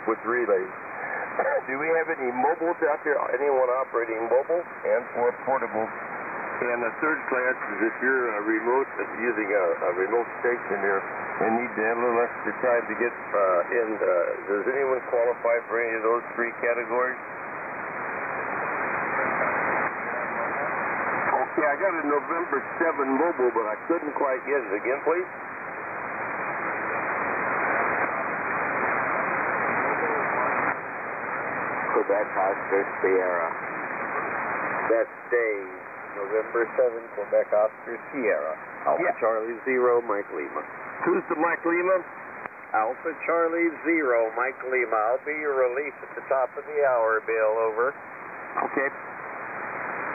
with relays. Do we have any mobiles out there? Anyone operating mobile and or portable? And the third class is if you're remote, using a remote station here and need to have a little extra time to get in, does anyone qualify for any of those three categories? Okay, I got a November 7 mobile, but I couldn't quite get it. Again, please? Quebec Oscar Sierra. That's Dave. November 7, Quebec Oscar Sierra. Alpha Charlie 0, Mike Lima. Who's the Mike Lima? Alpha Charlie 0, Mike Lima. I'll be your relief at the top of the hour, Bill. Over. Okay.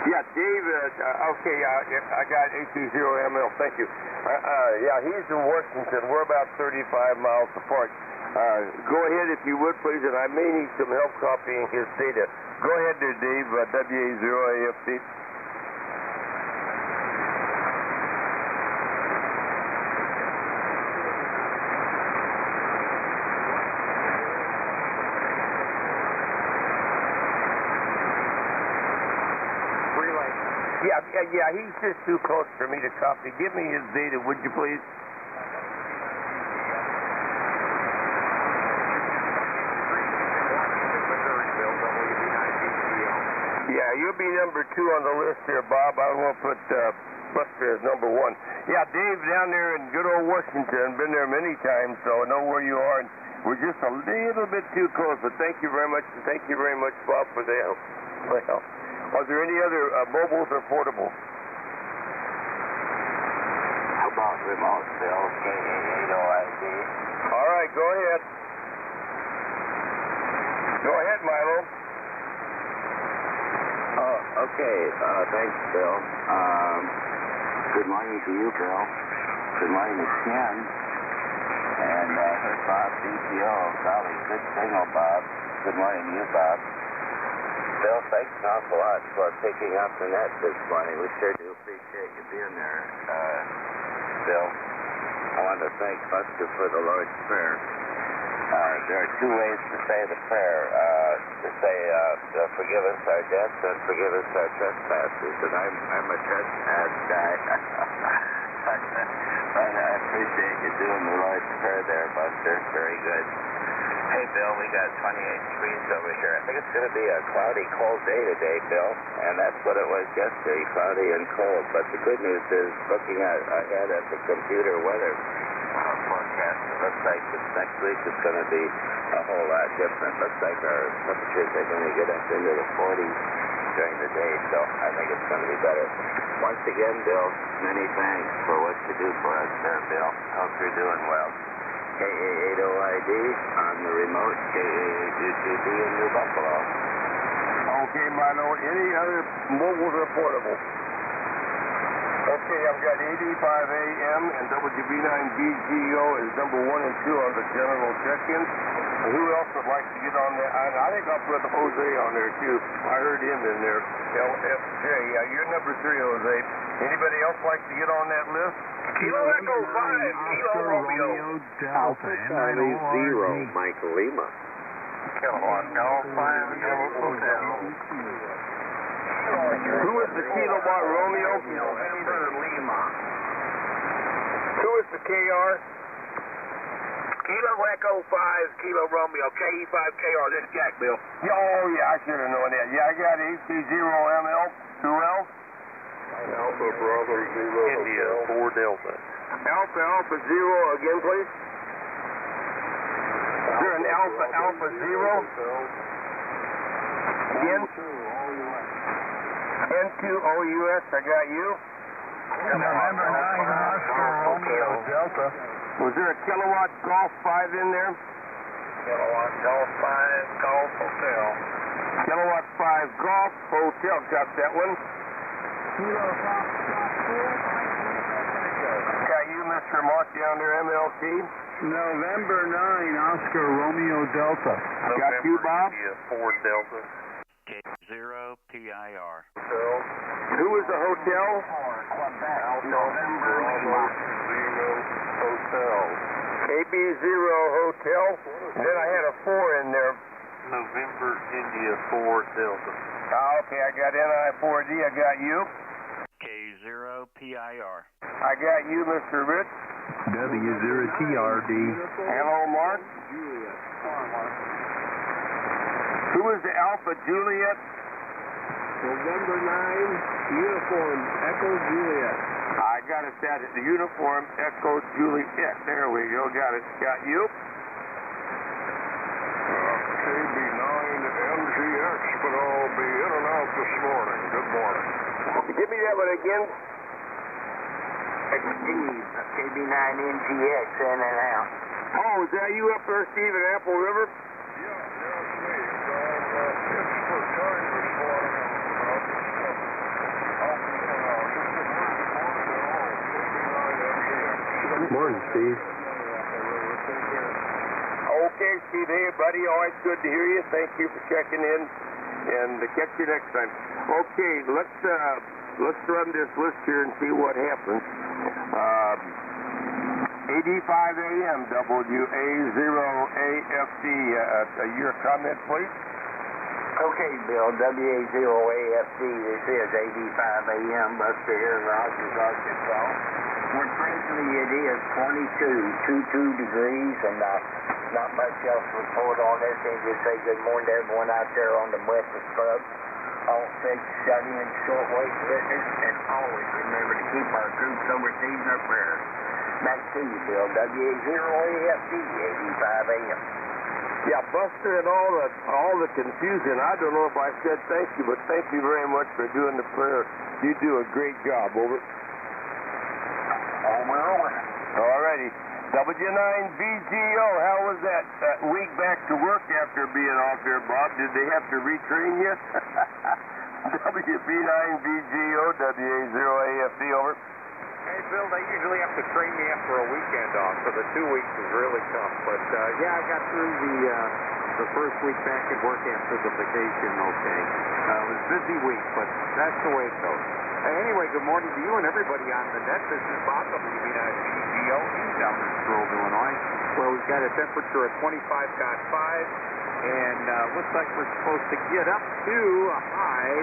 Yeah, Dave, okay, I got 820ML, thank you. Yeah, he's in Washington. We're about 35 miles apart. Go ahead if you would, please, and I may need some help copying his data. Go ahead there, Dave, WA0AFT. Yeah, he's just too close for me to copy. Give me his data, would you please? Yeah, you'll be number 2 on the list here, Bob. I want to put Buster as number 1. Yeah, Dave down there in good old Washington. Been there many times, so I know where you are. And we're just a little bit too close, but thank you very much. And thank you very much, Bob, for the help. Well, are there any other mobiles or portables? How about remote, Bill? KA80ID. All right, go ahead. Go ahead, Milo. Okay, thanks, Bill. Good morning to you, Bill. Good morning to Ken. And here's Bob, DPO. Golly, good signal, Bob. Good morning to you, Bob. Bill, thanks an awful lot for picking up the net this morning. We sure do appreciate you being there, Bill. I want to thank Buster for the Lord's Prayer. There are 2 ways to say the prayer. To say, forgive us our debts and forgive us our trespasses. And I'm a trespass guy. But I appreciate you doing the Lord's Prayer there, Buster. Very good. Hey, Bill, we got 28 degrees over here. I think it's going to be a cloudy, cold day today, Bill. And that's what it was yesterday, cloudy and cold. But the good news is, looking ahead at the computer weather forecast, it looks like this next week is going to be a whole lot different. Looks like our temperatures are going to get up into the 40s during the day, so I think it's going to be better. Once again, Bill, many thanks for what you do for us there, Bill. Hope you're doing well. KA80ID on the remote, KA8UTB in New Buffalo. Okay, Milo. Any other mobiles or portables? Okay, I've got 85AM and WB9BGO is number 1 and 2 on the general check-ins. Who else would like to get on there? I think I'll put Jose on there, too. I heard him in there. LFJ. Yeah, you're number 3, Jose. Anybody else like to get on that list? Kilo Echo 5, Kilo Romeo. Alpha Charlie 0, Mike Lima. Kilowatt Delta 5, Kilo Hotel. Who is the Kilowatt Romeo? November Lima. Who is the KR? Kilo Echo 5, Kilo Romeo, KE5KR. This is Jack, Bill. Oh, yeah, I should have known that. Yeah, I got AC0ML. Who else? Alpha Bravo 0 India Hotel. 4 Delta. Alpha 0 again, please. Is there an Alpha 0? Again? N2OUS, I got you. November 9, Oscar Romeo Delta. Was there a Kilowatt Golf 5 in there? Kilowatt Golf 5, Golf Hotel. Kilowatt 5 Golf Hotel, got that one. Got you, Mr. Mark, down there, MLT. November 9, Oscar Romeo Delta. Got you, Bob? 4 Delta. K0 PIR. Who is the hotel? November Lima. 0 Hotel. KB0 Hotel. Then I had a 4 in there. November, India 4 Delta. Okay, I got NI4D, I got you. K0PIR. I got you, Mr. Rich. W0TRD. Hello, Mark. Who was the Alpha Juliet? November 9, uniform, Echo Juliet. I got it set at the uniform Echo Juliet. There we go, got it. Got you? KB9NGX, but I'll be in and out this morning. Good morning. Give me that one again. Steve, KB9NGX, in and out. Oh, is that you up there, Steve, at Apple River? Yeah, it's me. It's for time this morning. Good morning, Steve. Okay, Steve. Hey, buddy. Always good to hear you. Thank you for checking in, and catch you next time. Okay, let's run this list here and see what happens. 85 AM, WA0AFD. Your comment, please. Okay, Bill, WA0AFD, this is 85 AM, Buster here in Rogers, Arkansas. Where presently it is 22 degrees, and not much else to report on this. And just say good morning to everyone out there on the breakfast club. All six shut-in shortwave listeners, and always remember to keep our troops overseas in our prayers. Back to you, Bill, WA0AFD, 85 AM. Yeah, Buster, and all the confusion. I don't know if I said thank you, but thank you very much for doing the prayer. You do a great job. Over. Over. All righty. W9VGO, how was that week back to work after being off here, Bob? Did they have to retrain you? WB9VGO, WA0AFD, over. Hey, Bill, they usually have to train me after a weekend off, so the 2 weeks is really tough. But, yeah, I got through the first week back at work after the vacation okay. It was a busy week, but that's the way it goes. Anyway, good morning to you and everybody on the net. This is Bob, WB9VGO, in Downers Grove, Illinois, where we've got a temperature of 25.5, and looks like we're supposed to get up to a high.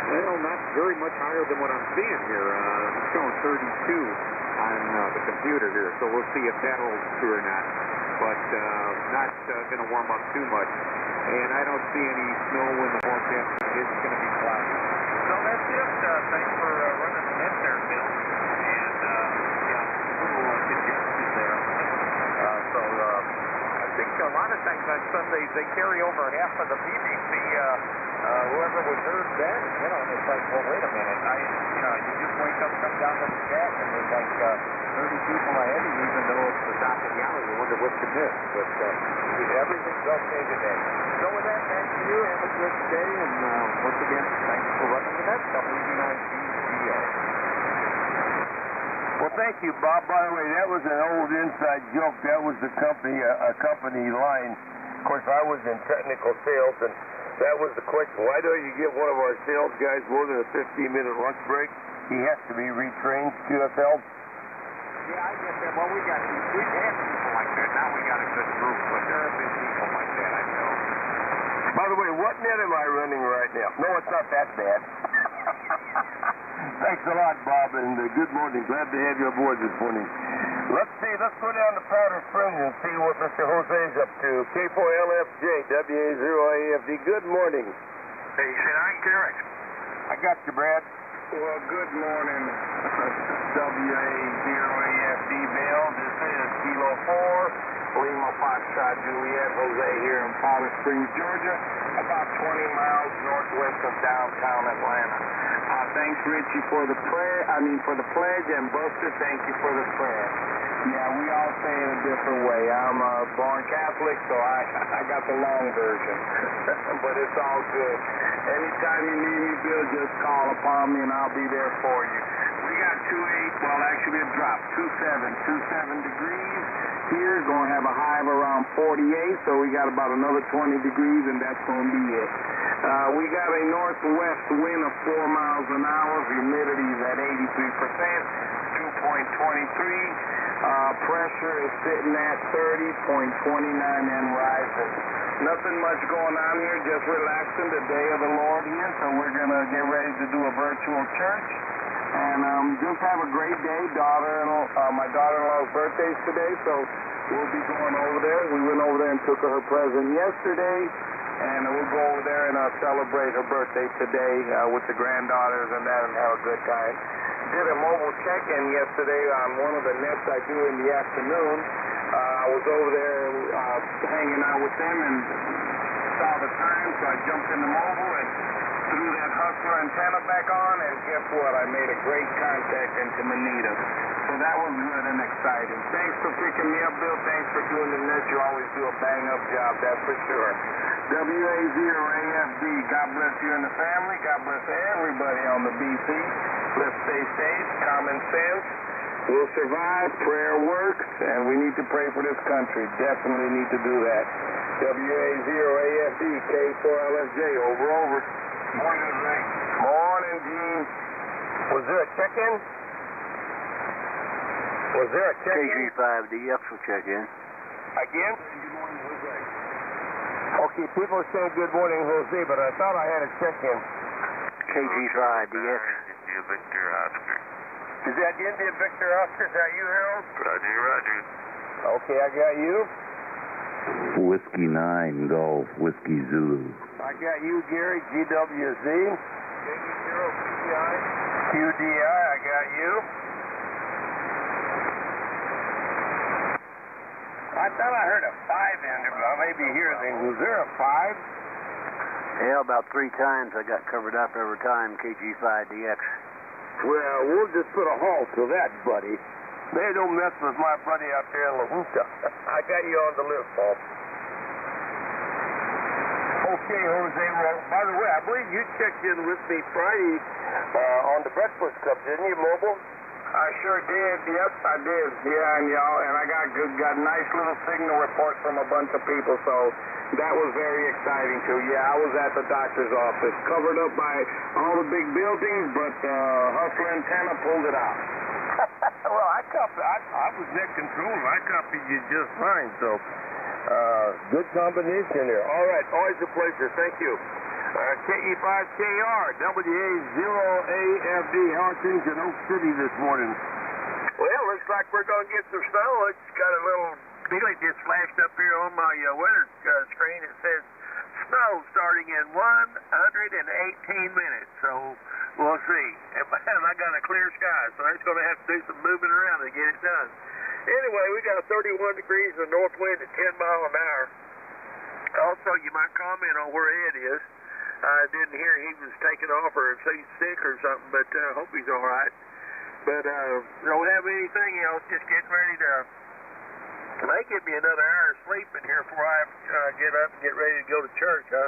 Well, not very much higher than what I'm seeing here. It's showing 32 on the computer here, so we'll see if that holds true or not. But not going to warm up too much. And I don't see any snow in the forecast. It's going to be cloudy. So that's it. Thanks for running the net there, Bill. And, yeah, a little congestion there. So I think a lot of times on Sundays they carry over half of the BBC. Whoever was heard then, it's like, well, wait a minute. You just wake up, come down to the shack, and there's like 30 people ahead of you, even though it's the top of the hour. You wonder what you missed. But everything's okay today. So with that, back to you. Have a good day. And once again, thanks for running the net. WB9VGO. Well, thank you, Bob. By the way, that was an old inside joke. That was the company, a company line. Of course, I was in technical sales, and that was the question. Why don't you give one of our sales guys more than a 15-minute lunch break? He has to be retrained, QSL. Yeah, I get that. Well, we've had people like that. Now we got a good group, but there have been people like that, I know. By the way, what net am I running right now? No, it's not that bad. Thanks a lot, Bob, and good morning. Glad to have you aboard this morning. Let's see. Let's go down to Powder Springs and see what Mr. Jose's up to. K4LFJ, WA0AFD. Good morning. Hey, sit down, Derek. I got you, Brad. Well, good morning, WA0AFD, Bill. This is Kilo 4, Lima Foxtrot Juliet, Jose here in Powder Springs, Georgia, about 20 miles northwest of downtown Atlanta. Thanks, Richie, for the pledge, and Buster, thank you for the prayer. Yeah, we all say it a different way. I'm born Catholic, so I got the long version. But it's all good. Anytime you need me, Bill, just call upon me, and I'll be there for you. We got 28, well, actually it dropped, 27 degrees. Here, going to have a high of around 48, so we got about another 20 degrees, and that's going to be it. We got a northwest wind of 4 miles an hour. Humidity is at 83%. Pressure is sitting at 30.29 and rising. Nothing much going on here, just relaxing. The day of the Lord here, so we're going to get ready to do a virtual church. And just have a great day. My daughter-in-law's birthday's today, so we'll be going over there. We went over there and took her present yesterday, and we'll go over there and celebrate her birthday today with the granddaughters and that and have a good time. Did a mobile check-in yesterday on one of the nets I do in the afternoon. I was over there hanging out with them and saw the time, so I jumped in the mobile and threw that hustler antenna back on, and guess what? I made a great contact into Manita. So that was good and exciting. Thanks for picking me up, Bill. Thanks for doing the net. You always do a bang-up job, that's for sure. WA0AFD, God bless you and the family. God bless everybody on the BC. Let's stay safe, common sense. We'll survive, prayer works, and we need to pray for this country. Definitely need to do that. WA0AFD, K4LSJ, over. Morning, Ray. Morning, Gene. Was there a check-in? KG5DF will check in. Again? Good morning, Jose. Okay, people are saying good morning, Jose, but I thought I had a check-in. KG5DF. India Victor Oscar. Is that India Victor Oscar? Is that you, Harold? Roger. Okay, I got you. Whiskey 9 Golf, Whiskey Zulu. I got you, Gary, GWZ. J0PI. QDI, I got you. I thought I heard a 5 in there, but I may be hearing. Was there a 5? Yeah, about 3 times I got covered up every time, KG5DX. Well, we'll just put a halt to that, buddy. They don't mess with my buddy out there in La Junta. I got you on the list, Paul. Okay, Jose. Well, by the way, I believe you checked in with me Friday on the Breakfast Club, didn't you, Mobile? I sure did. Yes, I did. Yeah, and I got nice little signal reports from a bunch of people, so that was very exciting too. Yeah, I was at the doctor's office, covered up by all the big buildings, but hustler antenna pulled it out. Well, I was net control. I copied you just fine, so good combination there. All right, always a pleasure. Thank you. KE5KR, WA0AFD. How are things in Oak City this morning? Well, looks like we're going to get some snow. It's got a little Billy just flashed up here on my weather screen. It says snow starting in 118 minutes. So we'll see. And I got a clear sky, so it's going to have to do some moving around to get it done. Anyway, we got 31 degrees in the north wind at 10 miles an hour. Also, you might comment on where Ed is. I didn't hear he was taken off or if he's sick or something, but I hope he's all right. But don't have anything else. Just getting ready to. May give me another hour of sleep in here before I get up and get ready to go to church. I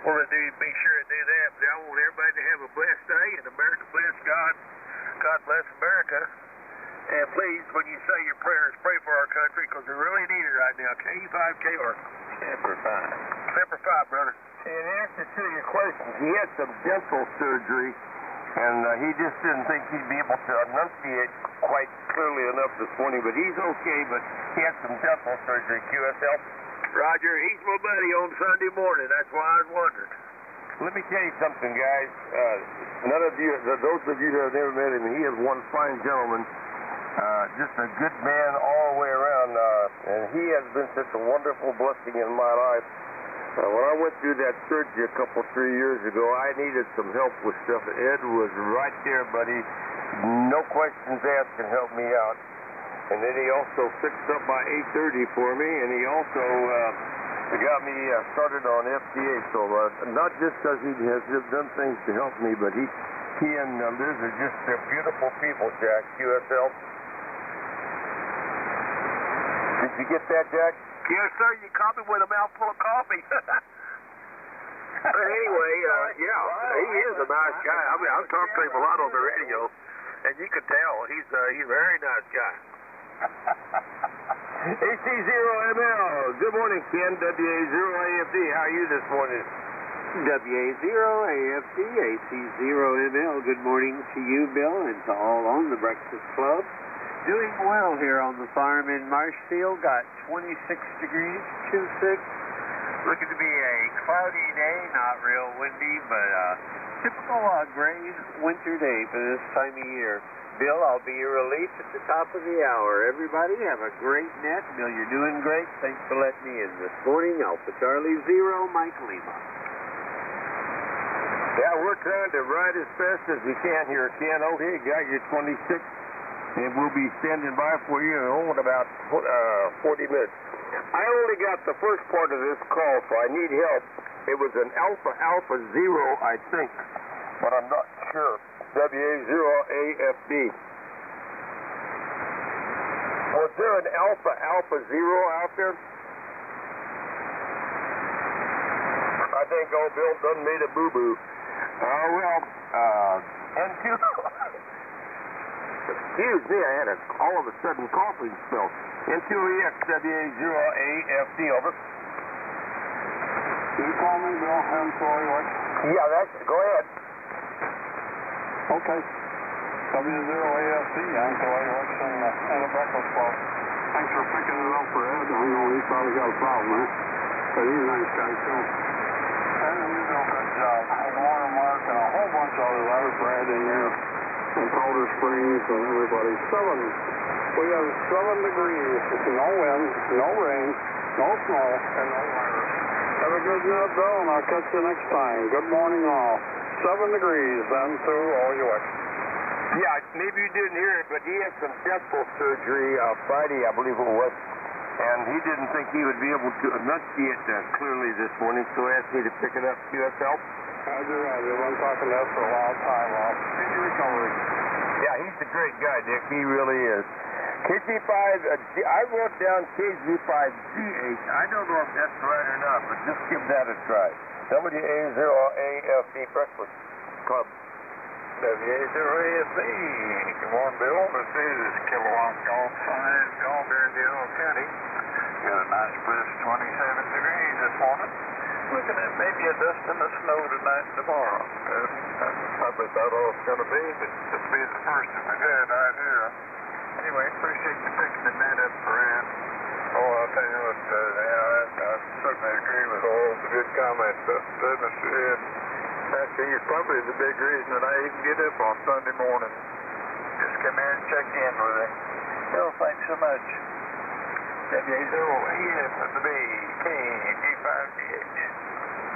want to be sure to do that. But I want everybody to have a blessed day, and America bless God. God bless America. And please, when you say your prayers, pray for our country because we really need it right now. KE5KR. Semper Fi. Semper Fi, brother. In answer to your question, he had some dental surgery, and he just didn't think he'd be able to enunciate quite clearly enough this morning, but he's okay, but he had some dental surgery, QSL. Roger, he's my buddy on Sunday morning. That's why I was wondering. Let me tell you something, guys. None of you, those of you that have never met him, he is one fine gentleman. Just a good man all the way around, and he has been such a wonderful blessing in my life. When I went through that surgery a 3 years ago, I needed some help with stuff. Ed was right there, buddy. No questions asked, and helped me out. And then he also fixed up my 830 for me, and he also got me started on FDA. So not just because he has done things to help me, but he and Liz are just beautiful people, Jack, QSL. Did you get that, Jack? Yes, sir. You caught me with a mouthful of coffee. But anyway, yeah, he is a nice guy. I mean, I've talked to him a lot on the radio, and you can tell he's a very nice guy. AC0ML. Good morning, Ken. WA0AFD. How are you this morning? WA0, AFD, AC0ML. Good morning to you, Bill, and to all on the Breakfast Club. Doing well here on the farm in Marshfield. Got 26 degrees, 26. Looking to be a cloudy day, not real windy, but typical gray winter day for this time of year. Bill, I'll be your relief at the top of the hour. Everybody have a great net. Bill, you're doing great. Thanks for letting me in this morning. Alpha Charlie 0, Mike Lima. Yeah, we're trying to ride as fast as we can here, Ken. Okay, got your 26, and we'll be standing by for you in about 40 minutes. I only got the first part of this call, so I need help. It was an Alpha 0, I think, but I'm not sure. WA0AFD. Was there an Alpha 0 out there? I think old Bill done made a boo-boo. N2. Excuse me, I had all of a sudden coughing spell. N2EX, WA0AFD, over. Can you call me, Bill? I'm sorry, what? Yeah, go ahead. Okay. W0AFD, I'm sorry, what's in the Breakfast Club. Thanks for picking it up for Ed. I know he's probably got a problem, huh? But he's a nice guy, too. And you do a good job. Warren, Mark, and a whole bunch of others. I was Brad in there. And Calder Springs and everybody. We have 7 degrees. No wind, no rain, no snow, and no virus. Have a good night, Bill, and I'll catch you next time. Good morning, all. 7 degrees, then, to OUX. Yeah, maybe you didn't hear it, but he had some dental surgery Friday, I believe it was, and he didn't think he would be able to enunciate clearly this morning, so he asked me to pick it up. QSL? Roger. I've been talking to Ed for a long time. Speedy recovery. Yeah, he's a great guy, Dick. He really is. KG5, I wrote down KG5GH. I don't know if that's right or not, but just give that a try. WA0AFD Breakfast Club. WA0AFD. Good morning, Bill. This is Kilowatt Golf 5, Golf, Airedale County. Got a nice brisk 27 degrees this morning. Looking at maybe a dust in the snow tonight and tomorrow. I bet that's all it's going to be, but this will be the first of the good out here. Anyway, appreciate you picking the net up for Ed. Oh, I'll tell you what, I certainly agree with all the good comments that Mr. Ed. Actually, he's probably the big reason that I even get up on Sunday morning. Just come here and check in with him. Well, thanks so much. WA0AFD, KG5GH.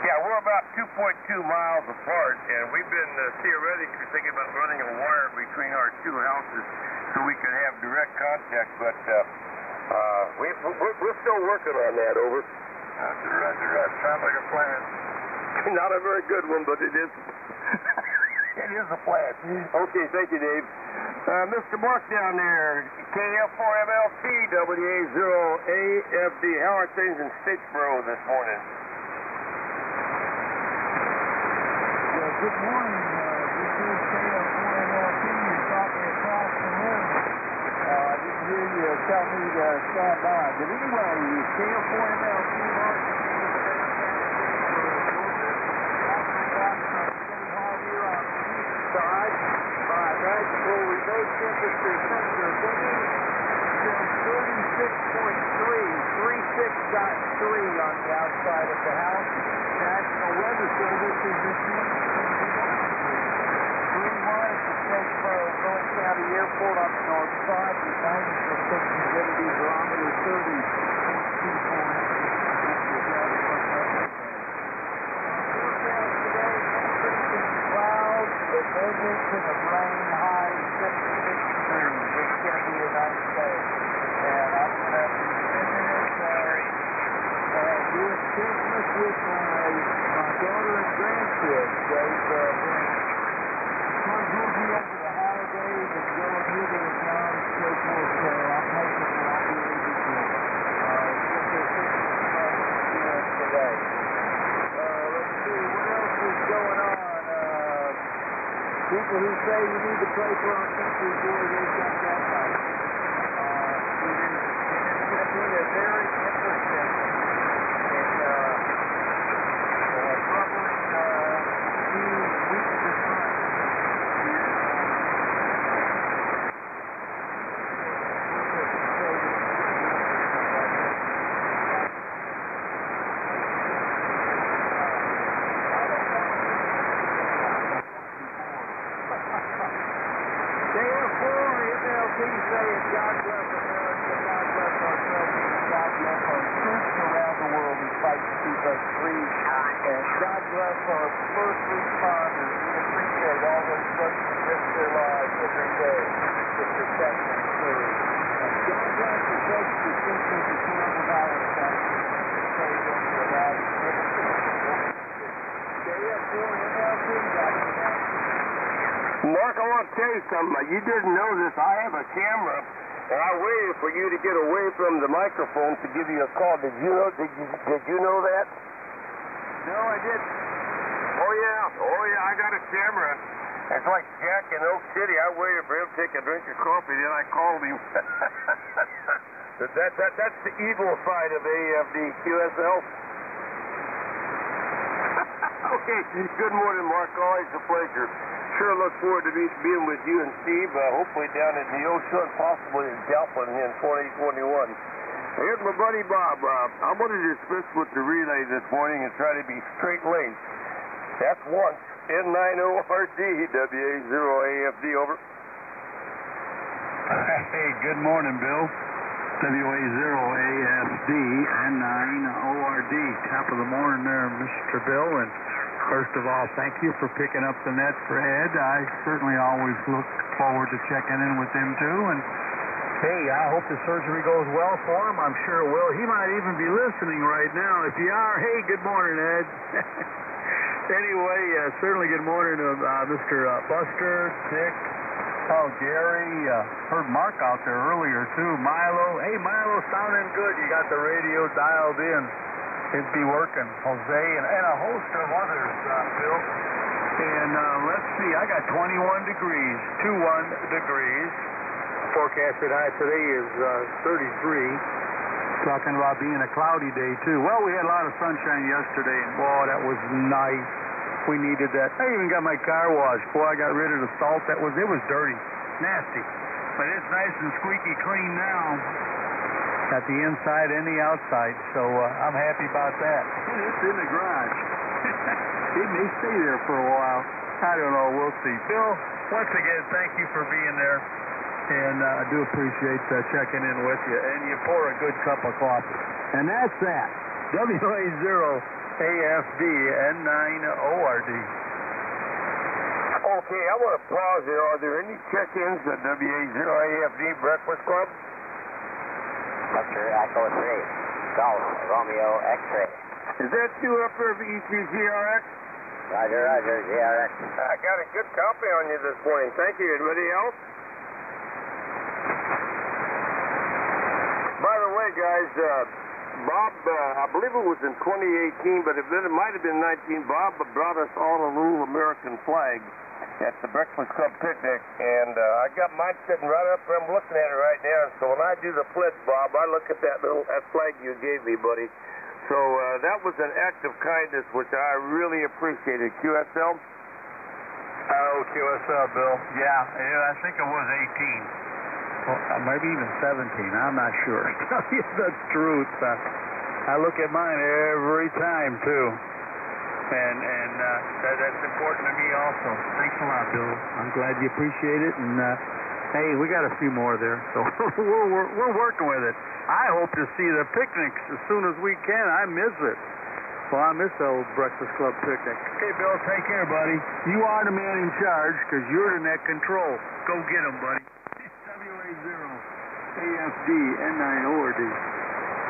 Yeah, we're about 2.2 miles apart, and we've been theoretically thinking about running a wire between our two houses so we can have direct contact, but we're still working on that, over. Roger. Sounds like a plan. Not a very good one, but it is. It is a plan. Okay, thank you, Dave. Mr. Mark down there, KF4MLT, WA0AFD. How are things in Statesboro this morning? Good morning. This is KF4MLT. You're talking across the room. I didn't hear you tell me to stand by. But anyway, KF4MLT, Mark. Side by Nashville remote temperature sensor reading shows 36.3 on the outside of the house. National Weather Service is issuing 3-1 at the Statesboro North County Airport on the north side with 90% humidity, barometer 30.24 Vegas to the rain, high 76 degrees. It's going to be a nice day. And I'm going to be spending it doing Christmas with my daughter and grandkids. They've been trying to move me over the holidays and going here to the town and so forth. So I'm hoping that I'll be able to get their Christmas today. Let's see, what else is going on? People who say you need to pray for our country, boy, they've got that right. It is going to be a very interesting and troubling saying God bless America, God bless our president, God bless our troops around the world who fight to keep us free, and God bless our first responders. We appreciate all those folks who risk their lives every day to protect and serve. And God bless the folks who think there's a coronavirus vaccine to save them their lives. Stay up for MLC, Dr. Mark, I want to tell you something. You didn't know this. I have a camera, and I waited for you to get away from the microphone to give you a call. Did you know? Did you know that? No, I didn't. Oh yeah. I got a camera. It's like Jack in Oak City. I waited for him to take a drink of coffee, then I called him. That's the evil side of AFD QSL. Okay. Good morning, Mark. Always a pleasure. Sure look forward to being with you and Steve, hopefully down at the ocean, possibly in Joplin in 2021. Here's my buddy Bob. I'm going to dismiss with the relay this morning and try to be straight-laced. That's once, N9ORD, WA0AFD, over. Hey, good morning, Bill. WA0AFD, N9ORD. Top of the morning there, Mr. Bill, and first of all, thank you for picking up the net for Ed. I certainly always look forward to checking in with him, too. And, hey, I hope the surgery goes well for him. I'm sure it will. He might even be listening right now. If you are, hey, good morning, Ed. Anyway, certainly good morning to Mr. Buster, Dick, Gary. Heard Mark out there earlier, too. Milo. Hey, Milo, sounding good. You got the radio dialed in. It'd be working. Jose and a host of others, Bill. And let's see, I got 21 degrees, 21 degrees. Forecasted high today is 33. Talking about being a cloudy day, too. Well, we had a lot of sunshine yesterday, and boy, that was nice. We needed that. I even got my car washed. Boy, I got rid of the salt. It was dirty, nasty. But it's nice and squeaky clean now. At the inside and the outside, so I'm happy about that. And it's in the garage. It may stay there for a while. I don't know. We'll see. Bill, once again, thank you for being there, and I do appreciate checking in with you. And you pour a good cup of coffee. And that's that. WA0AFD N9ORD. Okay, I want to pause here. Are there any check-ins at WA0AFD Breakfast Club? Buster, Echo 3, Golf, Romeo, X-ray. Is that you up there for EPGRX? Roger, GRX. I got a good copy on you this morning. Thank you. Anybody else? By the way, guys, Bob, I believe it was in 2018, but it might have been 19. Bob brought us all a little American flag at the Breakfast Club picnic, and I got mine sitting right up where I'm looking at it right now. So when I do the pledge, Bob, I look at that flag you gave me, buddy. So that was an act of kindness, which I really appreciated. QSL? Oh, QSL, Bill. Yeah, I think it was 18. Well, maybe even 17. I'm not sure. Tell you the truth. I look at mine every time, too. And that's important to me also. Thanks a lot, Bill. I'm glad you appreciate it. And, hey, we got a few more there, so we're working with it. I hope to see the picnics as soon as we can. I miss it. Well, I miss the old Breakfast Club picnic. Okay, Bill, take care, buddy. You are the man in charge because you're the net control. Go get them, buddy. WA0AFD N9ORD.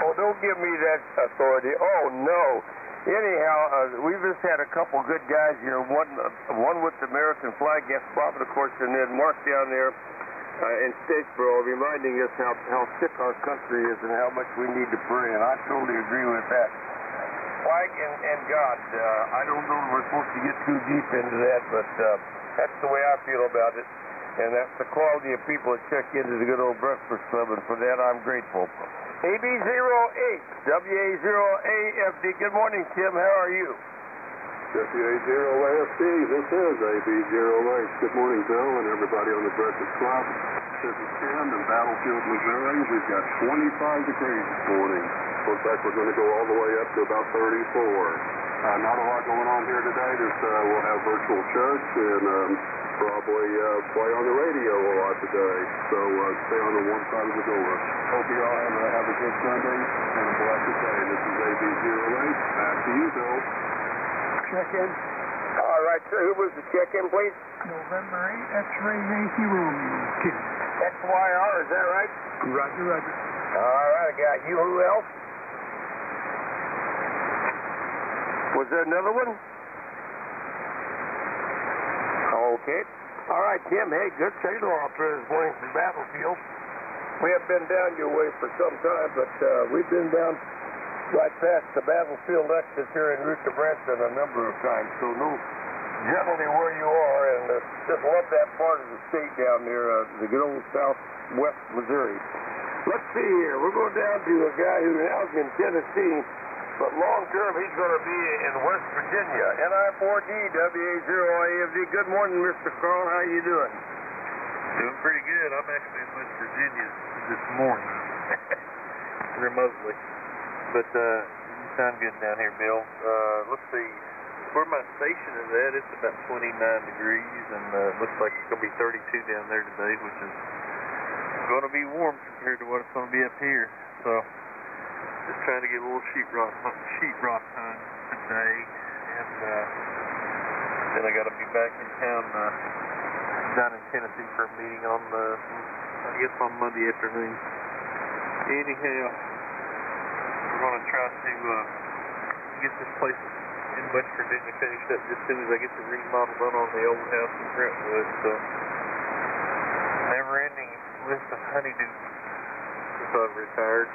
Oh, don't give me that authority. Oh, no. Anyhow, we've just had a couple good guys here. One with the American flag, yes, Bob, of course, and then Mark down there in Statesboro, reminding us how sick our country is and how much we need to pray. And I totally agree with that. Flag and God. I don't know if we're supposed to get too deep into that, but that's the way I feel about it. And that's the quality of people that check into the good old Breakfast Club, and for that I'm grateful. AB08, WA0AFD. Good morning, Tim. How are you? WA0AFD, this is AB08. Good morning, Bill, and everybody on the Breakfast Club. This is Tim in Battlefield, Missouri. We've got 25 degrees this morning. Looks like we're going to go all the way up to about 34. Not a lot going on here today. We'll have virtual church, and probably play on the radio a lot today. So stay on the one side of the door. Hope you all have a good Sunday and a blessed day. This is AB08. Back to you, Bill. Check-in. All right, sir. Who was the check-in, please? November 8, X-ray Yankee Romeo. XYR, is that right? Roger, roger. All right, I got you. Who else? Was there another one? Okay. All right, Tim. Hey, good signal off there this morning from Battlefield. We have been down your way for some time, but we've been down right past the Battlefield exit here en route to Branson a number of times. So know generally where you are, and just love that part of the state down there, the good old southwest Missouri. Let's see here. We're going down to a guy who now is in Tennessee, but long term he's going to be in West Virginia. NI4D, WA0AFD. Good morning, Mr. Carl. How you doing? Doing pretty good. I'm actually in West Virginia this morning, remotely. But you sound good down here, Bill. Let's see. Where my station is at, it's about 29 degrees, and it looks like it's going to be 32 down there today, which is going to be warm compared to what it's going to be up here. So, just trying to get a little sheetrock hung today, and then I got to be back in town down in Tennessee for a meeting on on Monday afternoon. Anyhow, we're going to try to get this place in West Virginia finished up as soon as I get the remodel done on the old house in Brentwood. So, never-ending list of honeydews since I've retired.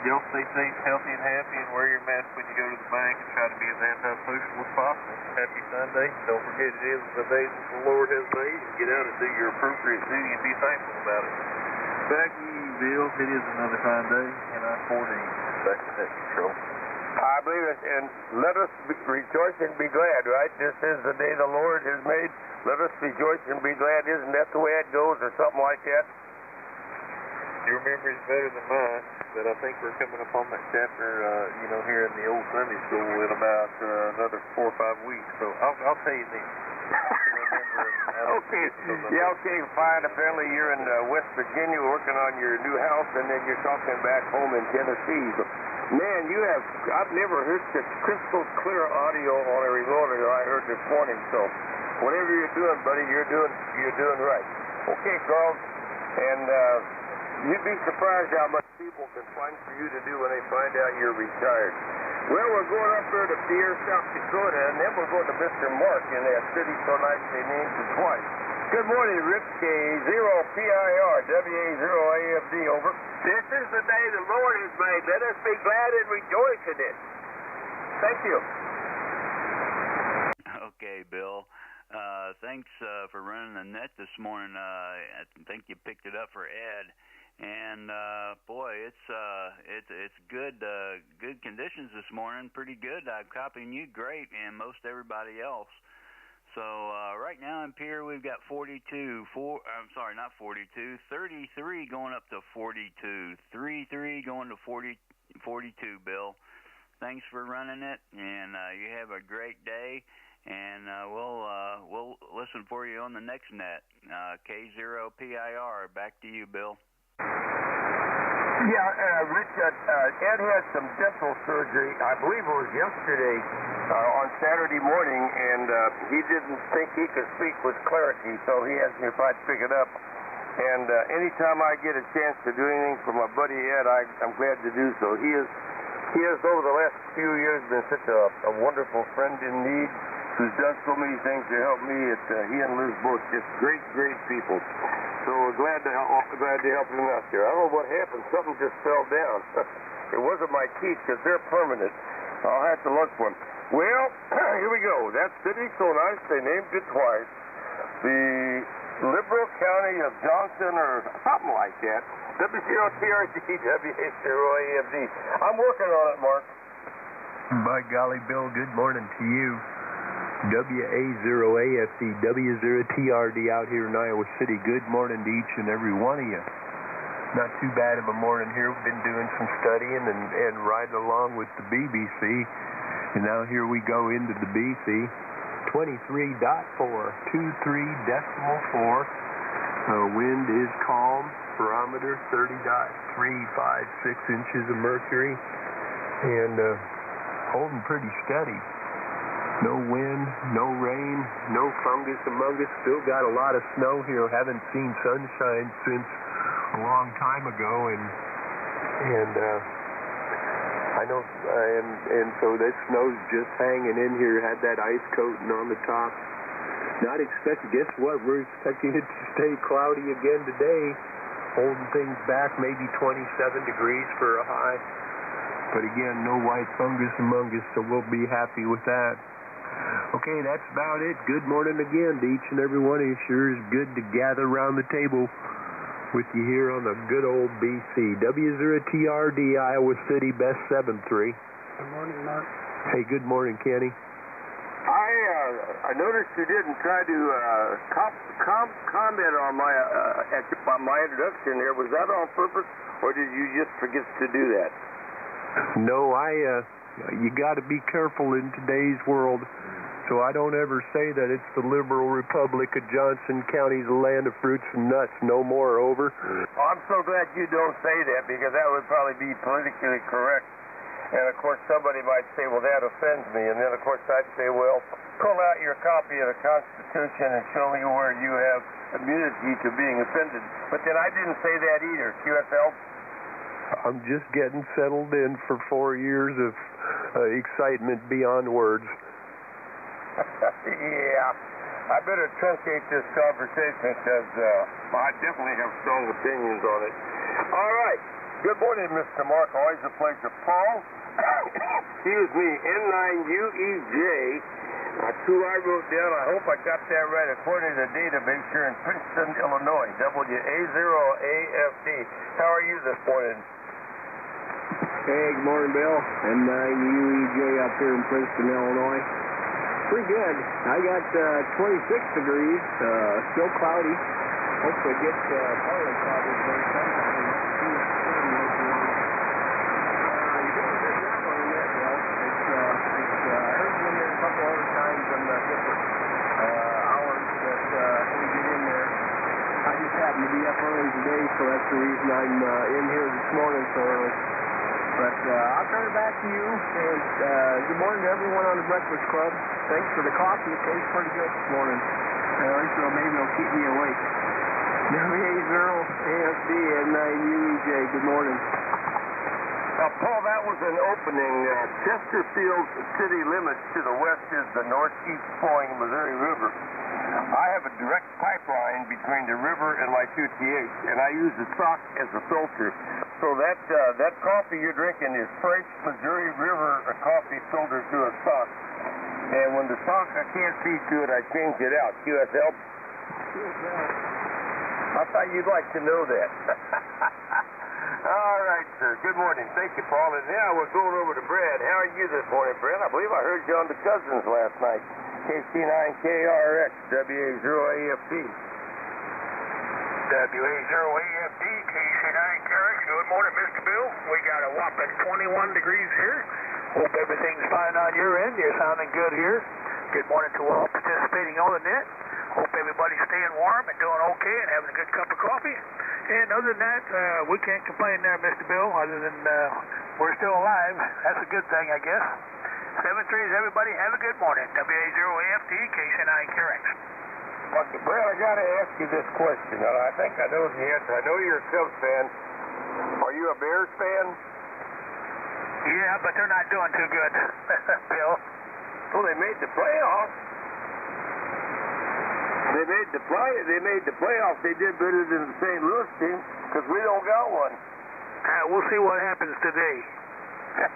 Y'all stay safe, healthy, and happy, and wear your mask when you go to the bank, and try to be as antisocial as possible. Happy Sunday. Don't forget it is the day that the Lord has made, and get out and do your appropriate duty and be thankful about it. Back to you, Bill. It is another fine day, and I'm 14. Back to net control. I believe it, and let us rejoice and be glad, right? This is the day the Lord has made. Let us rejoice and be glad. Isn't that the way it goes, or something like that? Your memory's better than mine, but I think we're coming up on that chapter, here in the old Sunday school in about another 4 or 5 weeks. So I'll tell you then. Okay. Yeah, okay, fine. Apparently you're in West Virginia working on your new house, and then you're talking back home in Tennessee. But man, I've never heard such crystal clear audio on a remote as I heard this morning. So whatever you're doing, buddy, you're doing right. Okay, Carl, and you'd be surprised how much people can find for you to do when they find out you're retired. Well, we're going up there to Pierre, South Dakota, and then we're going to Mr. Mark in that city so nice they named it twice. Good morning, Rick. K0PIR, WA0AFD, over. This is the day the Lord has made. Let us be glad and rejoice in it. Thank you. Okay, Bill. Thanks for running the net this morning. I think you picked it up for Ed. And boy, it's good conditions this morning. Pretty good. I'm copying you great, and most everybody else. So right now in Pierre we've got 33 going up to 42. 33 going to 42, Bill. Thanks for running it, and you have a great day. And we'll listen for you on the next net. K0PIR. Back to you, Bill. Yeah, Rich, Ed had some dental surgery, I believe it was yesterday, on Saturday morning, and he didn't think he could speak with clarity, so he asked me if I'd pick it up. And anytime I get a chance to do anything for my buddy Ed, I'm glad to do so. He has over the last few years been such a wonderful friend in need, who's done so many things to help me. He and Liz both just great people. So we're glad to help him out there. I don't know what happened. Something just fell down. It wasn't my teeth, because they're permanent. I'll have to look for them. Well, here we go. That city so nice they named it twice. The Liberal County of Johnson, or something like that. W0TRD, WA0AFD. I'm working on it, Mark. By golly, Bill, good morning to you. WA0AFD, W0TRD out here in Iowa City. Good morning to each and every one of you. Not too bad of a morning here. We've been doing some studying and riding along with the BBC. And now here we go into the BC. 23.4, 23.4. Wind is calm. Barometer 30.356 inches of mercury. And holding pretty steady. No wind, no rain, no fungus among us. Still got a lot of snow here. Haven't seen sunshine since a long time ago. And I know, and so that snow's just hanging in here. Had that ice coating on the top. Not expected. Guess what? We're expecting it to stay cloudy again today. Holding things back, maybe 27 degrees for a high. But again, no white fungus among us, so we'll be happy with that. Okay, that's about it. Good morning again to each and every one of you. Sure is good to gather around the table with you here on the good old BC. W0TRD, Iowa City, best 7-3. Good morning, Mark. Hey, good morning, Kenny. I noticed you didn't try to comment on my introduction there. Was that on purpose, or did you just forget to do that? No, you got to be careful in today's world. So I don't ever say that it's the liberal republic of Johnson County, the land of fruits and nuts. No more, over. Oh, I'm so glad you don't say that, because that would probably be politically correct. And, of course, somebody might say, well, that offends me. And then, of course, I'd say, well, pull out your copy of the Constitution and show me where you have immunity to being offended. But then I didn't say that either. QSL? I'm just getting settled in for 4 years of excitement beyond words. Yeah. I better truncate this conversation, because I definitely have strong opinions on it. All right. Good morning, Mr. Mark. Always a pleasure. Paul, excuse me, N9UEJ. That's who I wrote down. I hope I got that right according to the database here in Princeton, Illinois. WA0AFD. How are you this morning? Hey, good morning, Bill. N9UEJ up here in Princeton, Illinois. Pretty good. I got 26 degrees, still cloudy. Hopefully it gets partly cloudy today sometime. To be up early today, so that's the reason I'm in here this morning so early. But I'll turn it back to you. And good morning to everyone on the Breakfast Club. Thanks for the coffee. It tastes pretty good this morning. At least maybe it'll keep me awake. WA0AFD N9UEJ. Good morning. Paul, that was an opening. Chesterfield's city limits to the west is the northeast flowing Missouri River. I have a direct pipeline between the river and my 2TH, and I use the sock as a filter. So that coffee you're drinking is French Missouri River coffee filtered through a sock. And when the sock I can't see to it, I change it out. QSL? I thought you'd like to know that. All right, sir. Good morning. Thank you, Paul. And now we're going over to Brad. How are you this morning, Brad? I believe I heard you on the Cousins last night. KC9KRX, WA0AFD. WA0AFD, KC9KRX. Good morning, Mr. Bill. We got a whopping 21 degrees here. Hope everything's fine on your end. You're sounding good here. Good morning to all participating on the net. Hope everybody's staying warm and doing okay and having a good cup of coffee. And other than that, we can't complain there, Mr. Bill, other than we're still alive. That's a good thing, I guess. 7-3s, everybody, have a good morning. WA0AFD, KC9KRX. Okay, Brad, I got to ask you this question, and I think I know the answer. I know you're a Cubs fan. Are you a Bears fan? Yeah, but they're not doing too good, Bill. Well, they made the playoffs. They made the playoffs. They did better than the St. Louis team, because we don't got one. We'll see what happens today.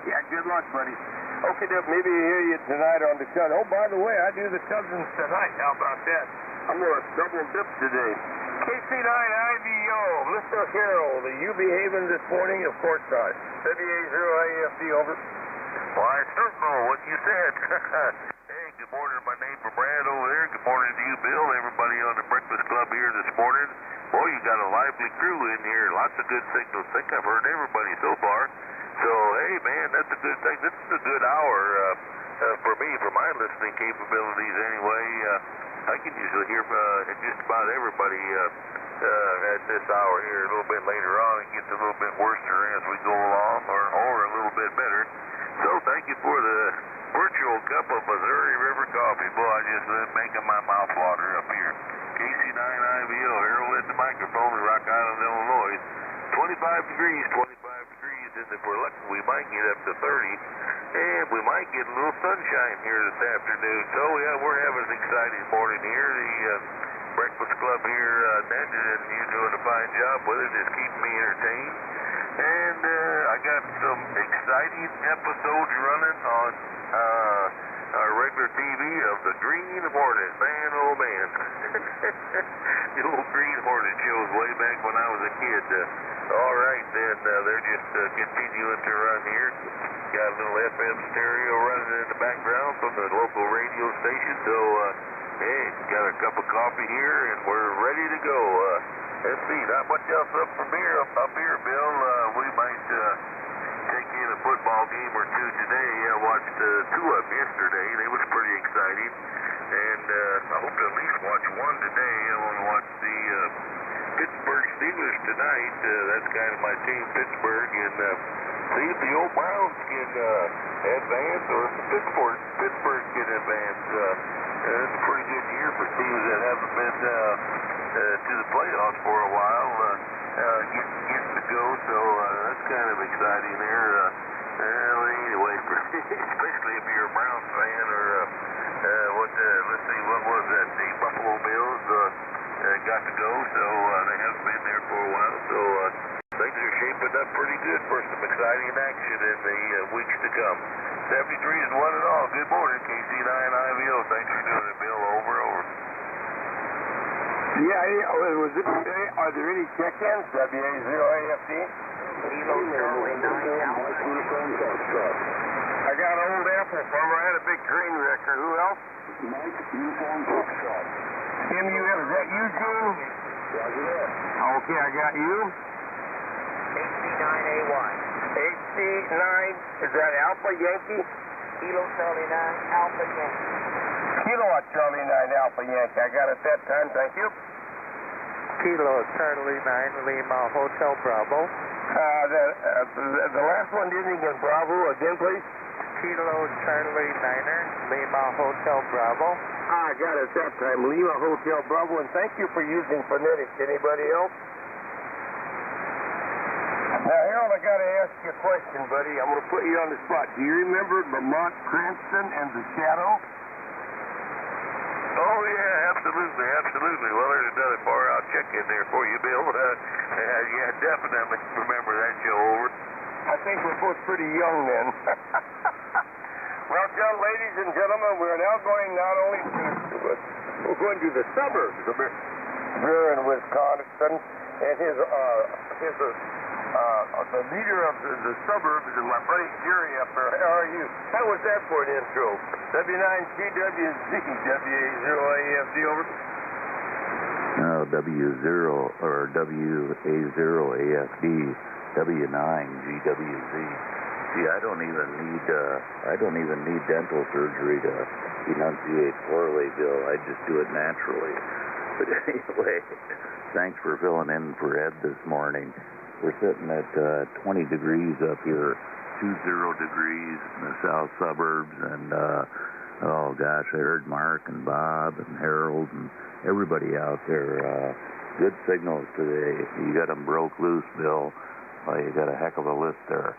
Yeah, good luck, buddy. Okay, maybe hear you tonight on the Cousins. Oh, by the way, I do the Cousins tonight. How about that? I'm going to double dip today. KC9IVO, Mr. Carroll, are you behaving this morning? Of course not. WA0AFD, over. Well, I still know what you said. Hey, good morning to my neighbor Brad over there. Good morning to you, Bill. Everybody on the Breakfast Club here this morning. Boy, you got a lively crew in here. Lots of good signals. I think I've heard everybody so far. So, hey, man, that's a good thing. This is a good hour for me, for my listening capabilities anyway, I can usually hear just about everybody at this hour here. A little bit later on, it gets a little bit worse as we go along, or a little bit better. So thank you for the virtual cup of Missouri River coffee. Boy, I just making my mouth water up here. KC9IVO, Harold at the microphone in Rock Island, Illinois. 25 degrees, and if we're lucky, we might get up to 30, and we might get a little sunshine here this afternoon. So, yeah, we're having an exciting morning here. The Breakfast Club here, Ned, and you doing a fine job with it, just keeping me entertained. And I got some exciting episodes running on our regular TV of the Green Hornet. Man, oh man. The old Green Hornet shows way back when I was a kid. All right, then they're just continuing to run here. Got a little FM stereo running in the background from the local radio station. So, hey, got a cup of coffee here, and we're ready to go. Let's see, not much else up here, Bill. We might take in a football game or two today. I watched two of them yesterday. They was pretty exciting. And I hope to at least watch one today. I want to watch the Pittsburgh Steelers tonight. That's kind of my team, Pittsburgh. And see if the old Browns can advance, or if Pittsburgh can advance. It's a pretty good year for teams that haven't been to the playoffs for a while. Getting to go, so that's kind of exciting there. Anyway, especially if you're a Browns fan, or let's see, what was that? The Buffalo Bills got to go, so they haven't been there for a while. So things are shaping up pretty good for some exciting action in the weeks to come. 73 is 1 and all. Good morning, KC9IVO. Thanks for doing it, Bill. Over. Yeah, are there any check-ins? WA0AFD? Kilo Charlie 9 Alpha. I got an old Apple farmer. I had a big train wrecker. Who else? Mike, Uniform Foxtrot. MUF, is that you, Gene? Roger that. Okay, I got you. HC9A1. HC9, is that Alpha Yankee? Kilo Charlie 9 Alpha Yankee. Kilowatt Charlie 9 Alpha Yankee. I got it that time, thank you. Kilo Charlie 9 Lima Hotel Bravo. The last one didn't get Bravo. Again, please. Kilo Charlie 9er Lima Hotel Bravo. I got it that time. Lima Hotel Bravo. And thank you for using phonetics. Anybody else? Now, Harold, I got to ask you a question, buddy. I'm going to put you on the spot. Do you remember Lamont Cranston and the Shadow? Oh, yeah, absolutely. Well, there's another far-out check in there for you, Bill. Yeah, definitely remember that show over. I think we're both pretty young then. Well, John, ladies and gentlemen, we're now going not only to the suburbs of Brewer in Wisconsin, and the leader of the suburbs is my buddy Jerry up there. How are you? How was that for an intro? W9GWZ, WA0AFD, over. W0 or WA0AFD, W9GWZ. See, I don't even need dental surgery to enunciate poorly, Bill. I just do it naturally. But anyway, thanks for filling in for Ed this morning. We're sitting at 20 degrees up here, 20 degrees in the south suburbs, and oh gosh, I heard Mark and Bob and Harold and everybody out there. Good signals today. You got them broke loose, Bill. Well, you got a heck of a list there.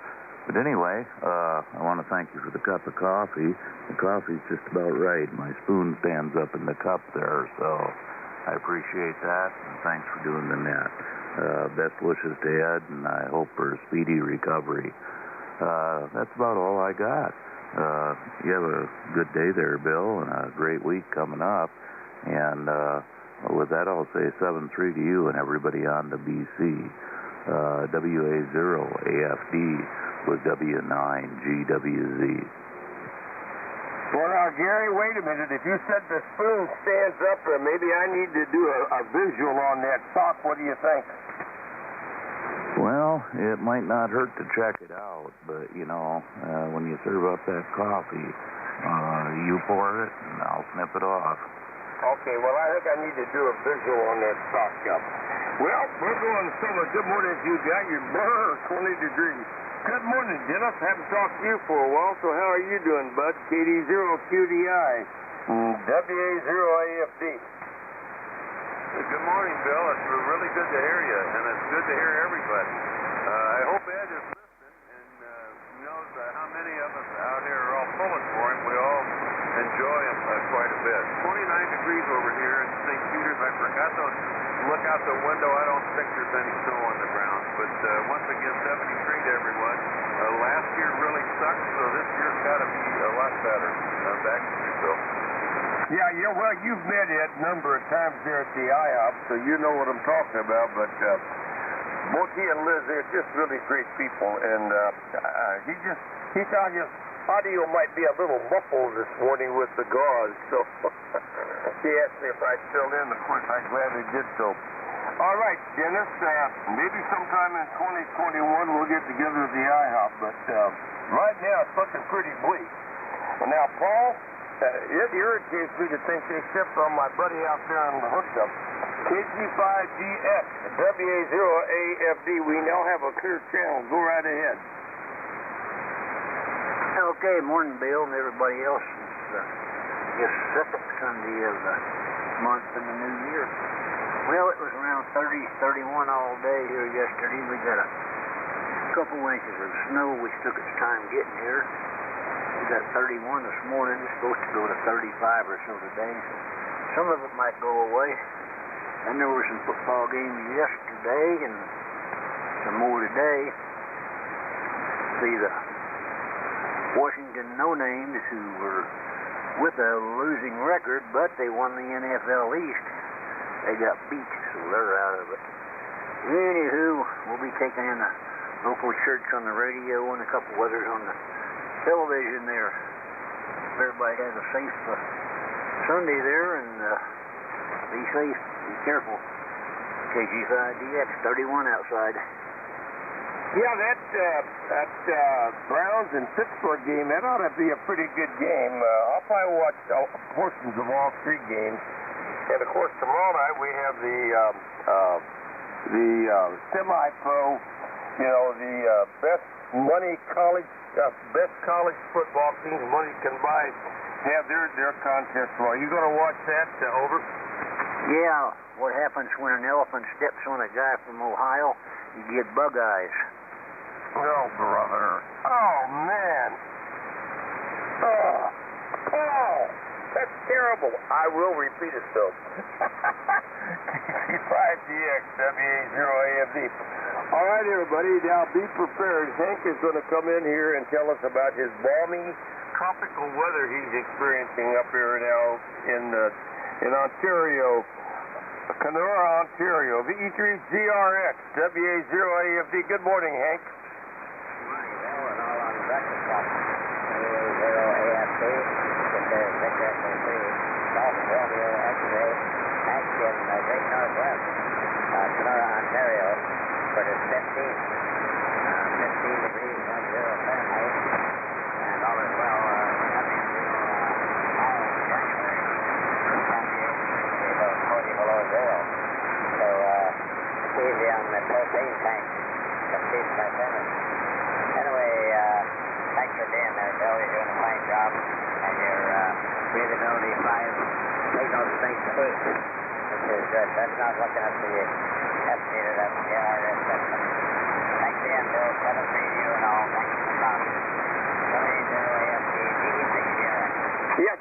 But anyway, I want to thank you for the cup of coffee. The coffee's just about right. My spoon stands up in the cup there, so I appreciate that, and thanks for doing the net. Best wishes to Ed, and I hope for a speedy recovery. That's about all I got. You have a good day there, Bill, and a great week coming up. And with that, I'll say 7-3 to you and everybody on the BC. WA0AFD with W9GWZ. Well, now, Gary, wait a minute. If you said the spoon stands up, maybe I need to do a visual on that sock. What do you think? Well, it might not hurt to check it out, but, you know, when you serve up that coffee, You pour it, and I'll snip it off. Okay, well, I think I need to do a visual on that stock cup. Well, we're going summer. Good morning to you, guy. You're 20 degrees. Good morning, Dennis. Haven't talked to you for a while, so how are you doing, bud? KD0QDI, WA0AFD. Good morning, Bill. It's really good to hear you, and it's good to hear everybody. I hope Ed is listening and knows how many of us out here are all pulling for him. We all enjoy him quite a bit. 29 degrees over here in St. Peter's. I forgot to look out the window. I don't think there's any snow on the ground. But once again, 73 to everyone. Last year really sucked, so this year's got to be a lot better. Back to you, Bill. Yeah, well, you've met Ed a number of times there at the IHOP, so you know what I'm talking about, but both he and Liz, they're just really great people, and he thought his audio might be a little muffled this morning with the gauze, so he asked me if I'd fill in. Of course, I gladly did so. All right, Dennis, maybe sometime in 2021 we'll get together at the IHOP, but right now it's looking pretty bleak. Well, now, Paul, it irritates me to think they shipped on my buddy out there on the hookup, KG5GX, WA0AFD. We now have a clear channel. Go right ahead. Okay, morning, Bill, and everybody else. It's second Sunday of the month in the new year. Well, it was around 30, 31 all day here yesterday. We got a couple inches of snow. We took its time getting here. We got 31 this morning. It's supposed to go to 35 or so today. Some of it might go away. And there were some football games yesterday and some more today. See the Washington no-names who were with a losing record, but they won the NFL East. They got beat, so they're out of it. Anywho, we'll be taking in a local church on the radio and a couple others on the television there. Everybody has a safe Sunday there, and be safe, be careful. KG5DX, 31 outside. Yeah, that Browns and Pittsburgh game, that ought to be a pretty good game. I'll probably watch portions of all three games. And, of course, tomorrow night we have the semi-pro, the best college football teams money can buy have their contest tomorrow. You going to watch that, over? Yeah, what happens when an elephant steps on a guy from Ohio? You get bug eyes. Oh, brother. Oh, man. Oh, that's terrible. I will repeat it, though. 5DX, WA0AFD. All right, everybody, now be prepared. Hank is going to come in here and tell us about his balmy tropical weather he's experiencing up here now in Ontario. Kenora, Ontario. VE3GRX, WA0AFD. Good morning, Hank. Great Northwest, Kenora, Ontario, for the 15 degrees 10 Fahrenheit, and all is well. January, 40 below zero. So it's easy on the propane tank, competes by tennis. Anyway, thanks for being there, Bill. You're doing a fine job, and your breathability 5 signals strength 8. Is good. That's not looking at the estimated at the ARS system. Thanks again, Bill. 7-3 you and all. Thanks for calling. Yeah,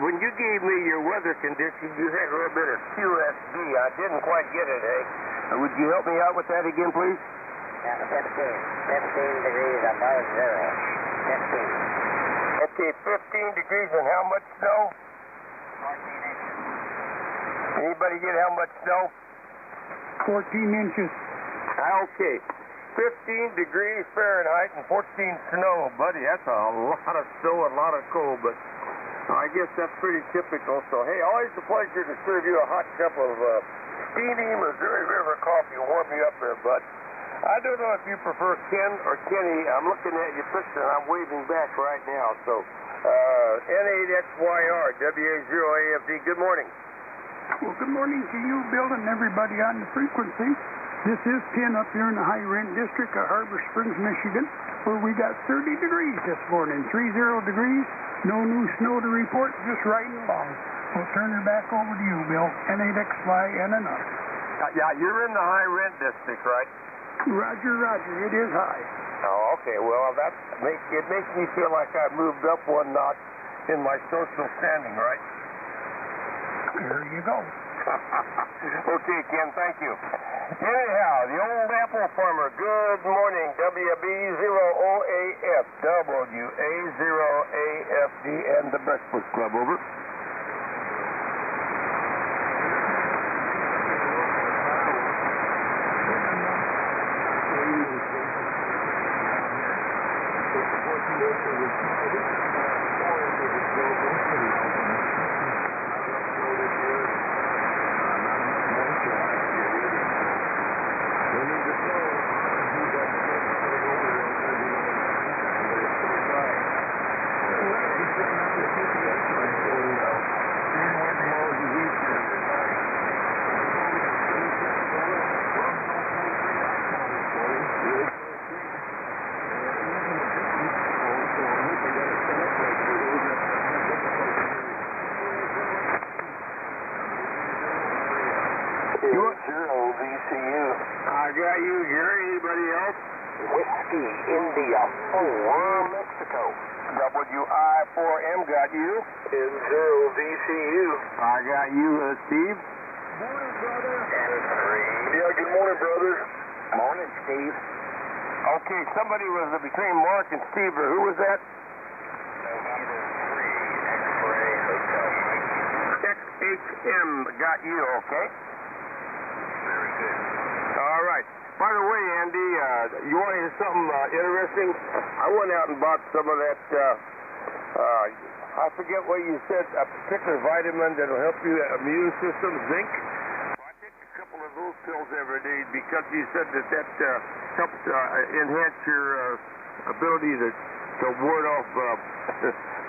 when you gave me your weather conditions, you had a little bit of QSB. I didn't quite get it, Hank. Would you help me out with that again, please? Yeah, 15 degrees above zero. 15. Okay, 15 degrees and how much snow? 14 inches. Anybody get how much snow? 14 inches. Okay. 15 degrees Fahrenheit and 14 snow, buddy. That's a lot of snow and a lot of cold, but I guess that's pretty typical. So, hey, always a pleasure to serve you a hot cup of steamy Missouri River coffee. Warm me up there, bud. I don't know if you prefer Ken or Kenny. I'm looking at your picture, and I'm waving back right now. So, N8XYR, WA0AFD. Good morning. Well, good morning to you, Bill, and everybody on the frequency. This is Ken up here in the high rent district of Harbor Springs, Michigan, where we got 30 degrees this morning, 30 degrees, no new snow to report, just riding along. We'll turn it back over to you, Bill, N8XY and another. Yeah, you're in the high rent district, right? Roger, it is high. Oh, okay. Well, it makes me feel like I moved up one notch in my social standing, right? There you go. Okay, Ken, thank you. Anyhow, the old apple farmer, good morning, WB0OAF, WA0AFD, and the Breakfast Club, over. I got you, Gary. Anybody else? Whiskey India 4 Mexico. WI4M got you. N0VCU. I got you, Steve. Morning, brother. N3. Yeah, good morning, brother. Morning, Steve. Okay, somebody was between Mark and Steve. Who was that? November 3, X-Ray Hotel Mike. XHM got you, okay? Very good. All right. By the way, Andy, you want to hear something interesting? I went out and bought some of that, I forget what you said, a particular vitamin that will help your immune system, zinc. I take a couple of those pills every day because you said that helps enhance your ability to ward off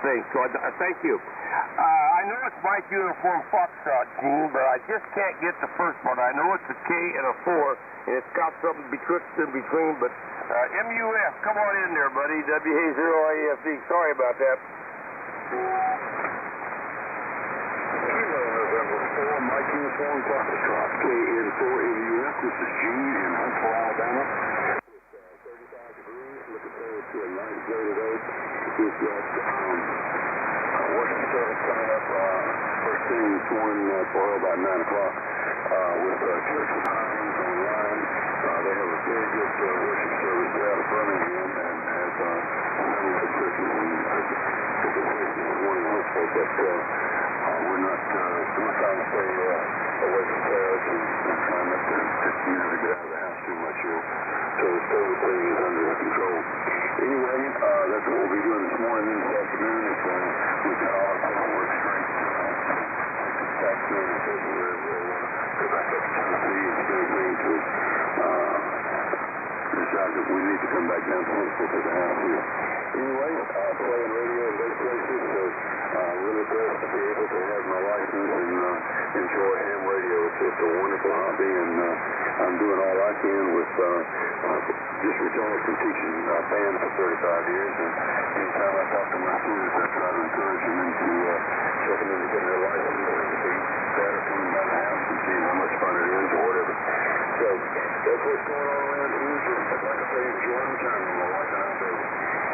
things. So I thank you. I know it's Mike Uniform Foxtrot, Gene, but I just can't get the first one. I know it's a K and a 4, and it's got something betwixt in between, but MUF, come on in there, buddy. WA0AFD. Sorry about that. Kilo November 4, Mike Uniform Foxtrot, KN4 MUF. This is Gene in Huntsville, Alabama. It's 35 degrees. Looking forward to a nice day today. We've got worship service coming up first thing this morning for about 9 o'clock with Church of Pines online. They have a very good worship service there out of Birmingham and has many good churches and one in Huntsville, but we're trying to stay away from crowds and trying not to get out of the house too much here. So the COVID thing is under control. Anyway, that's what we'll be doing this morning and this afternoon. We've got all our paperwork straight. Tax man in February, we'll go back up to Tennessee and get everything to decide that we need to come back down to Huntsville to the house here. Anyway, playing radio in those places, so really blessed to be able to have my license and enjoy ham radio. It's just a wonderful hobby, and I'm doing all I can with just retired from teaching band for 35 years, and anytime I talk to my students, I try to encourage them into checking into getting their license or see that or coming by the house and seeing how much fun it is or whatever. So that's what's going on around here. Just like I say, enjoying the time with my wife and I, baby.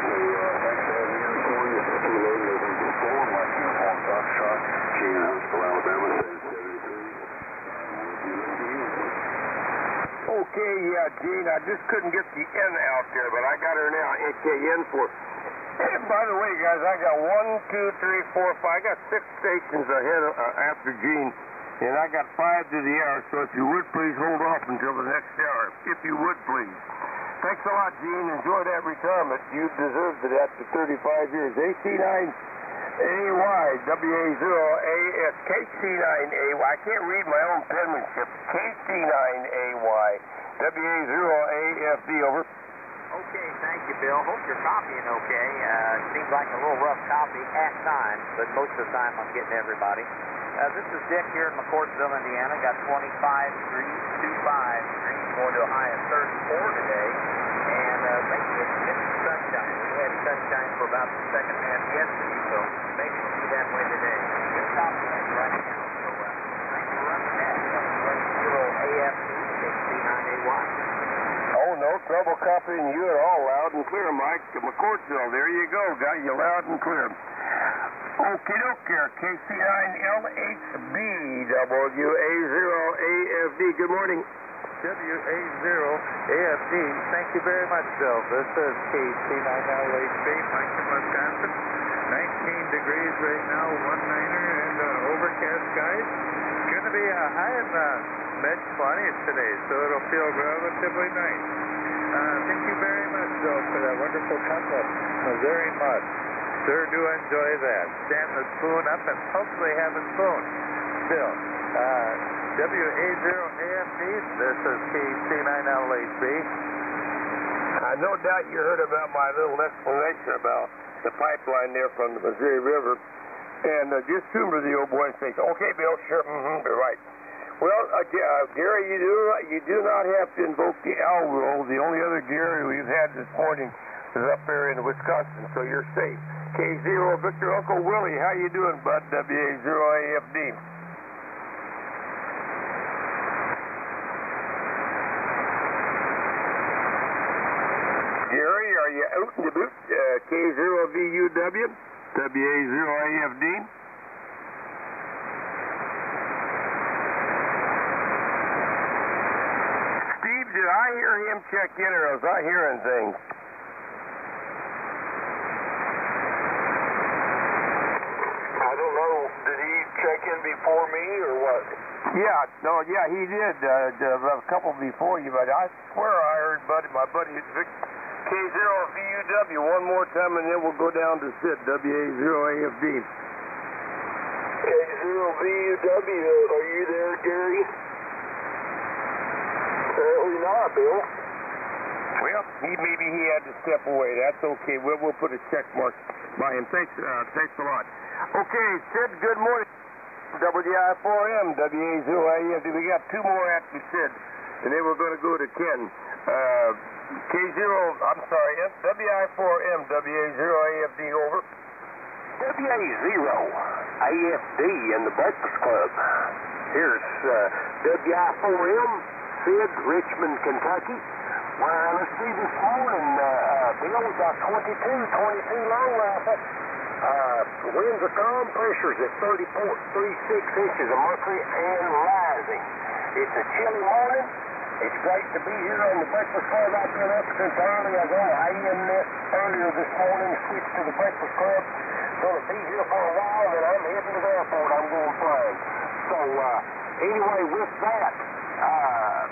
So thanks for having me this morning. It's too low, November 4, Mike Uniform Foxtrot, Gene, Huntsville, Alabama, 773. Okay, yeah, Gene, I just couldn't get the N out there, but I got her now, AKN for. By the way, guys, I got 1, 2, 3, 4, 5. I got 6 stations ahead after Gene, and I got 5 to the hour, so if you would please hold off until the next hour. If you would, please. Thanks a lot, Gene. Enjoy that retirement. You deserved it after 35 years. AC9AY, WA0AS, KC9AY. I can't read my own penmanship. KC9AY, WA0AFD, over. Okay, thank you, Bill. Hope you're copying okay. Seems like a little rough copy at times, but most of the time I'm getting everybody. This is Dick here in McCourtville, Indiana. Got 25 degrees, 25 degrees, going to a high of 34 today. And maybe it's just sunshine. We had sunshine for about the second half yesterday, so maybe it'll be that way today. Good copy right now. So thanks for running that. 10 AFC, 69AY. Oh, no trouble copying you at all. Loud and clear, Mike. McCourtville, there you go. Got you loud and clear. Okie doke here. KC9LHB, WA0AFD. Good morning. WA0AFD. Thank you very much, Bill. This is KC9LHB, Mike from Wisconsin. 19 degrees right now, 19er, and overcast skies. It's going to be a high in the mid-20s today, so it'll feel relatively nice. Thank you very much, Bill, for that wonderful cup of Missouri mud. Sure do enjoy that. Stand the spoon up and hopefully have a spoon. Bill, WA0AFD, this is KC9LHB. No doubt you heard about my little explanation about the pipeline there from the Missouri River. And just humor the old boy and say, okay, Bill, sure, you're right. Well, Gary, you do not have to invoke the owl rule. The only other Gary we've had this morning is up there in Wisconsin, so you're safe. K0, Victor, Uncle Willie, how you doing, bud? WA0AFD. Gary, are you out in the boot? K0VUW, WA0AFD. Steve, did I hear him check in, or was I hearing things? I don't know. Did he check in before me or what? Yeah, he did. A couple before you, but I swear I heard my buddy Vic, K0VUW one more time, and then we'll go down to Sid, WA0AFD. K0VUW, are you there, Gary? Apparently not, Bill. Well, maybe he had to step away. That's okay. We'll put a check mark by him. Thanks a lot. Okay, Sid, good morning. WI4M, WA0AFD. We got two more after Sid, and then we're going to go to Ken. WI4M, WA0AFD, over. WA0AFD in the Breakfast Club. Here's WI4M, Sid, Richmond, Kentucky. Well, let's see this morning, Bill, we got 22 long rifle. Winds are calm, pressures at 36 inches of mercury and rising. It's a chilly morning. It's great to be here on the Breakfast Club. I've been up since early. I was on the AM net earlier this morning, switched to the Breakfast Club. Going to be here for a while, and I'm heading to the airport. I'm going flying. So, anyway, with that,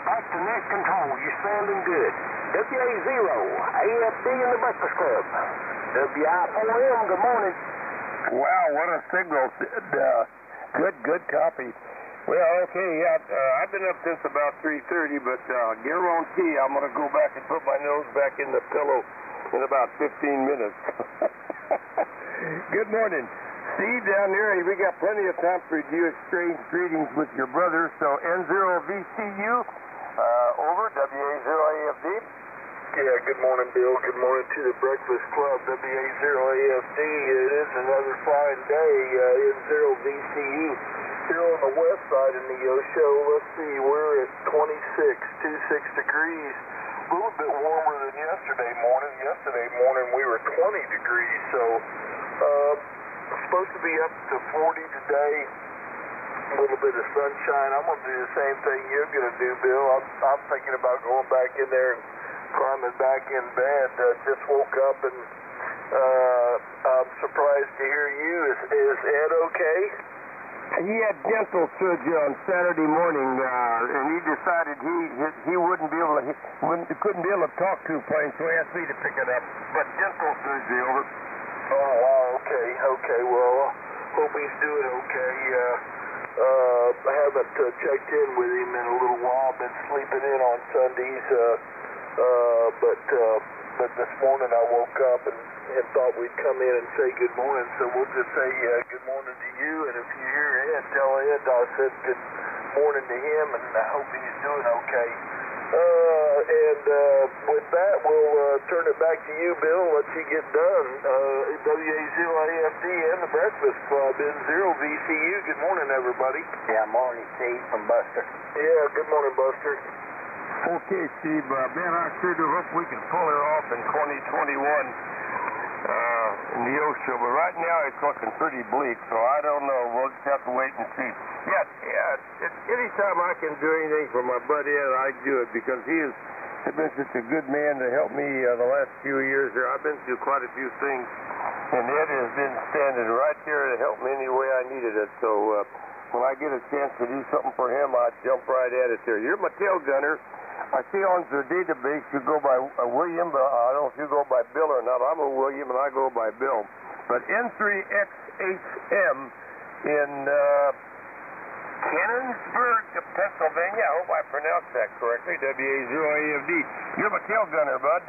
back to net control. You're sounding good. WA0AFD in the Breakfast Club. WI4M, good morning. Wow, what a signal. Good copy. Well, okay, I've been up since about 3:30, but guarantee I'm going to go back and put my nose back in the pillow in about 15 minutes. Good morning. Steve down there, we got plenty of time for you to exchange greetings with your brother. So N0VCU, over, WA0AFD. Yeah, good morning, Bill. Good morning to the Breakfast Club, WA0AFD. It is another fine day, N0VCU. Here on the west side of Neosho, let's see, we're at 26 degrees. A little bit warmer than yesterday morning. Yesterday morning we were 20 degrees, so supposed to be up to 40 today. A little bit of sunshine. I'm going to do the same thing you're going to do, Bill. I'm thinking about going back in there and climbing back in bed. Just woke up and I'm surprised to hear you. Is Ed okay? He had dental surgery on Saturday morning, and he decided he couldn't be able to talk too plain, so he asked me to pick it up. But dental surgery, over. Oh, wow, okay. Well, hope he's doing okay. I haven't checked in with him in a little while. Been sleeping in on Sundays, but but this morning I woke up and thought we'd come in and say good morning, so we'll just say good morning to you, and if you hear Ed, tell Ed I said good morning to him, and I hope he's doing okay. With that, we'll turn it back to you, Bill, let you get done. WA0AFD and the Breakfast Club in 0VCU. Good morning, everybody. Yeah, morning, Steve, from Buster. Yeah, good morning, Buster. Okay, Steve, Ben, I sure do hope we can pull her off in 2021 in the OSHA, but right now it's looking pretty bleak, so I don't know. We'll just have to wait and see. Yeah, anytime I can do anything for my buddy Ed, I do it, because he has been such a good man to help me the last few years here. I've been through quite a few things, and Ed has been standing right there to help me any way I needed it, so when I get a chance to do something for him, I jump right at it there. You're my tail gunner. I see on the database you go by William, but I don't know if you go by Bill or not. I'm a William, and I go by Bill. But N3XHM in Cannonsburg, Pennsylvania. I hope I pronounced that correctly. WA0AFD. You're my tail gunner, bud.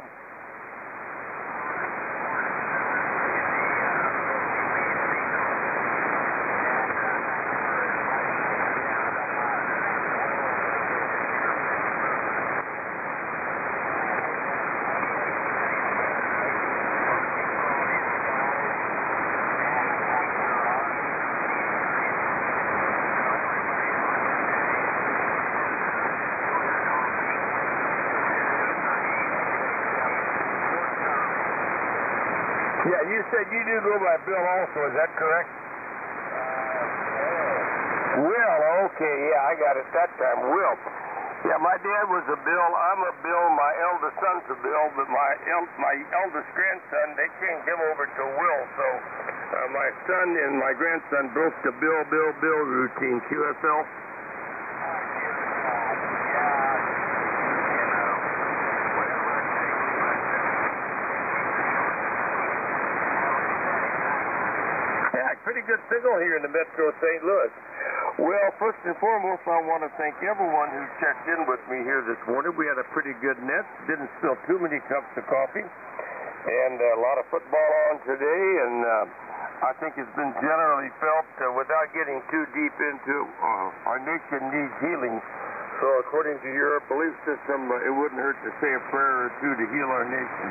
Yeah, you said you do go by Bill also, is that correct? Will, okay, yeah, I got it that time, Will. Yeah, my dad was a Bill, I'm a Bill, my eldest son's a Bill, but my eldest grandson, they changed him over to Will, so my son and my grandson broke the Bill routine, QSL. Pretty good signal here in the Metro St. Louis. Well, first and foremost, I want to thank everyone who checked in with me here this morning. We had a pretty good net. Didn't spill too many cups of coffee. And a lot of football on today. And I think it's been generally felt without getting too deep into our nation needs healing. So according to your belief system, it wouldn't hurt to say a prayer or two to heal our nation.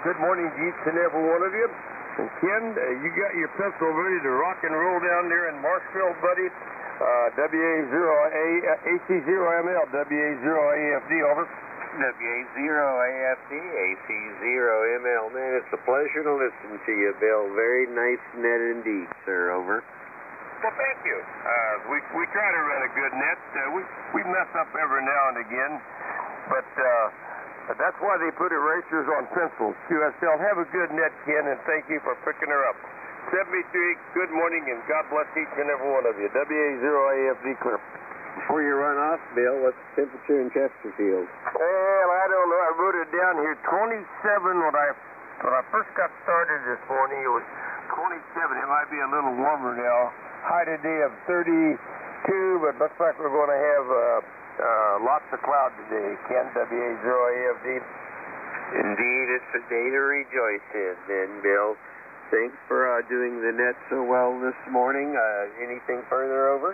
Good morning to each and every one of you. And Ken, you got your pistol ready to rock and roll down there in Marshfield, buddy. AC0ML, WA0AFD, over. WA0AFD, AC0ML. Man, it's a pleasure to listen to you, Bill. Very nice net indeed, sir, over. Well, thank you. We try to run a good net. We mess up every now and again, but that's why they put erasers on pencils. QSL, have a good net, Ken, and thank you for picking her up. 73, good morning, and God bless each and every one of you. WA0AFD clear. Before you run off, Bill, what's the temperature in Chesterfield? Well, I don't know. I wrote it down here. 27 when I first got started this morning. It was 27. It might be a little warmer now. High today of 32, but looks like we're going to have lots of cloud today. Ken, WA0AFD. Indeed, it's a day to rejoice in, then, Bill. Thanks for doing the net so well this morning. Anything further, over?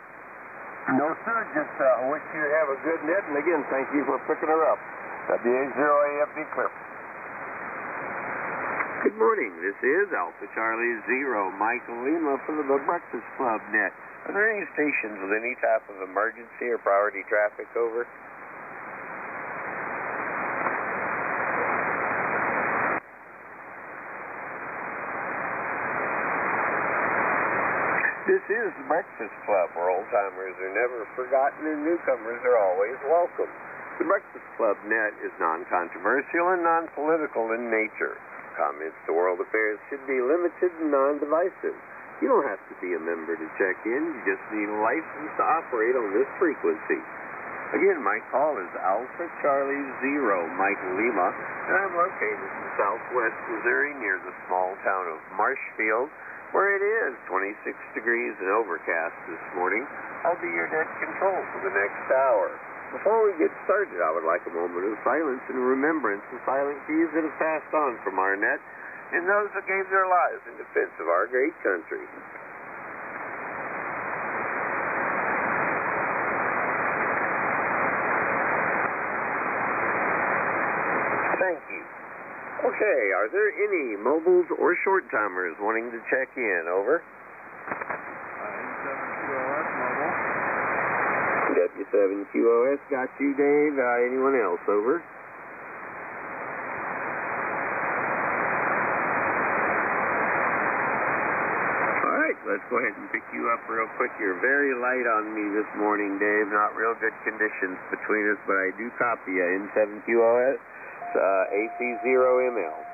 No, sir. Just wish you have a good net, and again, thank you for picking her up. WA0AFD clear. Good morning. This is Alpha Charlie Zero, Michael Lima for the Breakfast Club net. Are there any stations with any type of emergency or priority traffic, over? This is the Breakfast Club, where old-timers are never forgotten and newcomers are always welcome. The Breakfast Club net is non-controversial and non-political in nature. Comments to world affairs should be limited and non-divisive. You don't have to be a member to check in. You just need a license to operate on this frequency. Again, my call is Alpha Charlie Zero, Michael Lima, and I'm located in southwest Missouri near the small town of Marshfield, where it is 26 degrees and overcast this morning. I'll be your net control for the next hour. Before we get started, I would like a moment of silence in remembrance of silent thieves that have passed on from our net and those that gave their lives in defense of our great country. Thank you. Okay, are there any mobiles or short-timers wanting to check in? Over. W7QOS got you, Dave. Anyone else? Over. All right, let's go ahead and pick you up real quick. You're very light on me this morning, Dave. Not real good conditions between us, but I do copy you. N7QOS. AC0ML.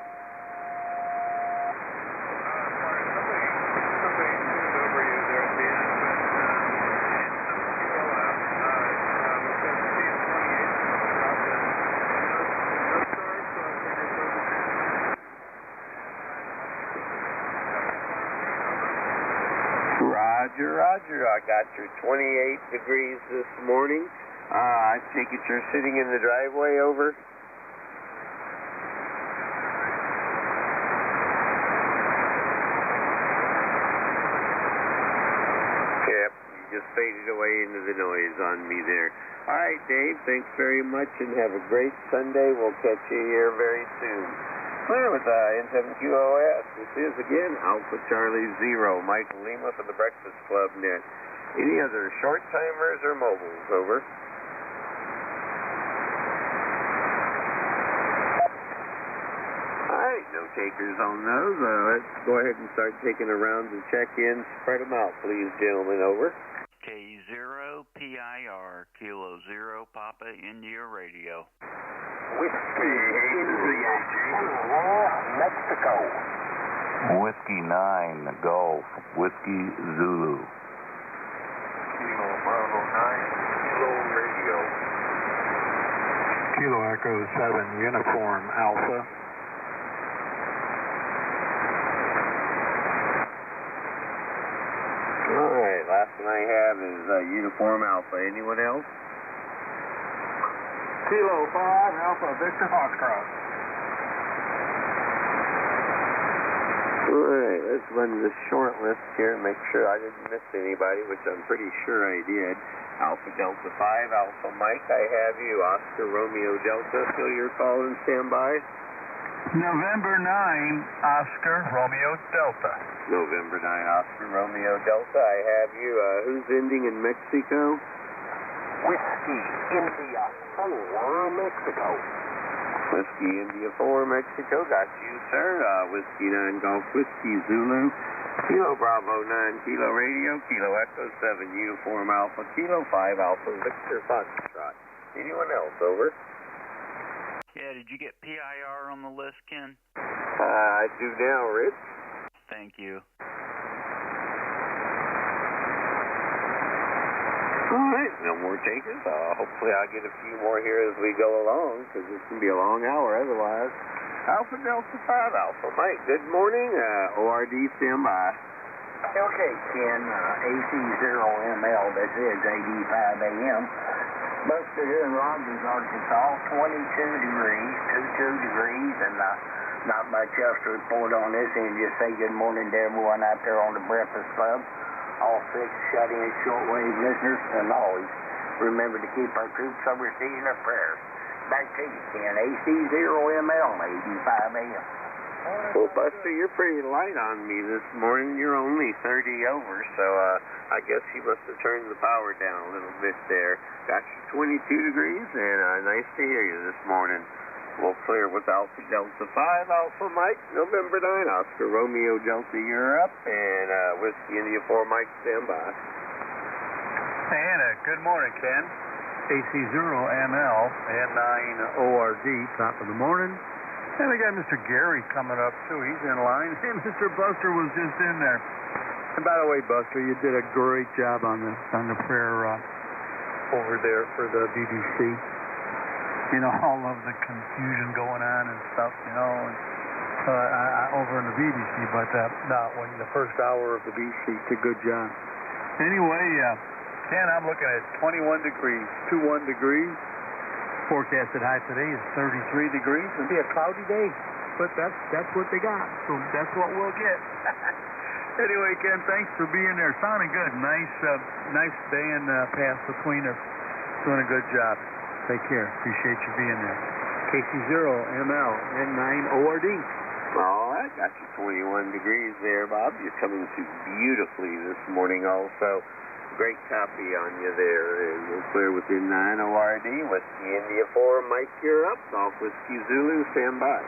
Roger. I got your 28 degrees this morning. I take it you're sitting in the driveway. Over. Just faded away into the noise on me there. All right, Dave, thanks very much and have a great Sunday. We'll catch you here very soon. Clear with N7QOS. This is, again, Alpha Charlie Zero. Michael Lima for the Breakfast Club net. Any other short-timers or mobiles? Over. All right, no takers on those. Let's go ahead and start taking a round of check-ins. Spread them out, please, gentlemen. Over. K0PIR, Kilo Zero, Papa, India Radio. Whiskey, India, Mexico. Whiskey 9, Golf, Whiskey Zulu. Kilo Bravo 9, Kilo Radio. Kilo Echo 7, Uniform Alpha. All right, last one I have is Uniform Alpha. Anyone else? Kilo 5, Alpha Victor Foxtrot. All right, let's run this short list here and make sure I didn't miss anybody, which I'm pretty sure I did. Alpha Delta 5, Alpha Mike, I have you. Oscar Romeo Delta, fill your call and stand by. November 9, Oscar Romeo Delta. November 9, Oscar Romeo Delta, I have you. Who's ending in Mexico? Whiskey, India, 4, Mexico. Whiskey India 4, Mexico, got you, sir. Whiskey 9, Golf, Whiskey Zulu. Kilo Bravo 9, Kilo Radio, Kilo Echo 7, Uniform Alpha, Kilo 5, Alpha Victor Foxtrot. Anyone else? Over. Yeah, did you get PIR on the list, Ken? I do now, Rich. Thank you. All right, no more takers. Hopefully I'll get a few more here as we go along, because this can be a long hour otherwise. Alpha Delta 5, Alpha Mike, good morning. ORD, stand by. Okay, Ken, AC0ML, this is 85 AM. Buster here in Rogers, Arkansas, 22 degrees, 22 degrees, and not much else to report on this end. Just say good morning to everyone out there on the Breakfast Club, all 6 shut-in shortwave listeners, and always remember to keep our troops overseas in our prayers. Back to you, Ken, AC0ML, 85 AM. Well, Buster, you're pretty light on me this morning. You're only 30 over, so I guess you must have turned the power down a little bit there. Got you 22 degrees, and nice to hear you this morning. We'll clear with Alpha Delta 5, Alpha Mike, November 9, Oscar Romeo Delta, you're up, and Whiskey India 4, Mike, stand by. And good morning, Ken. AC0ML, N9ORD, top of the morning. And we got Mr. Gary coming up, too. He's in line. And Mr. Buster was just in there. And by the way, Buster, you did a great job on the prayer over there for the BBC. You know, all of the confusion going on and stuff, you know, and, over in the BBC. But when the first hour of the BBC did a good job. Anyway, Ken, I'm looking at 21 degrees, 21 degrees. Forecasted high today is 33 degrees. It'll be a cloudy day, but that's what they got. So that's what we'll get. Anyway, Ken, thanks for being there. Sounding good. Nice band pass between us. Doing a good job. Take care. Appreciate you being there. KC0ML N9ORD. All right, got you 21 degrees there, Bob. You're coming through beautifully this morning also. Great copy on you there. And we'll clear within 9 ORD. Whiskey India 4, Mike, you're up. Golf Whiskey Zulu, stand by.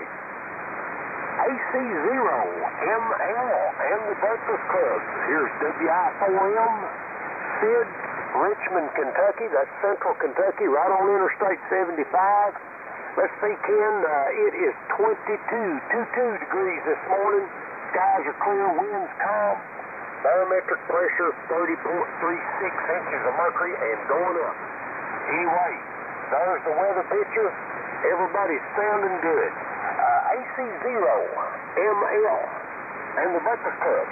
AC0ML and the Breakfast Club. Here's WI4M, Sid, Richmond, Kentucky. That's Central Kentucky, right on Interstate 75. Let's see, Ken, it is 22 degrees this morning. Skies are clear, winds calm. Barometric pressure 30.36 inches of mercury and going up. Anyway, there's the weather picture. Everybody's sounding good. AC0ML and the Breakfast Club.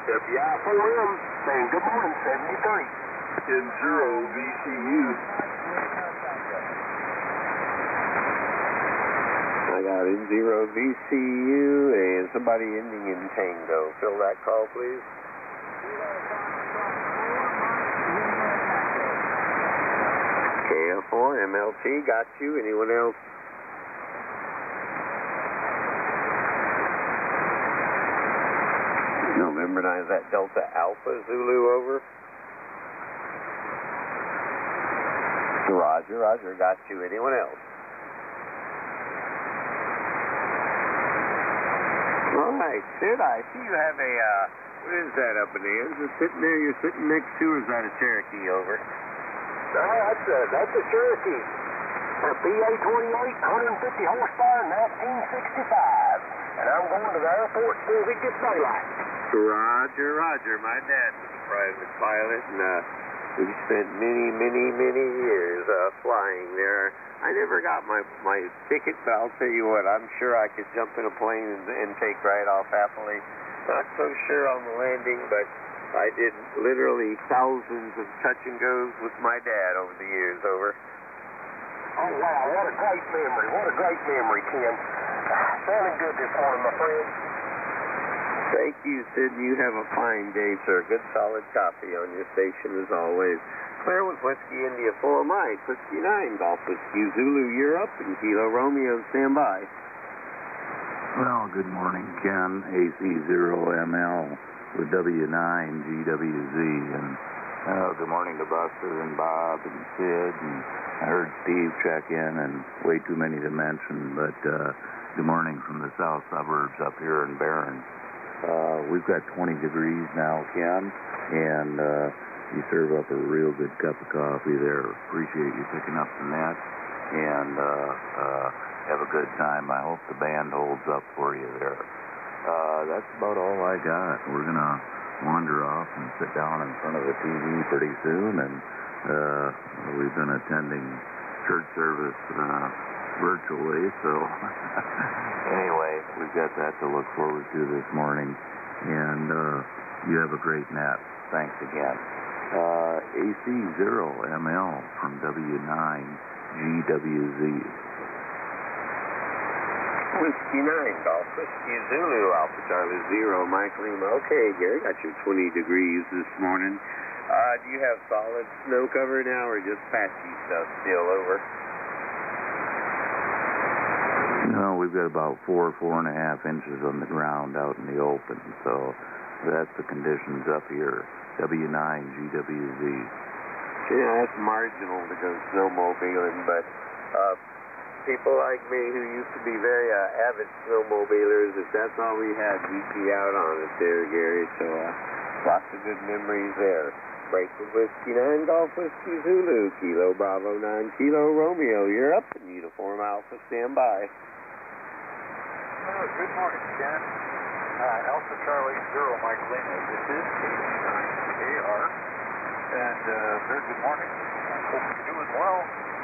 WI4M saying good morning, 73. N0VCU. I got N0VCU and somebody ending in Tango. Fill that call, please. KF4, MLT, got you. Anyone else? November 9, is that Delta Alpha Zulu over? Roger, got you. Anyone else? All right, Sid, I see you have a, what is that up in there? Is it sitting there you're sitting next to, or is that a Cherokee over? That's a Cherokee. A PA-28, 150 horsepower, 1965. And I'm going to the airport as soon as it gets daylight. Roger. My dad was a private pilot, and we spent many years flying there. I never got my ticket, but I'll tell you what, I'm sure I could jump in a plane and take right off happily. Not so sure on the landing, but I did literally thousands of touch and goes with my dad over the years, over. Oh, wow, what a great memory, Ken. Sounding good this morning, my friend. Thank you, Sid. You have a fine day, sir. Good solid copy on your station as always. Clear with Whiskey India 4, Mike. Whiskey 9, Golf Whiskey Zulu, you're up, and Kilo Romeo, stand by. Well, good morning, Ken. AC0ML with W9GWZ, and good morning to Buster and Bob and Sid, and I heard Steve check in, and way too many to mention, but good morning from the south suburbs up here in Barron. We've got 20 degrees now, Ken, and you serve up a real good cup of coffee there. Appreciate you picking up the net, and have a good time. I hope the band holds up for you there. That's about all I got. We're going to wander off and sit down in front of the TV pretty soon, and we've been attending church service virtually, so anyway, we've got that to look forward to this morning, and you have a great nap. Thanks again. AC0ML from W9GWZ. Whiskey 9, Golf Whiskey Zulu, Alpha Charlie 0, Mike Lima. Okay, Gary, got your 20 degrees this morning. Do you have solid snow cover now, or just patchy stuff still over? No, we've got about 4.5 inches on the ground out in the open, so that's the conditions up here. W9GWZ. Yeah, that's marginal to go snowmobiling, but people like me who used to be very avid snowmobilers, if that's all we had, we'd be out on it there, Gary, so lots of good memories there. Break with Whiskey 9, Golf Whiskey Zulu, Kilo Bravo 9, Kilo Romeo, you're up, and Uniform Alpha, stand by. Good morning, Ken. Alpha Charlie 0, Mike Lima. This is KC9AR. And very good morning. Hope you're doing well.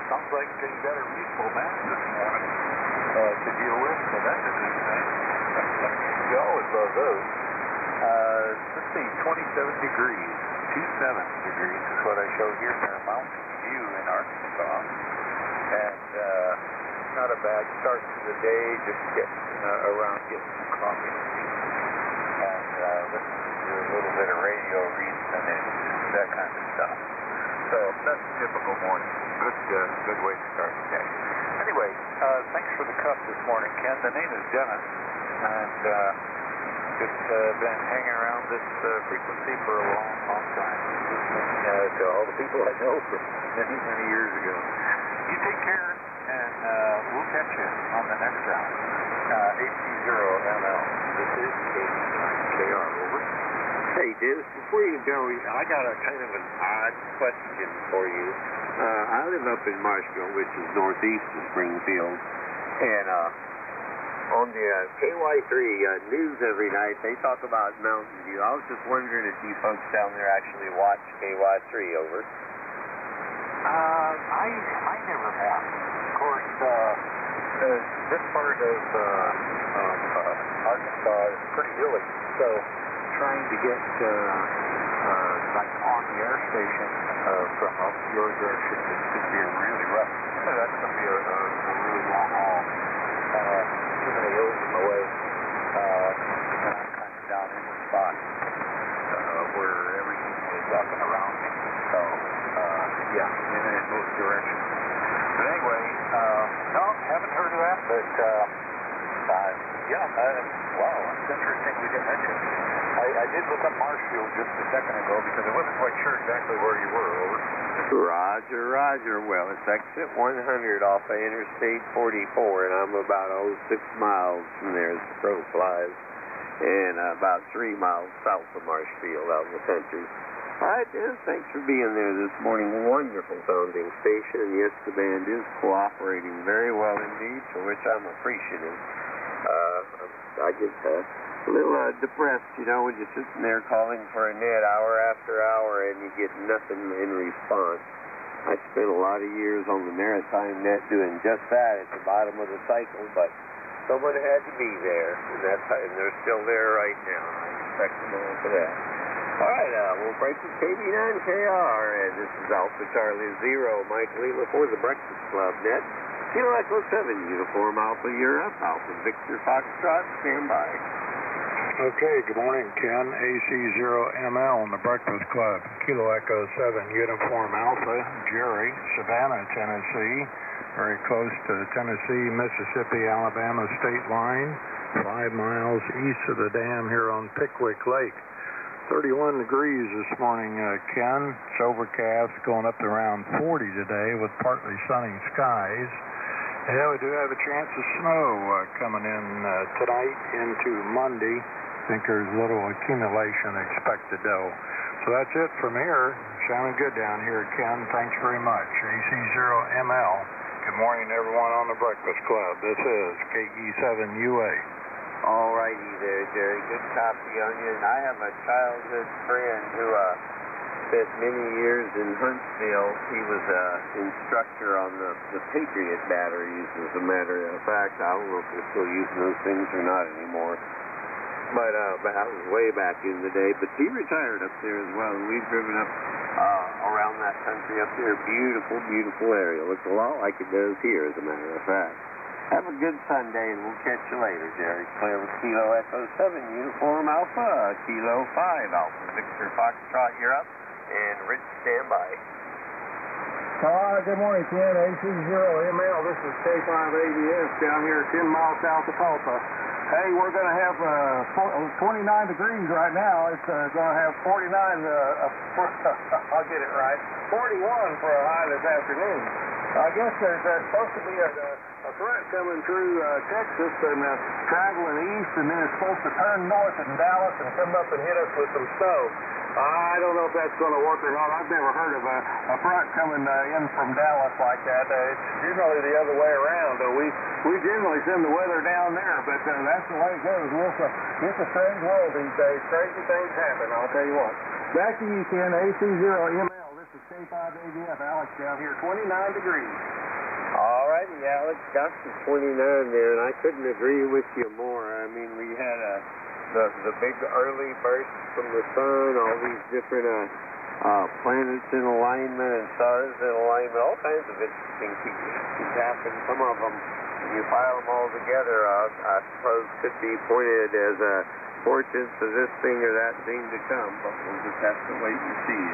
Sounds like you got a reasonable match this morning to deal with, so that's a good thing. You always love those. Let's see, 27 degrees. degrees is what I showed here near Mountain View in Arkansas. And not a bad start to the day, just getting around getting some coffee and listening to a little bit of radio, reading the news, that kind of stuff. So that's a typical morning. Good way to start the day. Anyway, thanks for the cup this morning, Ken. The name is Dennis, and just been hanging around this frequency for a long time. Listening to all the people I know from many years ago. You take care, and we'll catch you on the next round. AC0ML. This is KR. Over. Hey, Dennis, before you go, I got a kind of an odd question for you. I live up in Marshville, which is northeast of Springfield, and on the KY3 news every night, they talk about Mountain View. I was just wondering if you folks down there actually watch KY3, over. I never have. Of course, this part of Arkansas is pretty hilly, so trying to get like on the air station from up your direction is going to be really rough. That's going to be a really long haul. Too many hills in the way. And I'm kind of down in the spot where everything is up and around me. So, yeah, in both directions. But anyway, no, haven't heard of that, but yeah, wow, it's interesting we didn't mention it. I did look up Marshfield just a second ago because I wasn't quite sure exactly where you were, over. Roger. Well, it's exit 100 off of Interstate 44, and I'm about 6 miles from there as the crow flies, and about 3 miles south of Marshfield out in the country. All right, Dan, thanks for being there this morning. Wonderful sounding station, and yes, the band is cooperating very well indeed, for which I'm appreciative. I get a little depressed, when you're sitting there calling for a net hour after hour and you get nothing in response. I spent a lot of years on the maritime net doing just that at the bottom of the cycle, but someone had to be there, and they're still there right now. I respect them all for that. All right, we'll break with KB9KR, and this is Alpha Charlie Zero, Mike Lima for the Breakfast Club net. Kilo Echo 7, Uniform Alpha Europe, Alpha Victor Foxtrot, stand by. Okay, good morning, Ken. AC0ML on the Breakfast Club. Kilo Echo 7, Uniform Alpha, Jerry, Savannah, Tennessee. Very close to the Tennessee, Mississippi, Alabama state line. 5 miles east of the dam here on Pickwick Lake. 31 degrees this morning, Ken. It's overcast, going up to around 40 today with partly sunny skies. Yeah, we do have a chance of snow coming in tonight into Monday. I think there's a little accumulation expected, though. So that's it from here. Sounding good down here, Ken. Thanks very much. AC0ML. Good morning, everyone on the Breakfast Club. This is KE7UA. All righty there, Jerry. Good copy on you. And I have a childhood friend who spent many years in Huntsville. He was an instructor on the Patriot batteries, as a matter of fact. I don't know if they're still using those things or not anymore. But that was way back in the day. But he retired up there as well, and we've driven up around that country up there. Beautiful area. Looks a lot like it does here, as a matter of fact. Have a good Sunday, and we'll catch you later, Jerry. Clear with Kilo Echo 7, Uniform Alpha, Kilo 5, Alpha Victor Foxtrot, you're up, and Rich, stand by. Good morning, Ken. AC0ML. This is K5ABS down here 10 miles south of Tulsa. Hey, we're going to have 29 degrees right now. It's going to have 49, I'll get it right, 41 for a high this afternoon. I guess there's supposed to be a front coming through Texas and traveling east, and then it's supposed to turn north in Dallas and come up and hit us with some snow. I don't know if that's going to work or not. I've never heard of a front coming in from Dallas like that. It's generally the other way around. We generally send the weather down there, but that's the way it goes. It's a strange world these days. Crazy things happen, I'll tell you what. Back to you, Ken. AC0ML. This is K5ABF. Alex down here, 29 degrees. All righty, Alex. Got to 29 there, and I couldn't agree with you more. I mean, we had the big early bursts from the sun, all these different planets in alignment and stars in alignment, all kinds of interesting things keep happening. Some of them, when you file them all together, I suppose could be pointed as a fortune to this thing or that thing to come, but we'll just have to wait and see.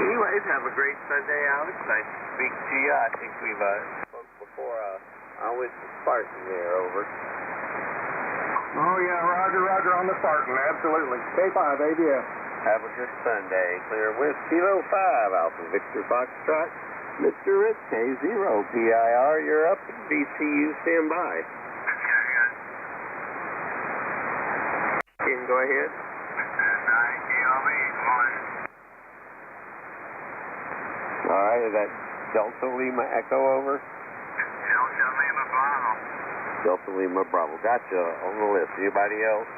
Anyways, have a great Sunday, Alex. Nice to speak to you. I think we've spoke before. I went to Spartan there, over. Oh, yeah, Roger on the Spartan, absolutely. K5, ABS. Have a good Sunday. Clear with Kilo 5, Alpha Victor Foxtrot. Mr. Rick, K0, PIR, you're up. VCU, stand by. Ken, go ahead. 9 KLV, good morning. All right, is that Delta Lima Echo, over? Delta Lima Bravo. Delta Lima Bravo. Gotcha, on the list. Anybody else?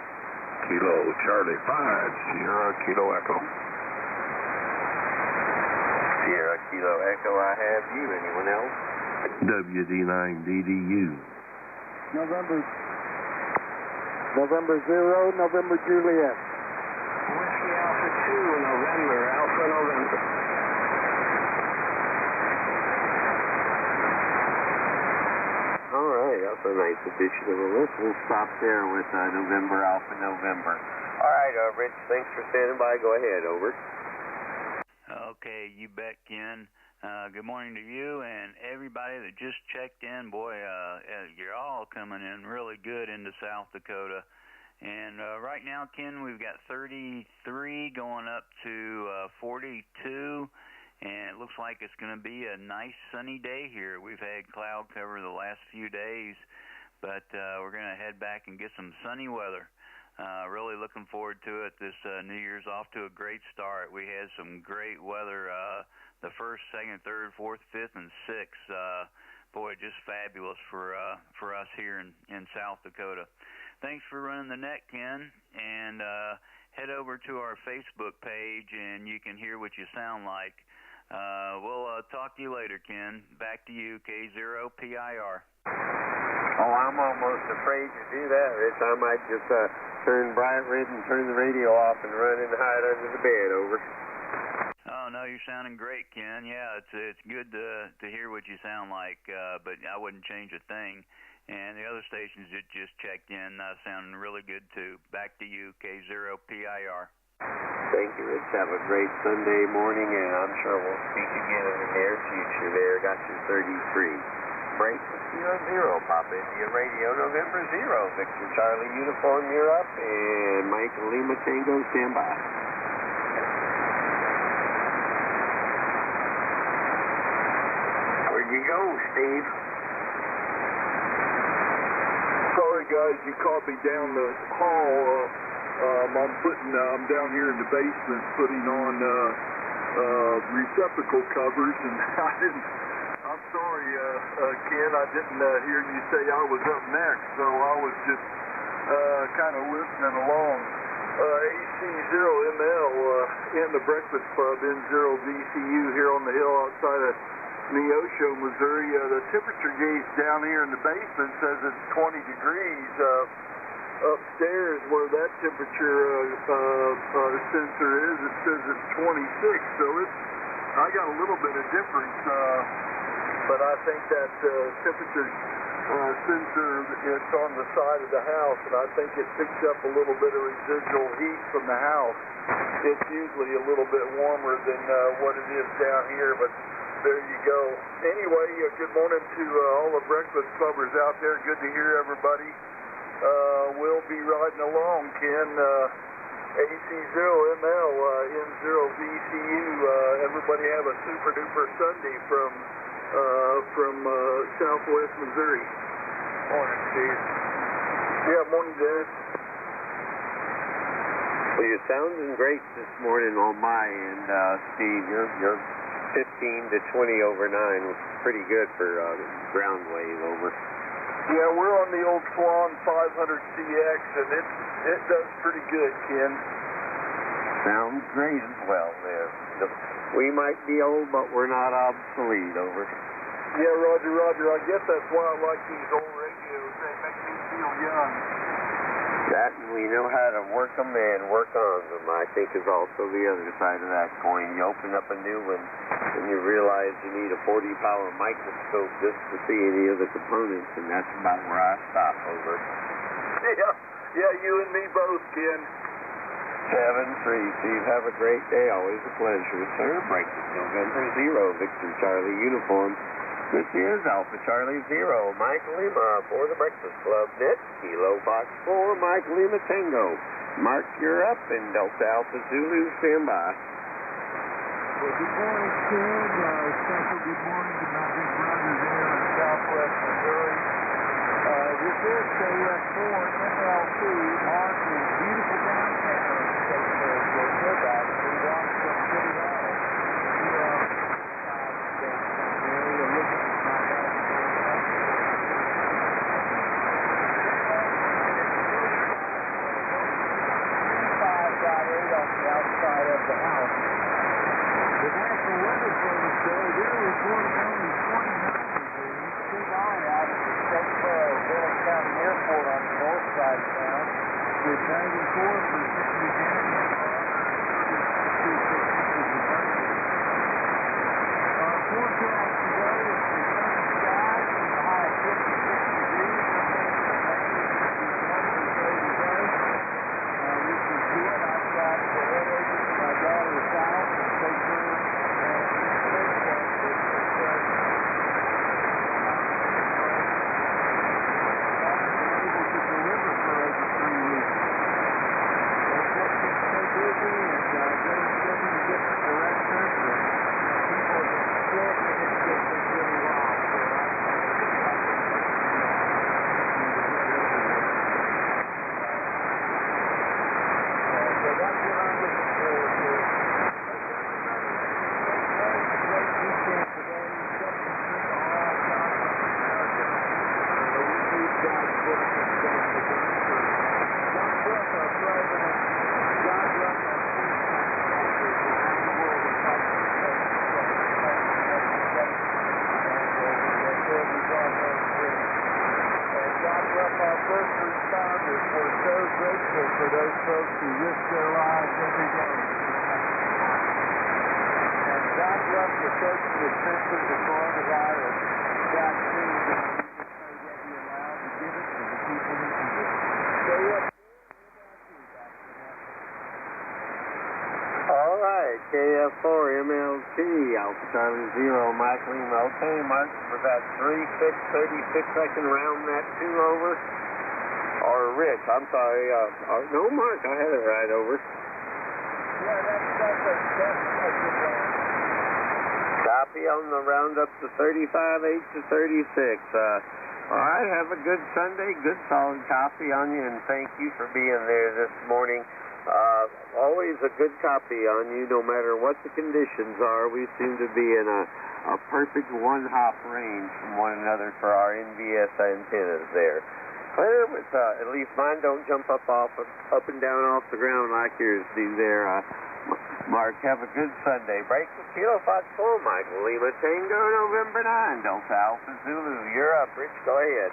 Kilo Charlie 5, Sierra Kilo Echo. Sierra Kilo Echo, I have you. Anyone else? WD9DDU. November 0, November Juliet. Whiskey Alpha 2, November, Alpha November. All right, that's a nice addition of the list. We'll stop there with November, Alpha November. All right, Rich, thanks for standing by. Go ahead, over. Okay, you bet, Ken. Good morning to you and everybody that just checked in. Boy, you're all coming in really good into South Dakota. And right now, Ken, we've got 33 going up to 42. And it looks like it's going to be a nice sunny day here. We've had cloud cover the last few days, but we're going to head back and get some sunny weather. Really looking forward to it. This New Year's off to a great start. We had some great weather the 1st, 2nd, 3rd, 4th, 5th, and 6th. Boy, just fabulous for us here in South Dakota. Thanks for running the net, Ken, and head over to our Facebook page, and you can hear what you sound like. We'll talk to you later, Ken. Back to you, K0PIR. Oh, I'm almost afraid to do that, Rich. I might just turn bright red and turn the radio off and run and hide under the bed, over. Oh, no, you're sounding great, Ken. Yeah, it's good to hear what you sound like, but I wouldn't change a thing. And the other stations that just checked in sounding really good, too. Back to you, K0PIR. Thank you, Rich. Have a great Sunday morning, and I'm sure we'll speak again in the near future there. Got you 33. Break with Sierra 0. Pop India Radio, November 0. Victor Charlie Uniform, you're up. And Mike Lima Tango, stand by. Where'd you go, Steve? Sorry, guys, you caught me down the hall. I'm down here in the basement putting on receptacle covers, and I'm sorry, Ken, I didn't hear you say I was up next, so I was just kind of listening along. AC0ML in the Breakfast Club, N0VCU here on the hill outside of Neosho, Missouri. The temperature gauge down here in the basement says it's 20 degrees. Upstairs where that temperature sensor is, it says it's 26, so I got a little bit of difference, but I think that temperature sensor, it's on the side of the house, and I think it picks up a little bit of residual heat from the house. It's usually a little bit warmer than what it is down here, but there you go. Anyway, good morning to all the breakfast clubbers out there. Good to hear everybody. We'll be riding along, Ken. AC0ML, N0VCU. Everybody have a super duper Sunday from Southwest Missouri. Morning, Steve. Yeah, morning, Dad. Well, you're sounding great this morning on my end, Steve. You're 15 to 20 over 9, which is pretty good for ground wave, over. Yeah, we're on the old Swan 500CX, and it does pretty good, Ken. Sounds great as well there. We might be old, but we're not obsolete, over. Yeah, Roger. I guess that's why I like these old radios. They make me feel young. That and we know how to work them and work on them, I think, is also the other side of that coin. You open up a new one and you realize you need a 40-power microscope just to see any of the components, and that's about where I stop over. Yeah, you and me both, Ken. 7-3, Steve. Have a great day. Always a pleasure, sir. Breakfast November 0, Victor Charlie uniform. This is Alpha Charlie 0, Mike Lima for the Breakfast Club. Net Kilo Fox 4, Mike Lima Tango. Mark, you're up, and Delta Alpha Zulu, stand by. Well, good morning, Ken. Special good morning to my big brother there in southwest Missouri. This is KF4 MLC. Mark is beautiful downtown in Statesboro, Georgia, about 3 blocks from City Hall. Outside of the house. The National Weather Service today, they're reporting only 29 degrees. Keep an eye out at the Statesboro Billings County Airport on the north side of town, with 94% humidity and 36 inches of rain. Our forecast today is for sunny skies with a high of 56 degrees. Which is good. I've got the head agent to my daughter's house and take her and able to deliver for over 3 weeks. That's what keeps me busy and going in different directions, and people have been sick, and it's just been really wild. So that's what I'm looking forward to. Have a great weekend today. 7-3 all South America. We've got Christmas going to be for John Ruff, our president. John Ruff, our chief contractor around the world in participation. John Ruff, our first responders, we're so grateful for those folks who risk their lives every day. And John Ruff, the person that censored the coronavirus vaccine, that be allowed to give it to the people who need it. Stay up. All right, KF4 MLT, Alpha Charlie 0, Mike Lima. Okay, Mark, was that 3636? I can round that 2 over. Or Rich, I'm sorry. No, Mark, I had it right over. Yeah, that's a good round. Copy on the roundup to 35-8 to 36. All right, have a good Sunday, good solid copy on you, and thank you for being there this morning. Always a good copy on you, no matter what the conditions are. We seem to be in a perfect one-hop range from one another for our NVS antennas there. Well, at least mine don't jump up and down off the ground like yours do there. Mark, have a good Sunday. Breakfast Kilo Fox 4, Michael Lima Tango, November 9, Delta Alpha Zulu. You're up, Rich. Go ahead.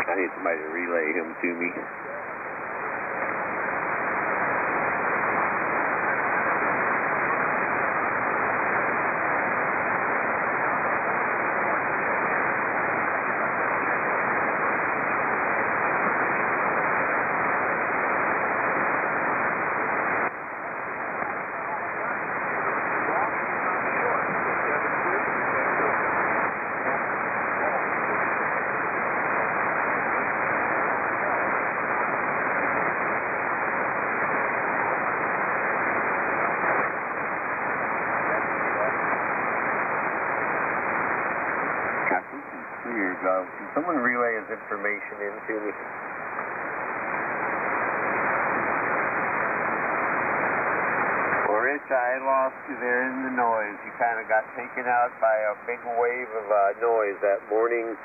I need somebody to relay him to me. Can someone relay his information in to me? gosh, I lost you there in the noise. You kind of got taken out by a big wave of noise that morning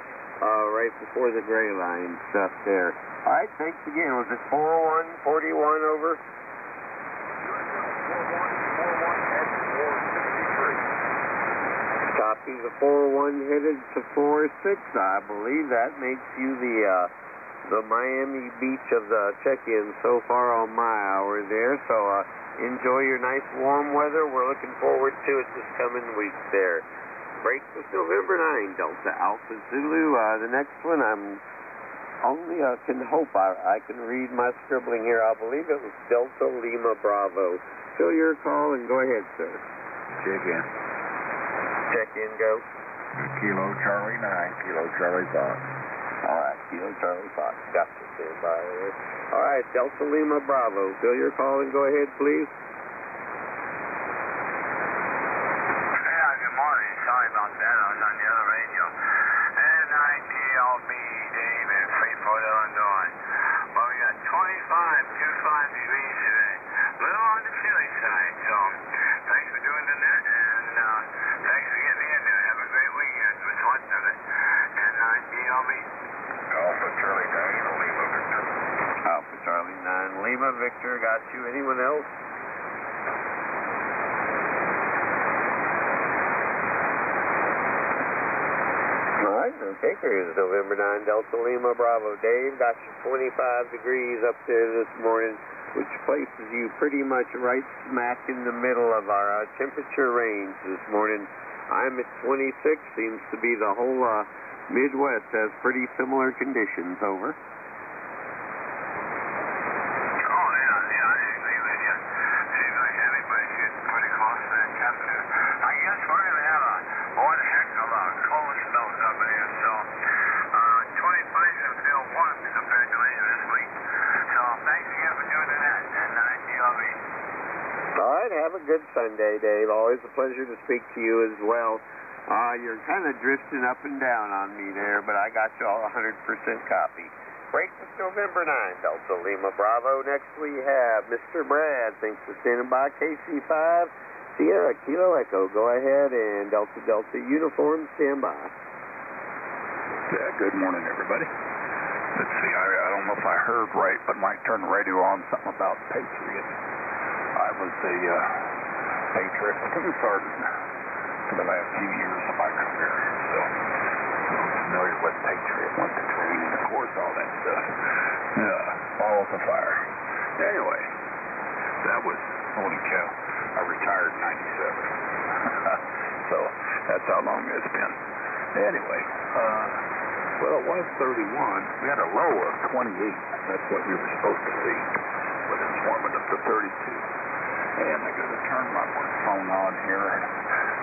right before the gray line stuff there. All right, thanks again. Was it 40141 over? Copy the 401 headed to 46. I believe that makes you the Miami Beach of the check-in so far on my hour there. So enjoy your nice warm weather. We're looking forward to it this coming week there. Breakfast November 9, Delta Alpha Zulu. The next one I'm only can hope I can read my scribbling here. I believe it was Delta Lima Bravo. Fill your call and go ahead, sir. Check in. Check in, go. Kilo Charlie 9, Kilo Charlie Fox. All right, Kilo Charlie Fox. Gotcha, stand by there. All right, Delta Lima Bravo. Fill your call and go ahead, please. Yeah, good morning. Sorry about that. I was on the other radio. NITLB, Dave in Freeport, Illinois. Well, we got 25 degrees today. A little on the chilly side, so thanks for doing the net, and thanks for getting me in there. Have a great weekend. With lots of it. NITLB. Alpha Charlie 9, Lima Victor. Alpha Charlie 9, Lima Victor. Got you. Anyone else? All right, no takers. November 9, Delta Lima Bravo. Dave, got you 25 degrees up there this morning, which places you pretty much right smack in the middle of our temperature range this morning. I'm at 26. Seems to be the whole Midwest has pretty similar conditions. Over. Oh, yeah, I agree with you. Seems like everybody's getting pretty close to that temperature. I guess we're going to have one heck of a cold spell coming in, so 25 is going to feel warm compared to later this week. So thanks again for doing that, and NITLB. All right, have a good Sunday, Dave. Always a pleasure to speak to you as well. You're kind of drifting up and down on me there, but I got you all 100% copy. Breakfast November 9, Delta Lima Bravo. Next we have Mr. Brad. Thanks for standing by. KC5, Sierra Kilo Echo. Go ahead, and Delta Delta Uniform, stand by. Yeah, good morning, everybody. Let's see, I don't know if I heard right, but Mike turned the radio on, something about Patriots. I was a Patriot platoon sergeant for the last few years of my career, so I'm familiar with Patriot, went to training, of course, all that stuff. Balls of fire. Anyway, that was, holy cow, I retired in 97. So that's how long it's been. Anyway, well, it was 31. We had a low of 28. That's what we were supposed to see, but it's warming up to 32. And I got to turn my work phone on here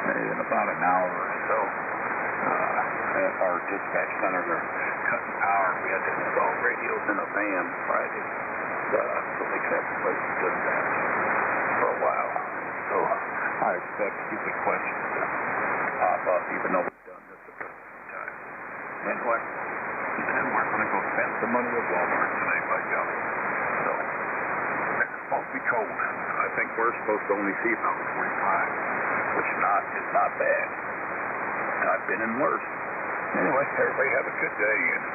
in about an hour or so. At our dispatch center, they're cutting power. We had to install radios in a van Friday, so they could have a place to dispatch for a while. So I expect stupid questions to pop up, even though we've done this a couple of times. Anyway, and we're going to go spend some money at Walmart today, by golly. So it's supposed to be cold. I think we're supposed to only see about 45, which is not bad. I've been in worse. Anyway, everybody have a good day, and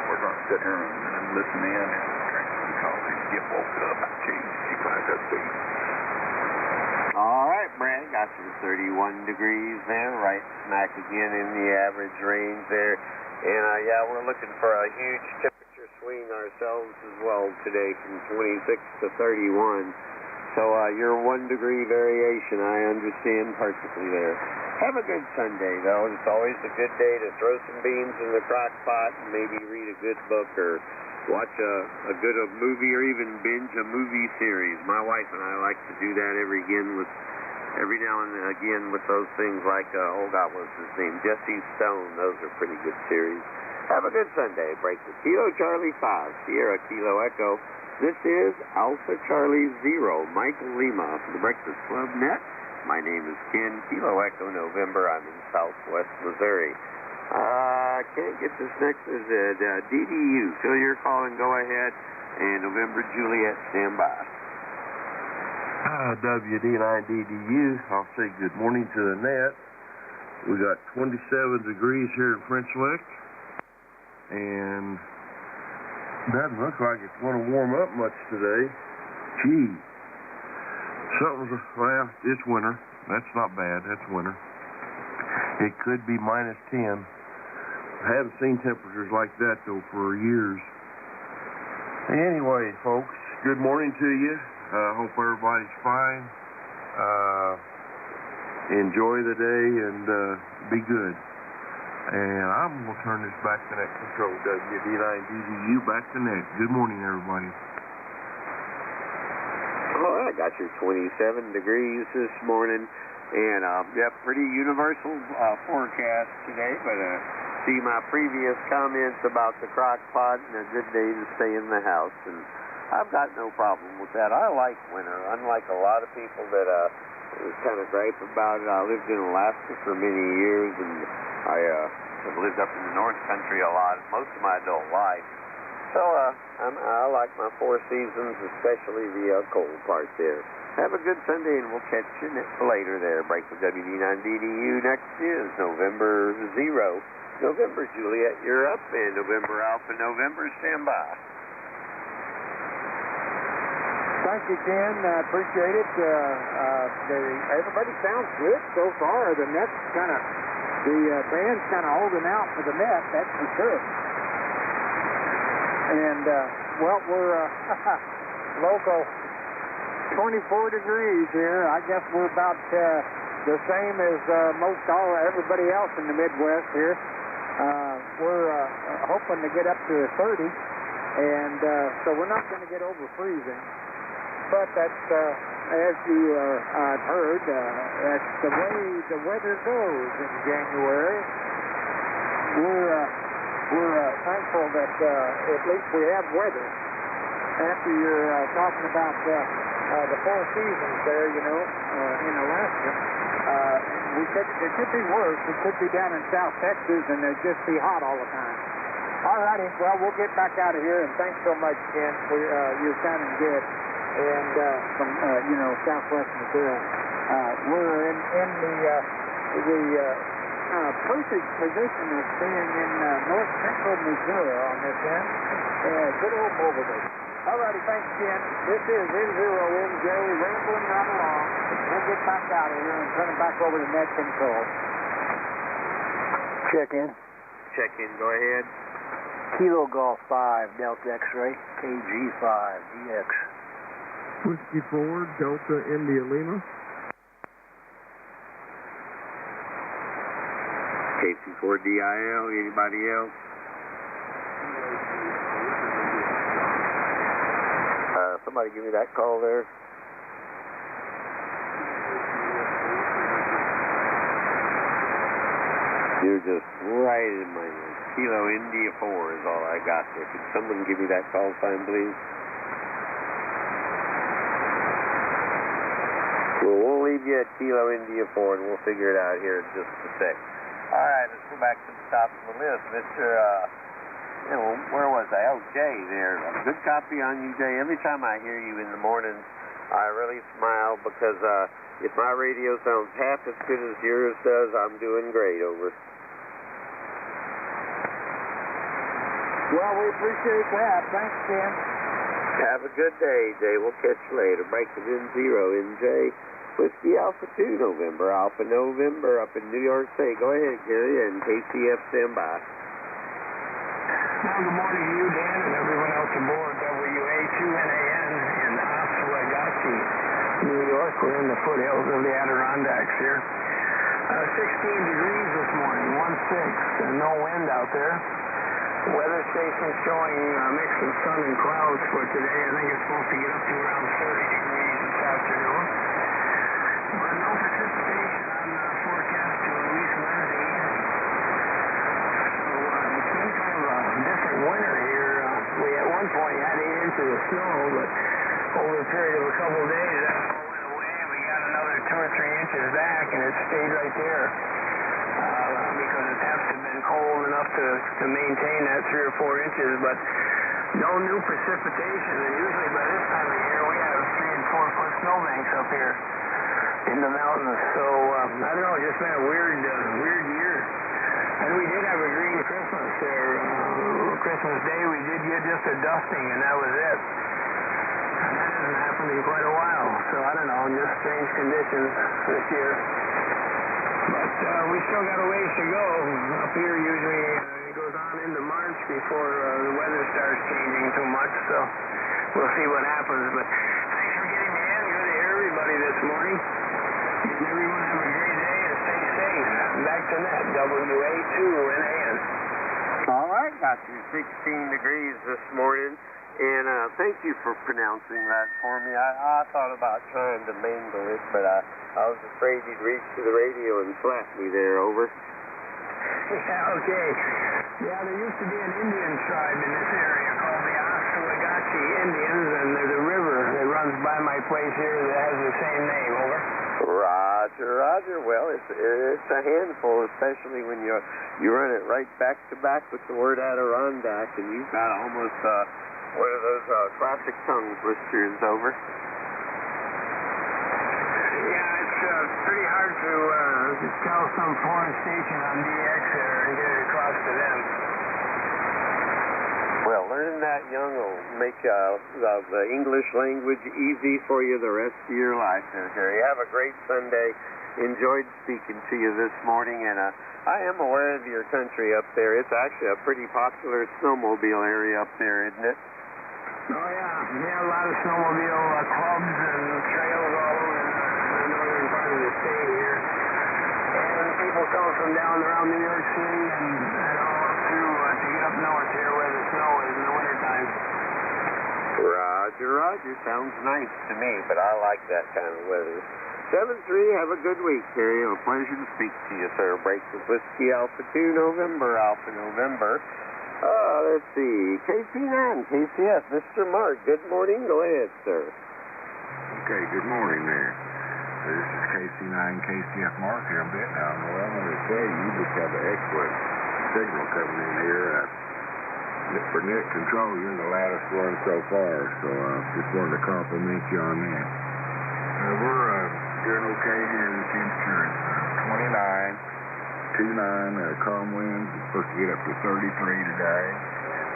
we're going to sit here and listen in and drink some coffee, get woke up, change G5SB. All right, Brad, got you 31 degrees there, right smack again in the average range there. And yeah, we're looking for a huge temperature swing ourselves as well today from 26 to 31. So your 1 degree variation, I understand perfectly there. Have a good Sunday, though. It's always a good day to throw some beans in the crock pot and maybe read a good book or watch a good movie or even binge a movie series. My wife and I like to do that every now and again with those things like, what's his name? Jesse Stone. Those are pretty good series. Have a good Sunday. Break the Kilo Charlie 5, Sierra Kilo Echo. This is Alpha Charlie 0, Michael Lima for the Breakfast Club Net. My name is Ken, Kilo Echo November. I'm in Southwest Missouri. Can't get this next. Is it DDU? Fill your call and go ahead. And November Juliet, stand by. WD9DDU. I'll say good morning to the net. We got 27 degrees here in French Lick, and doesn't look like it's going to warm up much today. Gee, well, it's winter. That's not bad. That's winter. It could be minus 10. I haven't seen temperatures like that, though, for years. Anyway, folks, good morning to you. Hope everybody's fine. Enjoy the day and be good. And I'm going to turn this back to net control, WD9DDU, back to net. Good morning, everybody. Oh, I got your 27 degrees this morning, and pretty universal forecast today, but see my previous comments about the crock pot and a good day to stay in the house, and I've got no problem with that. I like winter, unlike a lot of people that kind of gripe about it. I lived in Alaska for many years, and I have lived up in the North Country a lot, most of my adult life. So I like my 4 seasons, especially the cold part there. Have a good Sunday, and we'll catch you later there. Break with WD9DDU. Next is November 0. November, Juliet, you're up, and November Alpha, November, stand by. Thank you, Ken. I appreciate it. Everybody sounds good so far. The band's kind of holding out for the net, that's for sure. And, we're local 24 degrees here. I guess we're about the same as everybody else in the Midwest here. We're hoping to get up to 30, and so we're not going to get over freezing. But that's, as you I've heard, that's the way the weather goes in January. We're thankful that at least we have weather. After you're talking about the 4 seasons there, in Alaska, it could be worse. It could be down in South Texas, and it'd just be hot all the time. All righty, well, we'll get back out of here, and thanks so much, Ken, for you're sounding good. And from Southwest Missouri, we're in the perfect position of being in north central Missouri on this end. Good old mobile day. All righty, thanks, Ken. This is N0MJ rambling right along. We'll get back out of here and turn it back over to net control. Check in. Check in, go ahead. Kilo Golf 5, Delta X-ray, KG5, DX. Whiskey 4, Delta India Lima. KC4 DIL, anybody else? Somebody give me that call there. You're just right in my Kilo India 4 is all I got there. Could someone give me that call sign, please? Well, we'll leave you at Kilo India 4, and we'll figure it out here in just a sec. All right, let's go back to the top of the list. Mr. Where was I? Oh, Jay there. A good copy on you, Jay. Every time I hear you in the morning, I really smile because if my radio sounds half as good as yours does, I'm doing great, over. Well, we appreciate that. Thanks, Ken. Have a good day, Jay. We'll catch you later. Break it in 0, NJ. Whiskey Alpha 2, November Alpha November up in New York State. Go ahead, Gary, and KCF stand by. Well, good morning to you, Dan, and everyone else aboard WA2NAN in Oswegatchie, New York. We're in the foothills of the Adirondacks here. 16 degrees this morning, 1-6, and no wind out there. Weather station showing a mix of sun and clouds for today. I think it's supposed to get up to around 30 degrees this afternoon. But no precipitation on the forecast till at least Wednesday evening. So it's been kind of a different winter here. We at one point had 8 inches of snow, but over a period of a couple of days that all went away, and we got another 2 or 3 inches back, and it stayed right there. Because the temps have been cold enough to maintain that 3 or 4 inches, but no new precipitation. And usually by this time of year we have 3 and 4 foot snowbanks up here in the mountains. So, I don't know, it's just been a weird year. And we did have a green Christmas there. Christmas Day, we did get just a dusting, and that was it. And that hasn't happened in quite a while. So, I don't know, just strange conditions this year. But we still got a ways to go. Up here, usually it goes on into March before the weather starts changing too much. So, we'll see what happens. But thanks for getting me in. Good to hear everybody this morning. And everyone have a great day and stay safe. Back to net, WA2NAN. All right, got you 16 degrees this morning. And thank you for pronouncing that for me. I thought about trying to mangle it, but I was afraid you'd reach to the radio and slap me there, over. Yeah, okay. Yeah, there used to be an Indian tribe in this area called the Oswegatchie Indians, and there's a river that runs by my place here that has the same name, over. Roger. Well, it's a handful, especially when you run it right back to back with the word Adirondack, and you've got almost one of those classic tongue twisters, over. Yeah, it's pretty hard to tell some foreign station on DX there and get it across to them. Well, learning that young will make the English language easy for you the rest of your life, Harry. Have a great Sunday. Enjoyed speaking to you this morning, and I am aware of your country up there. It's actually a pretty popular snowmobile area up there, isn't it? Oh, yeah. Yeah, a lot of snowmobile clubs and trails all over the northern part of the state here. And people come from down around New York City and all up through to get up north here where the snow is in the wintertime. Roger. Sounds nice to me, but I like that kind of weather. 7-3, have a good week, Terry. A pleasure to speak to you, sir. Break with Whiskey Alpha 2, November. Let's see. KC9, KCF, Mr. Mark. Good morning. Go ahead, sir. Okay, good morning there. This is KC9, KCF Mark here. I'm betting on the well. I want to tell you just have an excellent signal coming in here. For net control, you're the loudest one so far, so just wanted to compliment you on that. We're doing okay here. The temperature is 29, calm winds. It's supposed to get up to 33 today. And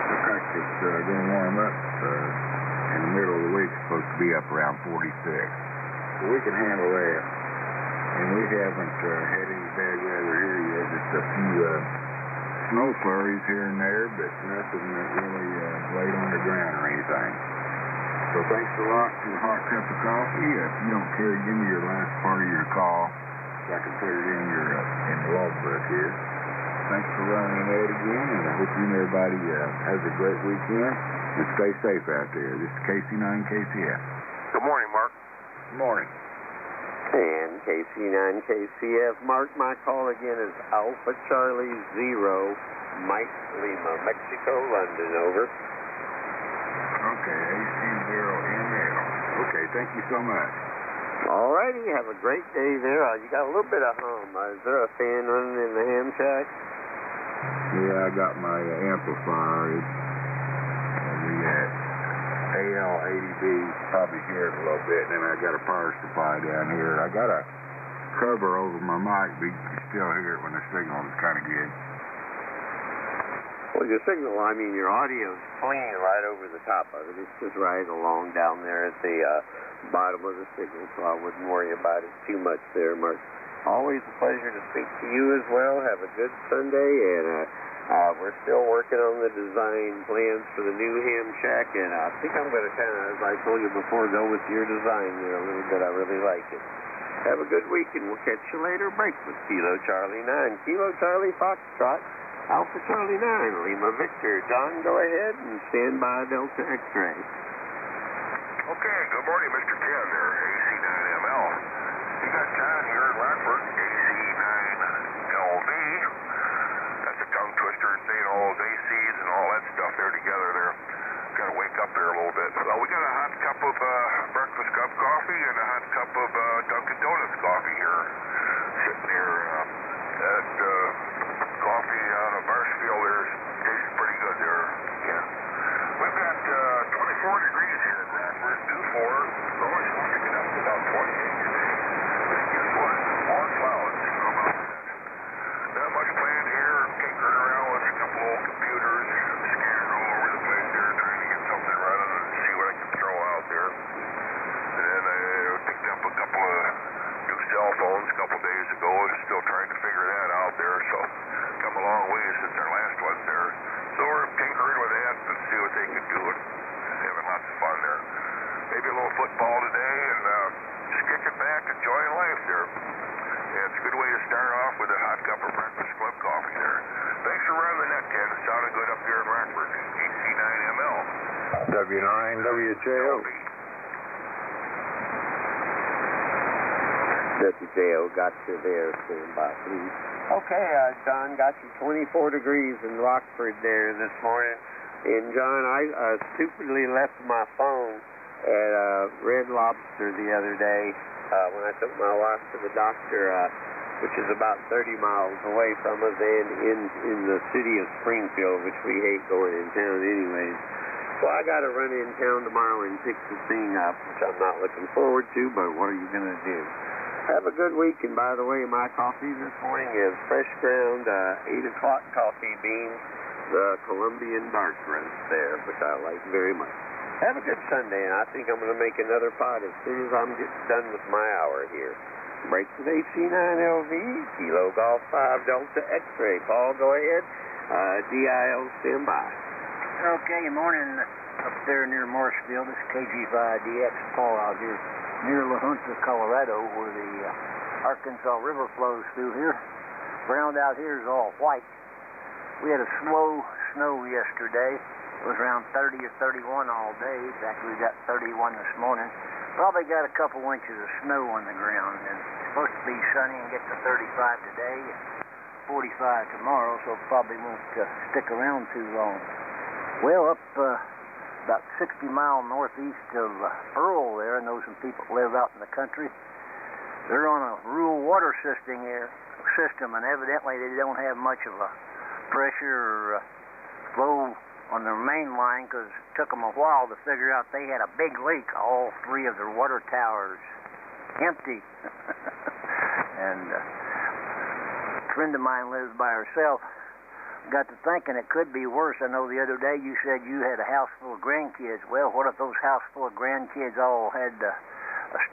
looks like it's going to warm up in the middle of the week. It's supposed to be up around 46. So we can handle that. And we haven't had any bad weather here yet. Just a few snow flurries here and there, but nothing that really laid on the ground or anything. So thanks a lot for the hot cup of coffee. If you don't care, give me your last part of your call so I can put it in your logbook here. Thanks for running that again, and I hope you and everybody has a great weekend and stay safe out there. This is KC9 KCF. Good morning, Mark. Good morning. And KC9 KCF, Mark, my call again is Alpha Charlie 0, Mike Lima, Mexico, London, over. Okay, AC0ML. Okay, thank you so much. All righty, have a great day there. You got a little bit of hum. Is there a fan running in the ham shack? Yeah, I got my amplifier. It's AL80B, probably hear it a little bit, and then I got a power supply down here. I got a cover over my mic, but you can still hear it when the signal is kind of good. Well, your signal, I mean your audio is clean right over the top of it. It's just right along down there at the bottom of the signal, so I wouldn't worry about it too much there, Mark. Always a pleasure to speak to you as well. Have a good Sunday, and we're still working on the design plans for the new ham shack, and I think I'm going to kind of, as I told you before, go with your design there a little bit. I really like it. Have a good week, and we'll catch you later. Break with Kilo Charlie 9. Kilo Charlie Foxtrot, Alpha Charlie 9, Lima Victor. John, go ahead and stand by Delta X-ray. Okay, good morning, Mr. Ken there, AC9ML. You got John here in Rockford, AC9LV. That's a tongue twister, saying all those ACs and all that stuff there together there. Got to wake up there a little bit. So we got a hot cup of breakfast cup coffee and a hot cup of Dunkin' Donuts coffee here, sitting here. That coffee out of Marshfield there tastes pretty good there, Ken. We've got 24 degrees here at Rockford, due for phones a couple days ago and still trying to figure that out there. So come a long way since our last one there. So we're tinkering with that and see what they can do and having lots of fun there. Maybe a little football today and just kicking back, enjoying life there. Yeah, it's a good way to start off with a hot cup of Breakfast Club coffee there. Thanks for running the net, Ken. It sounded good up here in Rockford. DC9ML. W9WJO. WJO got you there. Stand by, please. Okay, John, got you 24 degrees in Rockford there this morning. And, John, I stupidly left my phone at Red Lobster the other day when I took my wife to the doctor, which is about 30 miles away from us and in the city of Springfield, which we hate going in town anyways. So I got to run in town tomorrow and pick the thing up, which I'm not looking forward to, but what are you going to do? Have a good week, and by the way, my coffee this morning is fresh ground 8 o'clock coffee beans, the Colombian dark roast there, which I like very much. Have a good Sunday, and I think I'm going to make another pot as soon as I'm done with my hour here. Brakes at AC9LV, Kilo Golf 5 Delta X-Ray. Paul, go ahead. DIL, stand by. Okay, good morning up there near Marshfield. This is KG5DX Paul out here near La Junta, Colorado, where the Arkansas River flows through here. Ground out here is all white. We had a slow snow yesterday. It was around 30 or 31 all day. In fact, we got 31 this morning. Probably got a couple inches of snow on the ground. And it's supposed to be sunny and get to 35 today and 45 tomorrow, so it probably won't stick around too long. Well, up about 60 miles northeast of Earl there, I know some people live out in the country. They're on a rural water system here, and evidently they don't have much of a pressure or flow on their main line because it took them a while to figure out they had a big leak. All 3 of their water towers empty. And a friend of mine lives by herself. Got to thinking it could be worse. I know the other day you said you had a house full of grandkids. Well, what if those house full of grandkids all had a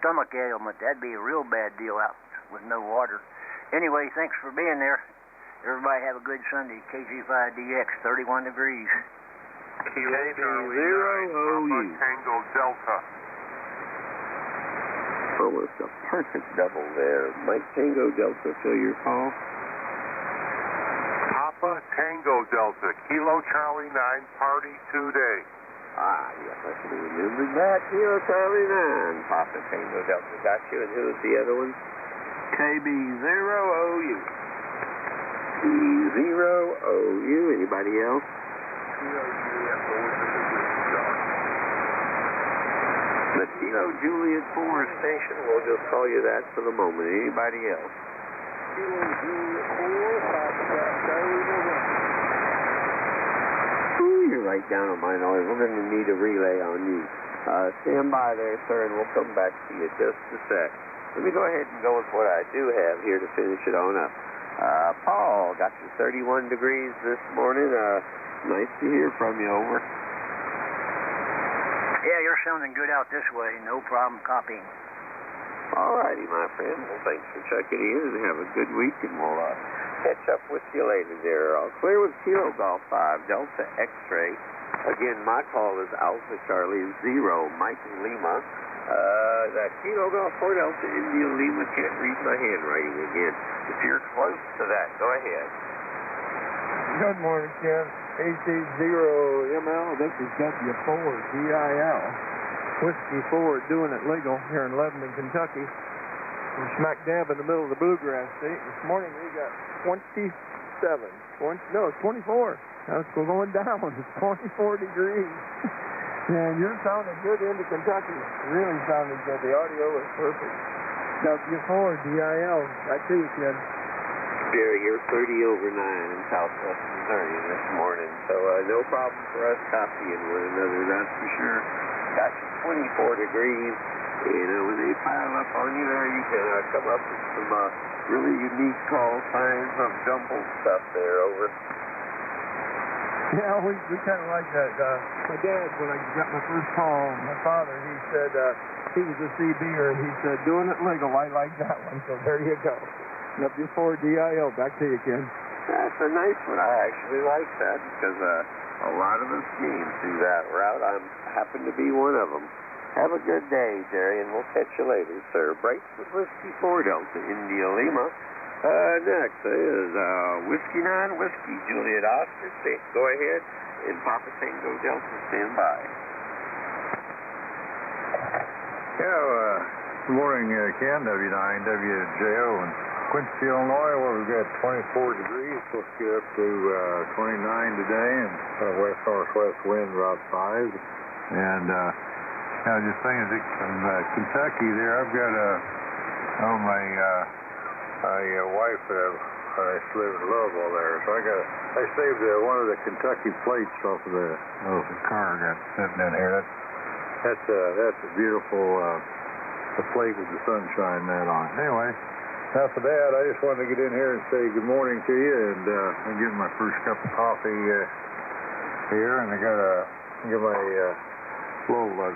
stomach ailment? That'd be a real bad deal out with no water. Anyway, thanks for being there. Everybody have a good Sunday. KG5DX, 31 degrees. Kilo Charlie 9, Papa Tango Delta. Almost a perfect double there. Mike Tango Delta, fill your call. Papa Tango Delta, Kilo Charlie 9, party today. Ah, yes, I should have remembered that. Kilo Charlie 9, Papa Tango Delta got you. And who's the other one? KB0OU. KB0OU. Anybody else? The Kilo Juliet 4 station. We'll just call you that for the moment. Anybody else? Kilo Juliet 4, Ooh, you're right down on my noise. We're going to need a relay on you. Stand by there, sir, and we'll come back to you just a sec. Let me go ahead and go with what I do have here to finish it on up. Paul, got you 31 degrees this morning. Nice to hear from you. Over. Yeah, you're sounding good out this way. No problem copying. All righty, my friend. Well, thanks for checking in and have a good week, and we'll catch up with you later there. I'll clear with Kilo Golf 5 Delta X-Ray. Again, my call is Alpha Charlie 0 Mike Lima. That Kilo Golf 4 Delta India Lima. Can't read my handwriting again. If you're close to that, go ahead. Good morning, Ken. AC0ML, this is W4 DIL. Whiskey 4 doing it legal here in Lebanon, Kentucky. We're smack dab in the middle of the Bluegrass State. This morning we got 24. That's we're going down. It's 24 degrees. And you're sounding good into Kentucky. Really sounding good. The audio is perfect. W4 DIL. Back to you, Ken. Jerry, you're 30 over 9 in southwest Missouri this morning, so no problem for us copying one another, that's for sure. Got you 24 degrees, and when they pile up on you there, you can come up with some really unique call signs of jumbled stuff there, over. Yeah, we kind of like that. My dad, when I got my first call, my father, he said he was a CBer, and he said, doing it legal, I like that one. So there you go. W4DIO. Back to you, Ken. That's a nice one. I actually like that because a lot of us came through that route. I happen to be one of them. Have a good day, Jerry, and we'll catch you later, sir. Brakes with Whiskey 4 Delta, India Lima. Next is Whiskey 9, Whiskey Juliet Oscar. Go ahead, and Papa Tango Delta, stand by. Yeah, good morning, Ken, W9WJO in Quincy, Illinois, where we've got 24 degrees, supposed to get up to 29 today, and west-northwest wind about 5. And just thinking from Kentucky there, I've got my wife that I used to live in Louisville there, so I saved one of the Kentucky plates off of the car I got sitting in here. That's a beautiful the plate with the sunshine that on. Anyway, enough of that. I just wanted to get in here and say good morning to you, and I'm getting my first cup of coffee here, and I got my little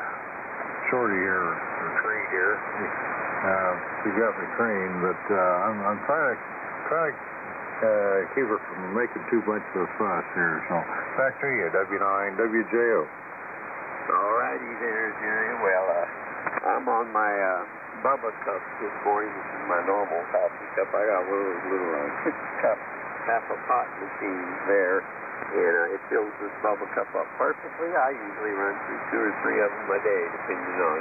shorty here, or tree here. She got me trained, but I'm trying to keep her from making too much of a fuss here. So back to you, W9WJO. All righty there, Jerry. Well, I'm on my Bubba cup this morning. This is my normal coffee cup. I got one of those little 6-cup half-a-pot machines there, and it fills this Bubba cup up perfectly. I usually run through 2 or 3 of them a day, depending on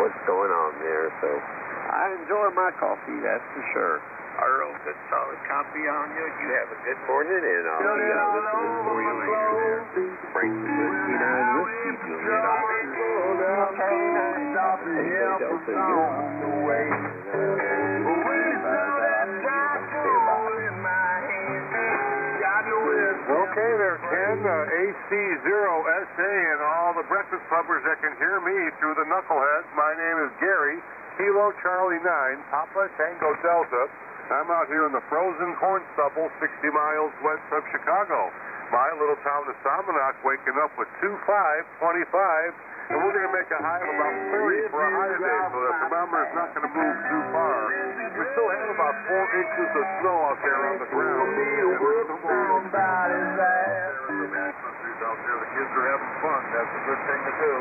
what's going on there. So I enjoy my coffee, that's for sure. Earl, good solid copy on you. You have a good morning, and I'll be listening for you later there. Bring the Whiskey 9 Whiskey, Juliet Oscar. Delta, Okay there, Ken. AC0SA and all the breakfast clubbers that can hear me through the knuckleheads. My name is Gary, Kilo Charlie 9, Papa Tango Delta. I'm out here in the frozen corn stubble 60 miles west of Chicago. My little town of Salmonock waking up with 25, and we're going to make a high of about 30 for a high day, so the thermometer is not going to move too far. We still have about 4 inches of snow out there on the ground. Out there, the kids are having fun. That's a good thing to do.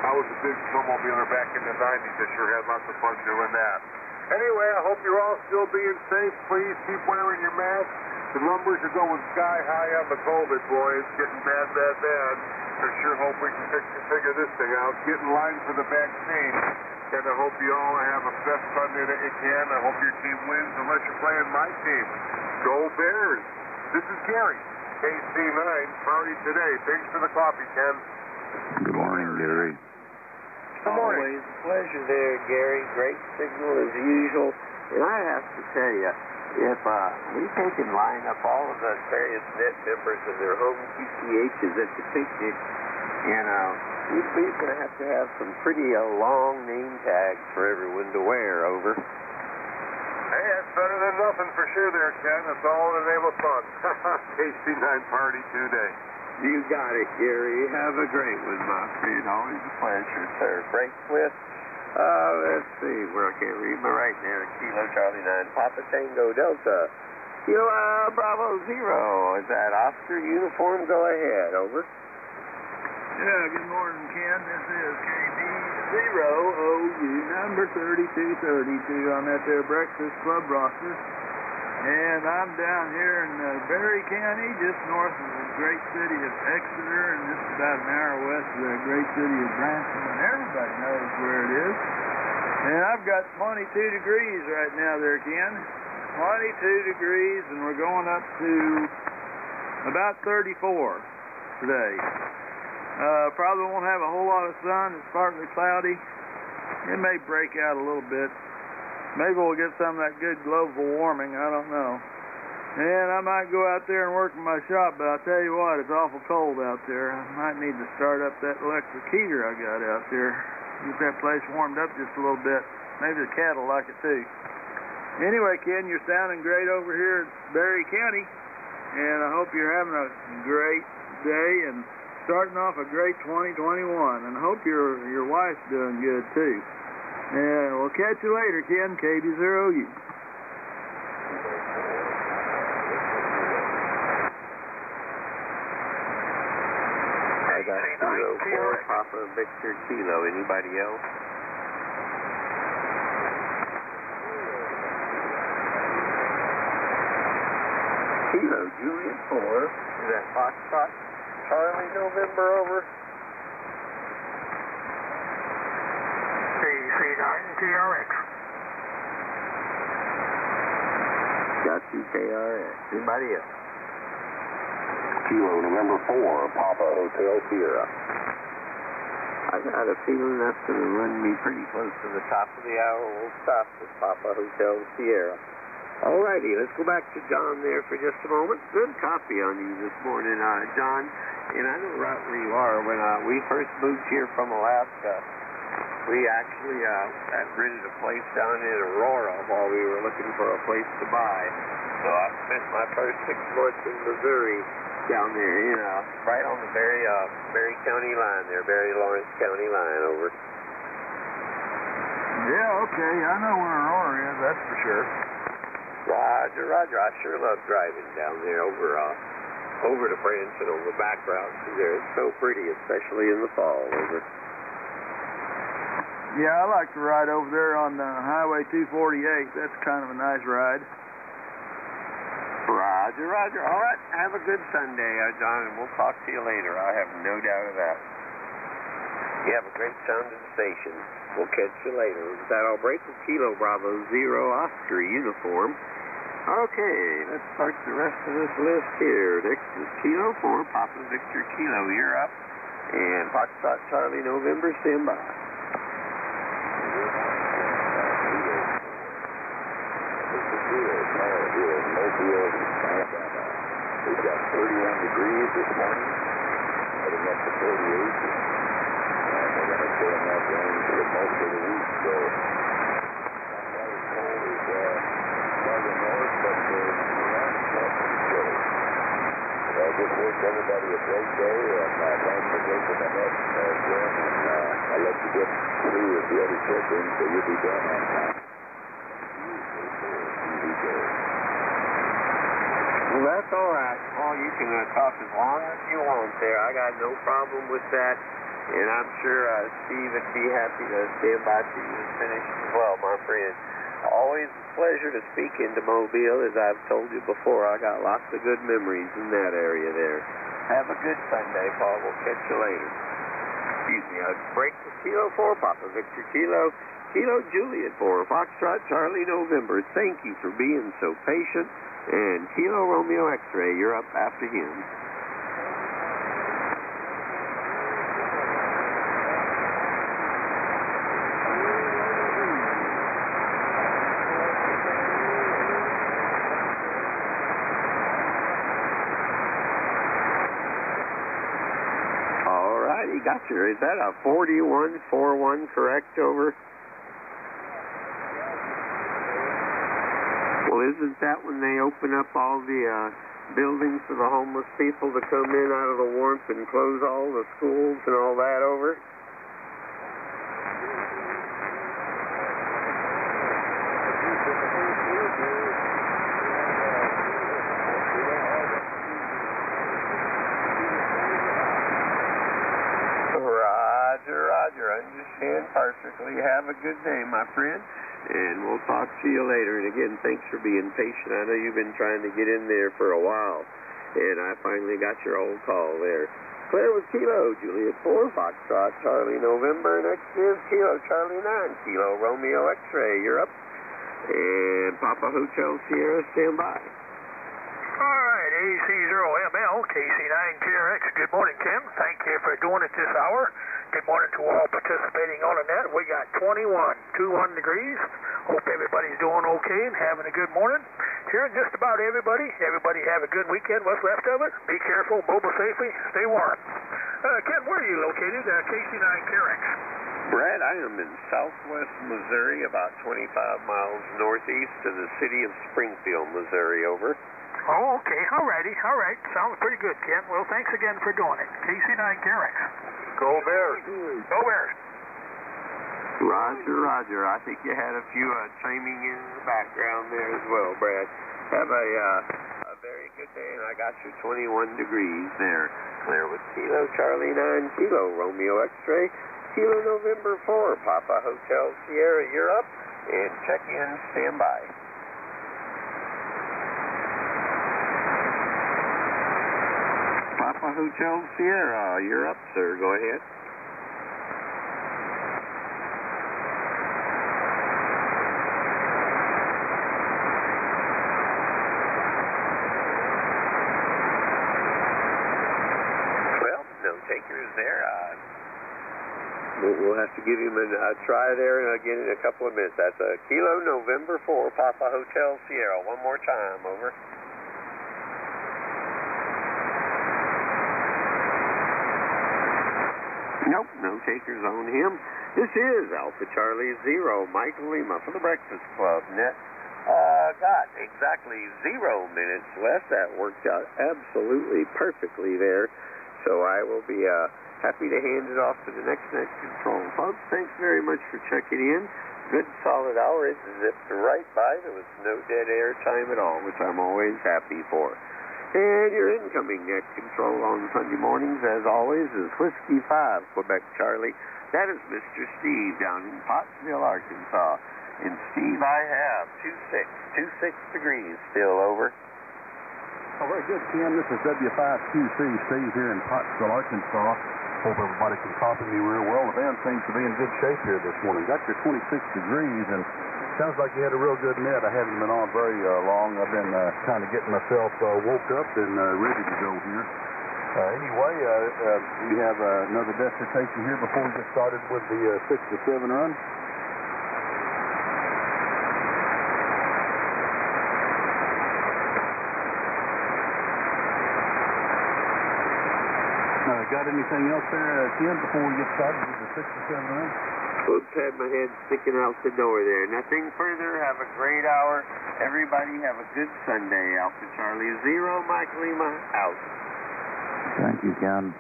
I was a big snowmobiler back in the 90s. I sure had lots of fun doing that. Anyway, I hope you're all still being safe. Please keep wearing your mask. The numbers are going sky high on the COVID, boys. Getting bad. I sure hope we can figure this thing out. Get in line for the vaccine. And I hope you all have a best Sunday that you can. I hope your team wins unless you're playing my team. Go Bears. This is Gary, KC9, party today. Thanks for the coffee, Ken. Good morning, Gary. Good morning. Always a pleasure there, Gary. Great signal as usual. And I have to tell you, if we take and line up all of the various net members and their home QTHs at the picnic, we're going to have some pretty long name tags for everyone to wear, over. Hey, that's better than nothing for sure there, Ken. That's all in the name of fun. KC9 party today. You got it, Gary. Have a great one, my friend. Always a pleasure, sir. Break with, let's see, where I can't read my right there. Kilo Charlie 9, Papa Tango Delta. Kilo Bravo 0. Is that Oscar uniform? Go ahead, over. Yeah, good morning, Ken. This is KB0OU, number 3232. I'm at their Breakfast Club roster. And I'm down here in Berry County, just north of the great city of Exeter, and just about an hour west of the great city of Branson. And everybody knows where it is. And I've got 22 degrees right now there, Ken. 22 degrees, and we're going up to about 34 today. Probably won't have a whole lot of sun. It's partly cloudy. It may break out a little bit. Maybe we'll get some of that good global warming. I don't know. And I might go out there and work in my shop, but I'll tell you what, it's awful cold out there. I might need to start up that electric heater I got out there. Get that place warmed up just a little bit. Maybe the cat'll like it too. Anyway, Ken, you're sounding great over here at Berry County. And I hope you're having a great day and starting off a great 2021. And hope your wife's doing good too. Yeah, we'll catch you later, Ken. KB0U. I got 204 Papa Victor Kilo. Anybody else? Kilo Juliet 4. Is that Foxtrot? Charlie November over. KC9 KRX. Got you KRX. Anybody else? Kilo November 4, Papa Hotel Sierra. I got a feeling that's going to run me pretty close to the top of the hour. We'll stop with Papa Hotel Sierra. Alrighty, let's go back to John there for just a moment. Good copy on you this morning, John. And I know right where you are. When we first moved here from Alaska, we actually had rented a place down in Aurora while we were looking for a place to buy. So I spent my first 6 months in Missouri down there, right on the Berry County line there, Berry Lawrence County line over. Yeah, okay. I know where Aurora is, that's for sure. Roger. I sure love driving down there over the branch and on the back routes through there. It's so pretty, especially in the fall over. Yeah, I like to ride over there on Highway 248. That's kind of a nice ride. Roger. All right. Have a good Sunday, John, and we'll talk to you later. I have no doubt of that. You have a great sounding station. We'll catch you later. With that, I'll break with Kilo Bravo 0 Oscar uniform. Okay, let's start the rest of this list here. Next is Kilo 4, Papa Victor Kilo. You're up. And Foxtrot Charlie November, stand by. We've got 31 degrees this morning, heading up to 48, and we're going to stay in that range for most of the week. So, not as cold as farther north, but not pretty chilly. So I just wish everybody a great day, and thanks for taking the net, Jim, and I'll let you get through with the other check-in, so you'll be done on time. Well, that's all right. Paul, you can talk as long as you want there. I got no problem with that. And I'm sure Steve would be happy to stand by till you finish as well, my friend. Always a pleasure to speak into Mobile. As I've told you before, I got lots of good memories in that area there. Have a good Sunday, Paul. We'll catch you later. Excuse me. Break to Kilo 4, Papa Victor Kilo. Kilo Juliet 4, Foxtrot Charlie November. Thank you for being so patient. And Kilo Romeo X-Ray, you're up after him. All righty, got you. Is that a 4141 correct over? Well, isn't that when they open up all the buildings for the homeless people to come in out of the warmth and close all the schools and all that over? Roger. Understand perfectly. Have a good day, my friend. And we'll talk to you later. And again, thanks for being patient. I know you've been trying to get in there for a while. And I finally got your old call there. Claire with Kilo, Juliet 4, Foxtrot, Charlie November. Next is Kilo, Charlie 9, Kilo Romeo X-Ray. You're up. And Papa Hotel Sierra, stand by. All right, AC0ML, KC9KRX. Good morning, Tim. Thank you for doing it this hour. Good morning to all participating on the net. We got 21 degrees. Hope everybody's doing okay and having a good morning. Here, just about everybody. Everybody have a good weekend, what's left of it. Be careful, mobile safely, stay warm. Ken, where are you located? KC9KRX. Brad, I am in southwest Missouri, about 25 miles northeast of the city of Springfield, Missouri, over. Oh, okay. All righty. All right. Sounds pretty good, Ken. Well, thanks again for doing it. KC9 Carex. Go Bears. Go Bears. Roger, Roger. I think you had a few chiming in the background there as well, Brad. Have a very good day, and I got you 21 degrees there. Clear with Kilo Charlie 9 Kilo Romeo X-ray Kilo November 4 Papa Hotel Sierra Europe, and check in standby. Papa Hotel Sierra Europe, sir. Go ahead. Takers there. We'll have to give him a try there again in a couple of minutes. That's a Kilo November 4 Papa Hotel Sierra. One more time, over. Nope, no takers on him. This is Alpha Charlie 0 Mike Lima for the Breakfast Club. Net got exactly 0 minutes left. That worked out absolutely perfectly there. So I will be happy to hand it off to the next control. Folks, thanks very much for checking in. Good solid hour. It zipped right by. There was no dead air time at all, which I'm always happy for. And your incoming net control on Sunday mornings, as always, is Whiskey 5, Quebec Charlie. That is Mr. Steve down in Pottsville, Arkansas. And Steve, I have 26 degrees still, over. Oh, very good, Ken. This is W5QC, Steve here in Pottsville, Arkansas. Hope everybody can copy me real well. The van seems to be in good shape here this morning. Got your 26 degrees, and sounds like you had a real good net. I haven't been on very long. I've been kind of getting myself woke up and ready to go here. Anyway, we have another dissertation here before we get started with the 6 to 7 run. Got anything else there, Ken, before we get started with the 6 to 7 run? Oops, had my head sticking out the door there. Nothing further. Have a great hour. Everybody have a good Sunday. Alpha Charlie 0, Mike Lima, out. Thank you, Ken.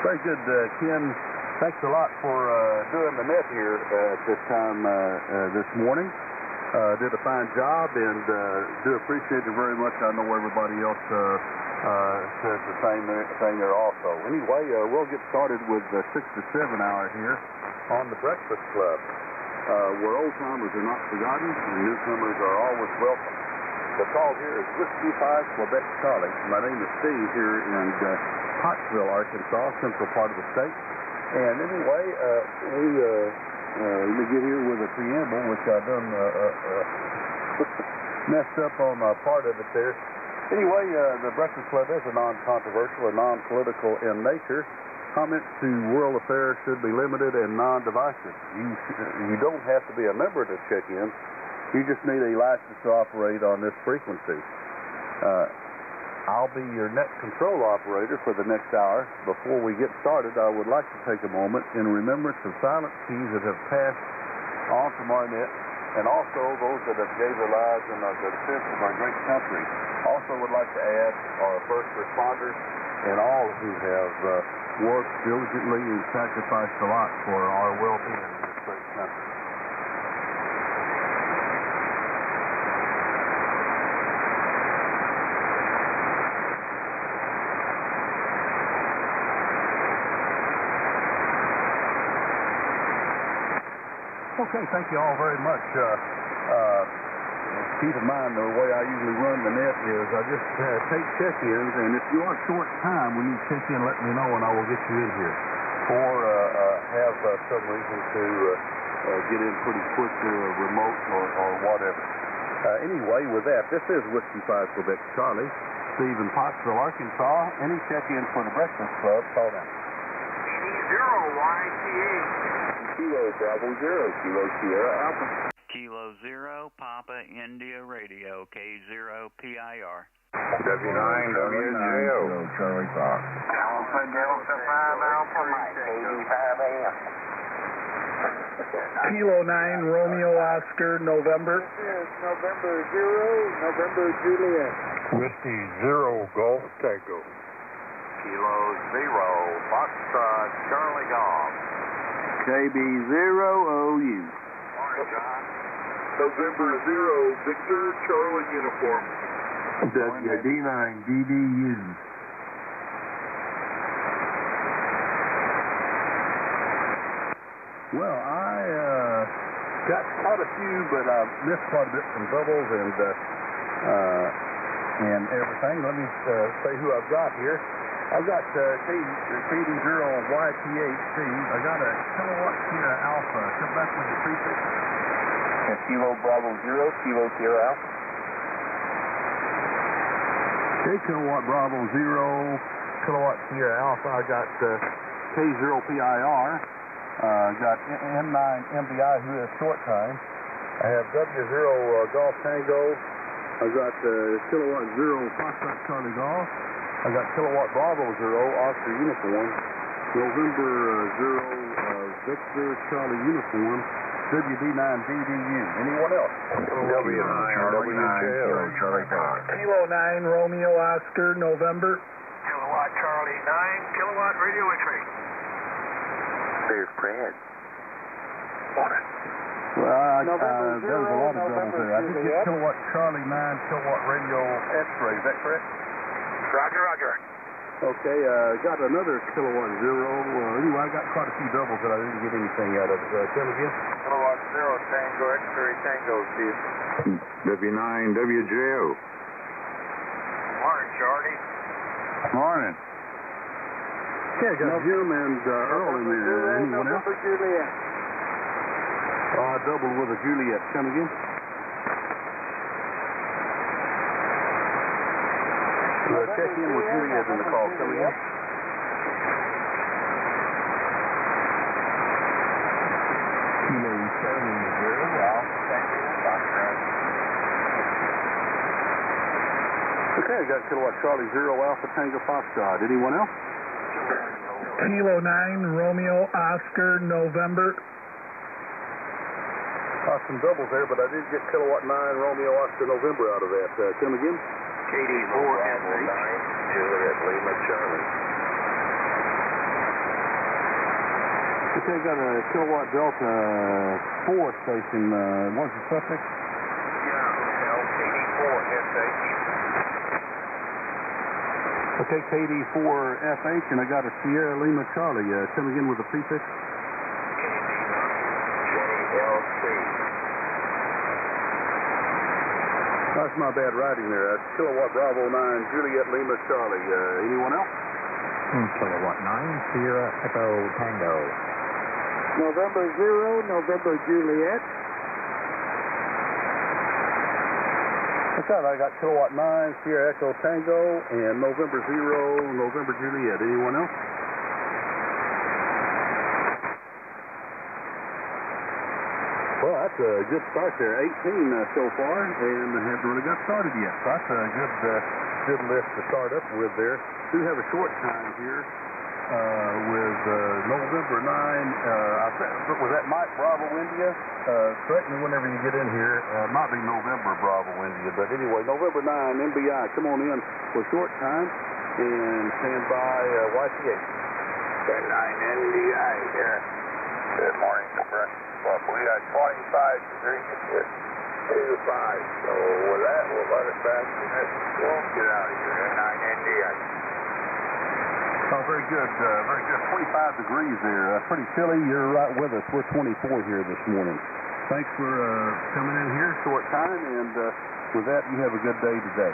Very good, Ken. Thanks a lot for doing the net here at this time this morning. Did a fine job, and do appreciate it very much. I know everybody else says the same thing there also. Anyway, we'll get started with the 6 to 7 hour here on the Breakfast Club, where old-timers are not forgotten and newcomers are always welcome. The call here is Whiskey 5 Quebec Charlie. My name is Steve here in Pottsville, Arkansas, central part of the state. And anyway, let me get here with a preamble, which I done messed up on part of it there. Anyway, the Breakfast Club is a non-controversial and non-political in nature. Comments to world affairs should be limited and non-divisive. You don't have to be a member to check in. You just need a license to operate on this frequency. I'll be your net control operator for the next hour. Before we get started, I would like to take a moment in remembrance of silent keys that have passed on from our net, and also those that have gave their lives in the defense of our great country. Also would like to add our first responders and all who have worked diligently and sacrificed a lot for our well-being in this great country. Okay, thank you all very much. Keep in mind, the way I usually run the net is I just take check-ins, and if you are short time when you check in, let me know, and I will get you in here. Or have some reason to get in pretty quick, remote or whatever. Anyway, with that, this is Whiskey 5 Quebec Charlie, Steve in Pottsville, Arkansas. Any check-in for the Breakfast Club, call down. 80YTA. Kilo Bravo 0, Kilo Sierra Alpha. Kilo 0, Papa India Radio, K0 PIR. W9 WJO. Charlie Fox. Alpha Delta 5 Alpha Mike, 85 AM. Kilo 9, Romeo Oscar, November. Yes, November 0, November Juliet. Whiskey 0, Golf Tango. Kilo 0, Foxtrot, Charlie Golf. KB0, OU. Morning, John. November 0, Victor Charlie Uniform. WD9 DDU. Well, I got quite a few, but I missed quite a bit from doubles and everything. Let me say who I've got here. I've got KD0YTHC. I got a kilowatt Sierra Alpha. Come back with the prefix. Kilo Bravo 0, Kilo Sierra Alpha. Okay, kilowatt Bravo 0, kilowatt Sierra Alpha. I got K0PIR. Got N9MBI, who is short time. I have W0 Golf Tango. I got kilowatt 0 Foxtrot Charlie Golf. I got kilowatt Bravo 0 Oscar Uniform. November 0 Victor Charlie Uniform. WD9 DDU. Anyone else? W9 Charlie Golf. Kilo 9, Romeo Oscar, November. Kilowatt Charlie 9, kilowatt radio entry. There's Brad. Morning. Well, there was a lot of doubles there. I did get kilowatt Charlie 9, kilowatt radio X-ray. Is that correct? Roger, roger. Okay, got another kilowatt 0. Anyway, I got quite a few doubles that I didn't get anything out of. Tell me again. Kilowatt 0 Tango, X-ray Tango, Steve. W9 WJO. Morning, Charlie. Morning. Okay, I got Jim and Earl in there. Anyone else? November Juliet. I doubled with a Juliet. Come again? Check in with Juliet in the call. Come again? Kilo 7, 0, Alpha Tango, Foxtrot. Okay, I got kilowatt Charlie 0, Alpha Tango, Foxtrot. Anyone else? Kilo 9, Romeo Oscar, November. Some doubles there, but I did get kilowatt 9, Romeo Oscar, November out of that. Come again? KD4 Bravo 9, Juliet Lima Charlie. Okay, I got a kilowatt Delta 4 station. What's the suffix? KD4SH. Okay, KD4FH, and I got a Sierra Lima Charlie. Come again with the prefix? KD9 That's my bad writing there. That's kilowatt Bravo 9, Juliet Lima Charlie. Anyone else? Kilowatt 9, Sierra Echo Tango. November 0, November Juliet. Okay, I got kilowatt 9, Sierra Echo Tango, and November 0, November Juliet. Anyone else? Well, that's a good start there. 18 so far, and haven't really got started yet. So that's a good list to start up with there. Do have a short time here with November 9. Was that Mike Bravo India? Correct me whenever you get in here. It might be November Bravo India, but anyway, November 9 MBI. Come on in for a short time and stand by YCH. 9 NDI here. Good morning, Nebraska. Well, we got 25 degrees here. 85. So with that, we'll let it back to this. We'll get out of here. 9 NDI. Oh, very good. Very good. 25 degrees there. Pretty chilly. You're right with us. We're 24 here this morning. Thanks for coming in here, short time, and with that, you have a good day today.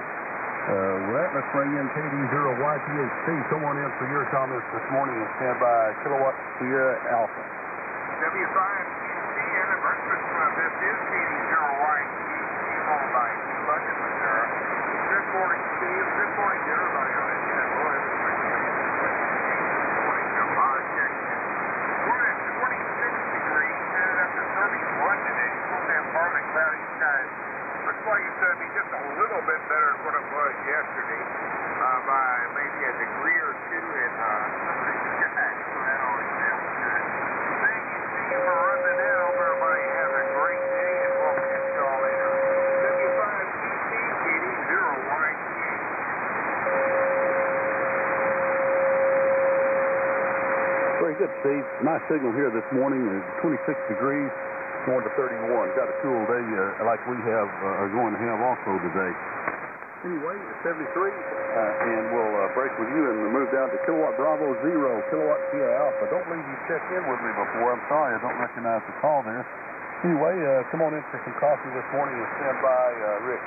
With that, let's bring in KD0YTHC. Come on in for your comments this morning and stand by kilowatt Sierra Alpha. W5TC and the breakfast club. This is KD0YTHC, followed by 200 Missouri. Good morning, Steve. Good morning to everybody on the chat. Boy, this is morning to Monster. We're at 26 degrees, headed up to 31 today. Supposed to have partly cloudy skies. Looks like it's going to be just a little bit better than what it was yesterday, by maybe a degree or two in some of the skies. So that always sounds good. Thank you, Steve, for running it out. good, Steve. Nice signal here this morning. 26 degrees, going to 31. Got a cool day like we have, are going to have also today. Anyway, 73, and we'll break with you and move down to Kilowatt Bravo 0, Kilowatt Kia Alpha. Don't believe you checked in with me before. I'm sorry, I don't recognize the call there. Anyway, come on in for some coffee this morning and stand by Rick.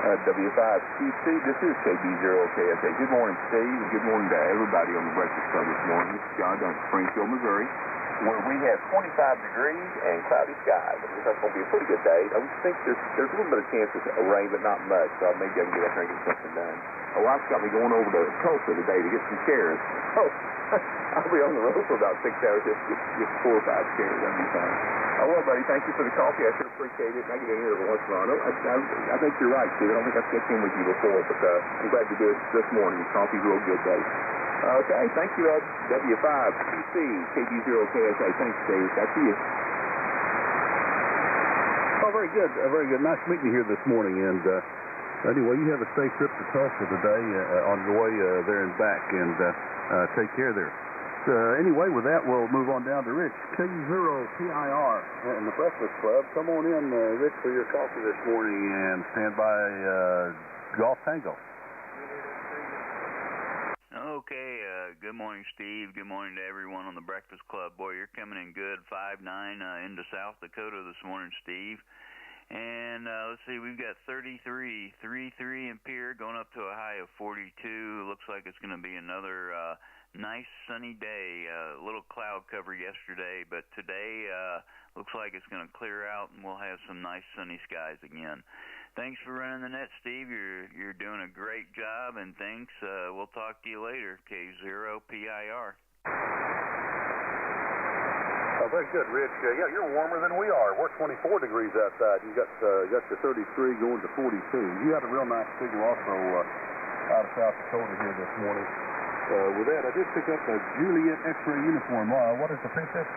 W5QC, this is KB0KSA. Good morning, Steve, and good morning to everybody on the Breakfast Club this morning. This is John down at Springfield, Missouri, where we have 25 degrees and cloudy skies. I think that's going to be a pretty good day. I think there's a little bit of chance of rain, but not much, so maybe I can get up there and get something done. My wife's got me going over to Tulsa today to get some chairs. Oh, I'll be on the road for about 6 hours just to get 4 or 5 chairs. That'll be fine. Oh, well, buddy, thank you for the coffee. I sure appreciate it. I get in here every once in a while. I think you're right, Steve. I don't think I've checked in with you before, but I'm glad to do it this morning. Coffee's real good, buddy. Okay, thank you, Ed. W5QC, KB0KSA. Thanks, Steve. Back to you. Oh, very good. Very good. Nice meeting you here this morning. And anyway, you have a safe trip to Tulsa today on your way there and back. And take care there. Anyway, with that, we'll move on down to Rich, K0PIR, in the Breakfast Club. Come on in, Rich, for your coffee this morning, and stand by Golf Tango. Okay, good morning, Steve. Good morning to everyone on the Breakfast Club. Boy, you're coming in good, 5'9", into South Dakota this morning, Steve. And let's see, we've got 33 in Pierre, going up to a high of 42. Looks like it's going to be another nice sunny day. A little cloud cover yesterday, but today looks like it's going to clear out, and we'll have some nice sunny skies again. Thanks for running the net, Steve. You're doing a great job, and thanks. We'll talk to you later. K0PIR. Very good, Rich. Yeah, you're warmer than we are. We're 24 degrees outside. You got your 33 going to 42. You had a real nice signal also out of South Dakota here this morning. With that, I did pick up a Juliet X-ray uniform. What is the princess?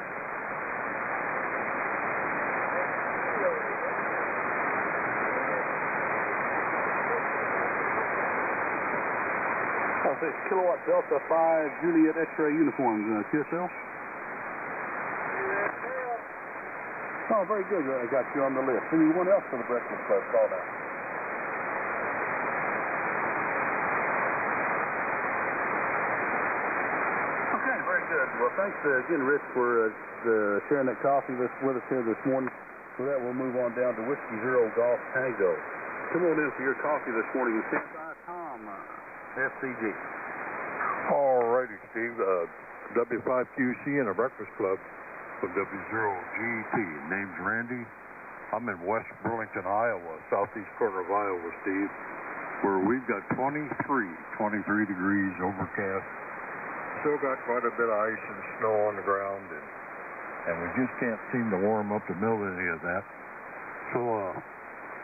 I'll say Kilowatt Delta 5 Juliet X-ray uniforms, QSL. Oh, very good. I got you on the list. Anyone else for the Breakfast Club? Call now. Okay, very good. Well, thanks again, Rich, for sharing that coffee with us here this morning. For that, we'll move on down to Whiskey Zero Golf Tango. Come on in for your coffee this morning and stand by Tom, FCG. All righty, Steve. W5QC and a Breakfast Club. W0GT. Name's Randy. I'm in West Burlington, Iowa, southeast corner of Iowa, Steve, where we've got 23 degrees, overcast. Still got quite a bit of ice and snow on the ground, and we just can't seem to warm up to melt any of that. So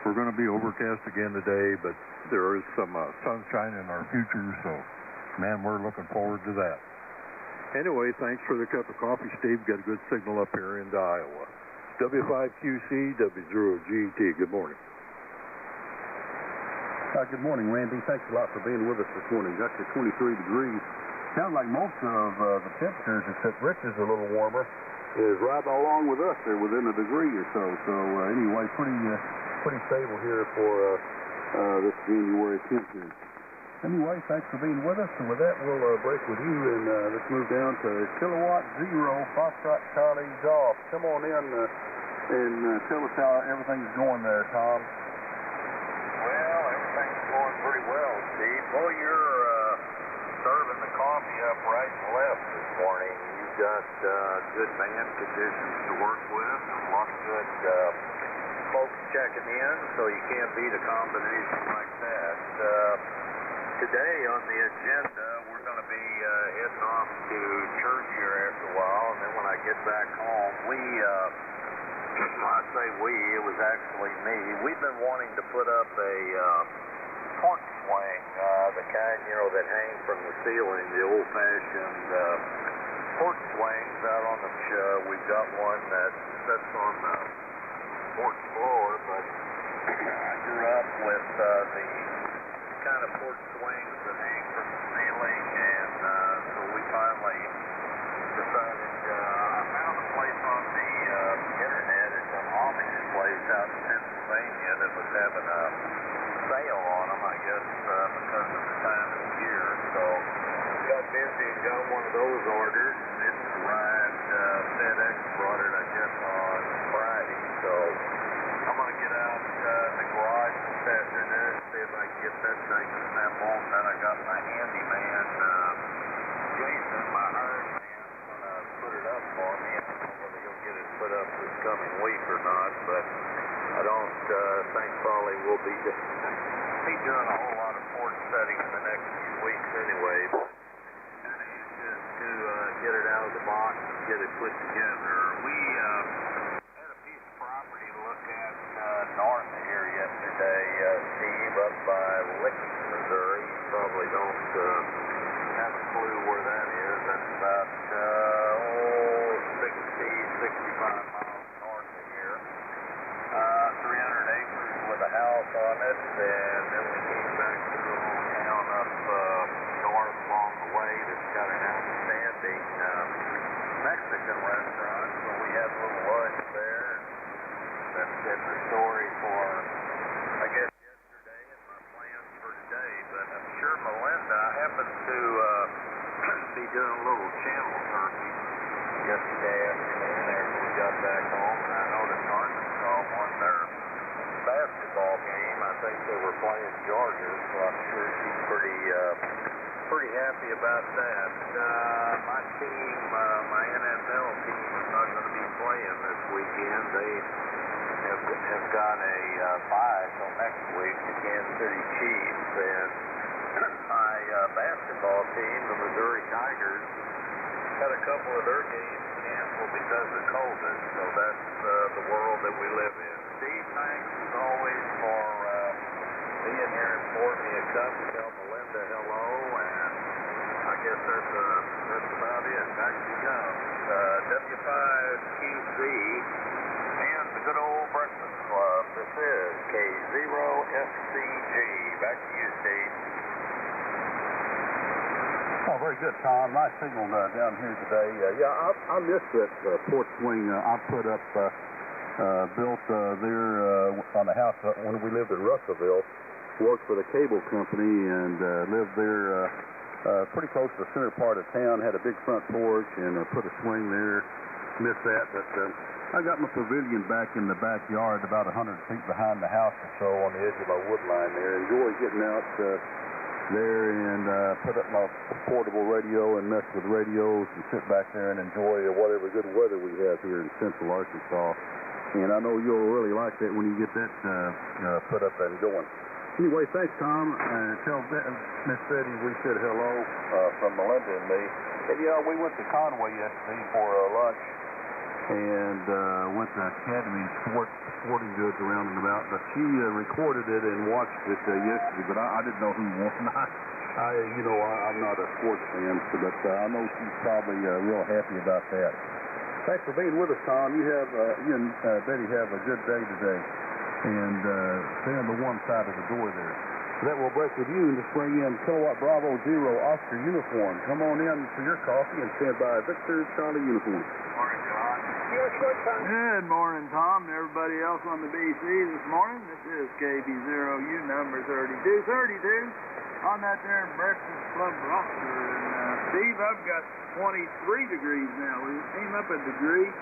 we're going to be overcast again today, but there is some sunshine in our future, so, man, we're looking forward to that. Anyway, thanks for the cup of coffee, Steve. Got a good signal up here into Iowa. W5QC, W0GT. Good morning. Good morning, Randy. Thanks a lot for being with us this morning. Got to 23 degrees. Sounds like most of the temperatures, except Rich's a little warmer, is right along with us there within a degree or so. So anyway, pretty stable here for this January temperature. Anyway, thanks for being with us, and with that, we'll break with you, and let's move down to Kilowatt Zero, Foxtrot Charlie Golf. Come on in and tell us how everything's going there, Tom. Well, everything's going pretty well, Steve. Well, you're serving the coffee up right and left this morning. You've got good band conditions to work with, and a lot of good folks checking in, so you can't beat a combination like that. Today on the agenda, we're going to be heading off to church here after a while, and then when I get back home, it was actually me. We've been wanting to put up a porch swing, the kind, that hang from the ceiling, the old-fashioned porch swings out on the we've got one that sits on the porch floor, but I grew up with the kind of porch swings that hang from the ceiling, and so we finally decided, I found a place on the internet. It's an Amish place out in Pennsylvania that was having a sale on them, I guess, because of the time of the year. So got busy and got one of those ordered, and it arrived, FedEx brought it, I guess, on Friday. So I'm going to get out in the garage this afternoon, see if I can get that thing assembled. Then I got my handyman, Jason, my hired man, going to put it up for me. I don't know whether he'll get it put up this coming week or not, but I don't think probably we'll be doing a whole lot of port setting in the next few weeks anyway. But kind of anxious to get it out of the box and get it put together. We had a piece of property to look at north of here yesterday, Steve, up by Licking, Missouri. You probably don't have a clue where that is. That's about 65 miles north of here. 300 acres with a house on it, and then we came back to a little town up north along the way that's got an outstanding Mexican restaurant, so we had a little lunch there. That's been the story for, I guess, yesterday and my plans for today, but I'm sure Melinda, I happened to be doing a little channel surfing yesterday afternoon after we got back home, and I noticed Arkansas won their basketball game. I think they were playing Georgia, so I'm sure she's pretty happy about that. My team, my NFL team, is not going to be playing this weekend. They have got a bye till next week, the Kansas City Chiefs, and my basketball team, the Missouri Tigers, had a couple of their games canceled because of COVID, so that's the world that we live in. Steve, thanks as always for being here and pouring me a cup. Tell Melinda hello, and I guess that's about it. Back to you go. W5QZ and the good old Breakfast Club. This is K0FCG. Back to you, Steve. Oh, very good, Tom. Nice signal down here today. I missed that port swing I put up, built there on the house when we lived in Russellville. Worked for the cable company and lived there pretty close to the center part of town. Had a big front porch and put a swing there. Missed that, but I got my pavilion back in the backyard about 100 feet behind the house or so on the edge of my wood line there. Enjoy getting out there and put up my portable radio and mess with radios and sit back there and enjoy whatever good weather we have here in central Arkansas. And I know you'll really like that when you get that put up and going. Anyway, thanks, Tom. Tell Miss Betty we said hello from Melinda and me. And, we went to Conway yesterday for lunch and went to Academy Sporting Goods around and about. But she recorded it and watched it yesterday, but I didn't know who won. I'm not a sports fan, but I know she's probably real happy about that. Thanks for being with us, Tom. You and Betty have a good day today. And stay on the one side of the door there. That will break with you and just bring in Kilowatt Bravo Zero Oscar uniform. Come on in for your coffee and stand by Victor Charlie uniform. Morning, John. Good morning, Tom, and everybody else on the BC this morning. This is KB0U number 3232 on that there Breakfast Club roster. And Steve, I've got 23 degrees now. We came up a degree.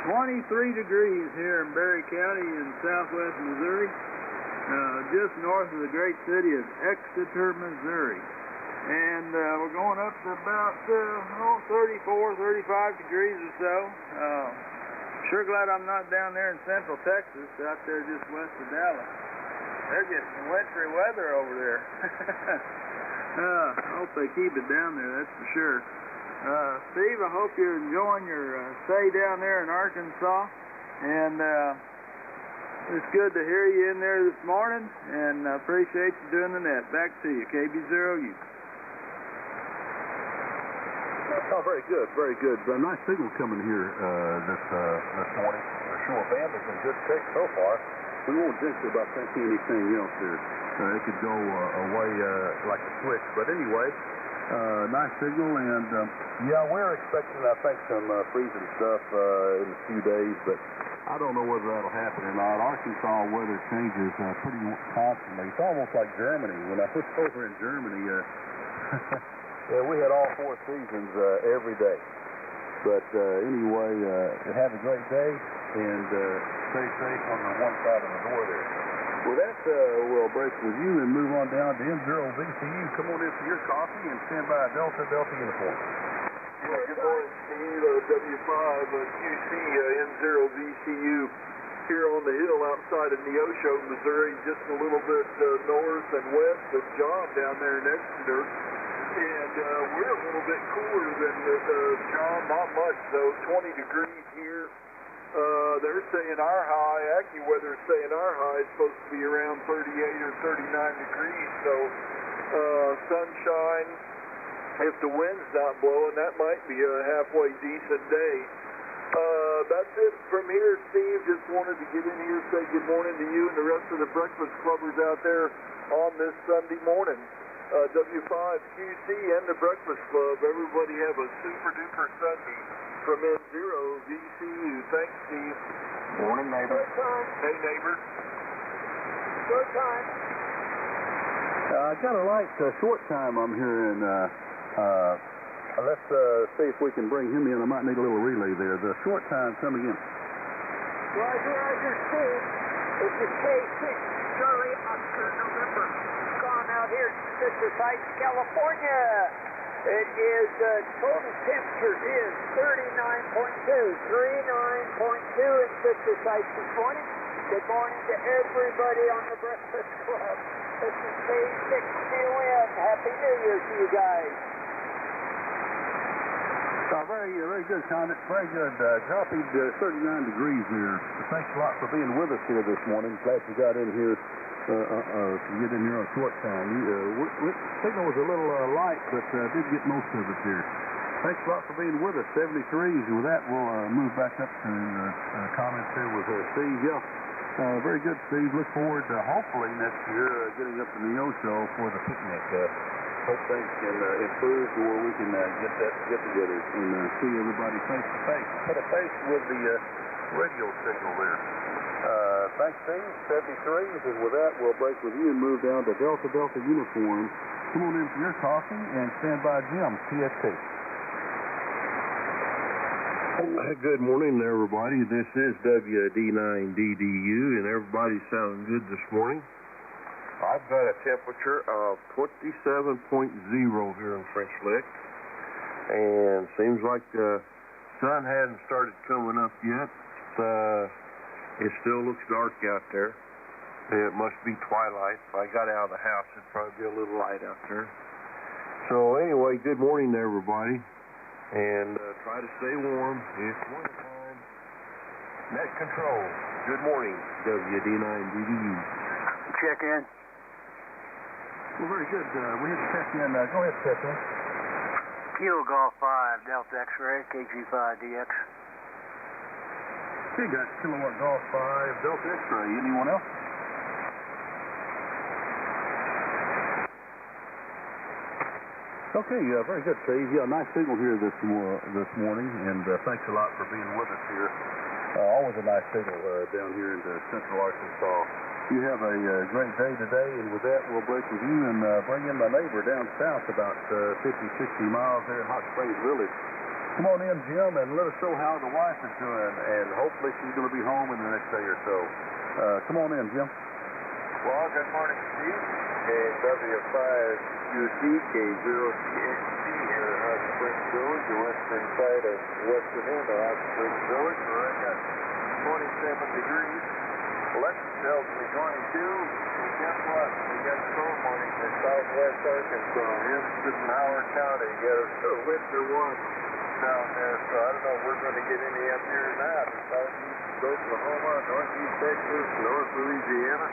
23 degrees here in Berry County in southwest Missouri, just north of the great city of Exeter, Missouri. And we're going up to about 34, 35 degrees or so. Sure glad I'm not down there in central Texas, out there just west of Dallas. They're getting wintry weather over there. I hope they keep it down there, that's for sure. Steve, I hope you're enjoying your stay down there in Arkansas, and it's good to hear you in there this morning, and I appreciate you doing the net. Back to you, KB0U. Oh, very good, very good. Nice signal coming here this morning. For sure, band is in good shape so far. We won't jinx it about thinking anything else here. It could go away like a switch, but anyway. Nice signal, and yeah, we're expecting, I think, some freezing stuff in a few days, but I don't know whether that'll happen or not. Arkansas weather changes pretty constantly. It's almost like Germany. When I was over in Germany, yeah, we had all 4 seasons every day. But anyway, have a great day, and stay safe on the one side of the door there. Well, that will break with you and move on down to N0VCU. Come on in for your coffee and stand by a Delta uniform. Yeah, good morning, Steve. W5 QC N0VCU here on the hill outside of Neosho, Missouri, just a little bit north and west of John down there in Exeter. And we're a little bit cooler than John, not much though, 20 degrees here. They're saying our high, AccuWeather is saying our high is supposed to be around 38 or 39 degrees, so sunshine. If the wind's not blowing, that might be a halfway decent day. That's it from here, Steve. Just wanted to get in here and say good morning to you and the rest of the Breakfast Clubbers out there on this Sunday morning. W5QC and the Breakfast Club, everybody have a super duper Sunday from N0VCU. Thanks, Steve. Morning, neighbor. Good time. Hey, neighbor. Good time. I got a light short time I'm hearing. Let's see if we can bring him in. I might need a little relay there. The short time, come again. Roger, Steve. This is K6 Charlie Oscar November. Gone out here to Citrus Heights, California. It is, total temperature is 39.2 in Citrus Heights this morning. Good morning to everybody on the Breakfast Club. This is K6QN. Happy New Year to you guys. Very good comment. Very good. Copied 39 degrees here. Thanks a lot for being with us here this morning. Glad you got in here. To get in here on short time. Signal was a little light, but did get most of it here. Thanks a lot for being with us. 73s. And with that, we'll move back up to comments here with Steve. Yeah, very good, Steve. Look forward to hopefully next year getting up to Neosho for the picnic. Hope things can improve to where we can get together and see everybody face to face. Put a face with the radio signal there. Thanks, Steve. 73s, and with that, we'll break with you and move down to Delta uniform. Come on in for your coffee and stand by Jim, TST. Good morning, everybody. This is WD9DDU, and everybody's sounding good this morning. I've got a temperature of 27.0 here in French Lick, and seems like the sun hadn't started coming up yet. It still looks dark out there. It must be twilight. If I got out of the house, it'd probably be a little light out there. So anyway, good morning to everybody. And try to stay warm. It's wintertime. Net control. Good morning, WD9DDU. Check in. Well, very good. We had to check in. Go ahead, check in. Kilo Golf 5, Delta X-Ray, KG5DX. Okay, got Kilowatt Golf 5, Delta X-Ray. Anyone else? Okay, very good, Steve. Yeah, nice signal here this morning, and thanks a lot for being with us here. Always a nice signal down here in central Arkansas. You have a great day today, and with that, we'll break with you and bring in my neighbor down south about 50, 60 miles there in Hot Springs Village. Come on in, Jim, and let us know how the wife is doing, and hopefully she's going to be home in the next day or so. Come on in, Jim. Well, good morning, Steve. W5QC K0CXC here at Hot Springs Village, the western side of western end of Hot Springs Village. We're at 27 degrees. Alexa tells me 22. And guess what? We got storm warning for southwest Arkansas, Hempstead and Howard County. Got a winter one down there, so I don't know if we're going to get any up here or not. Southeast Oklahoma, northeast Texas, north Louisiana.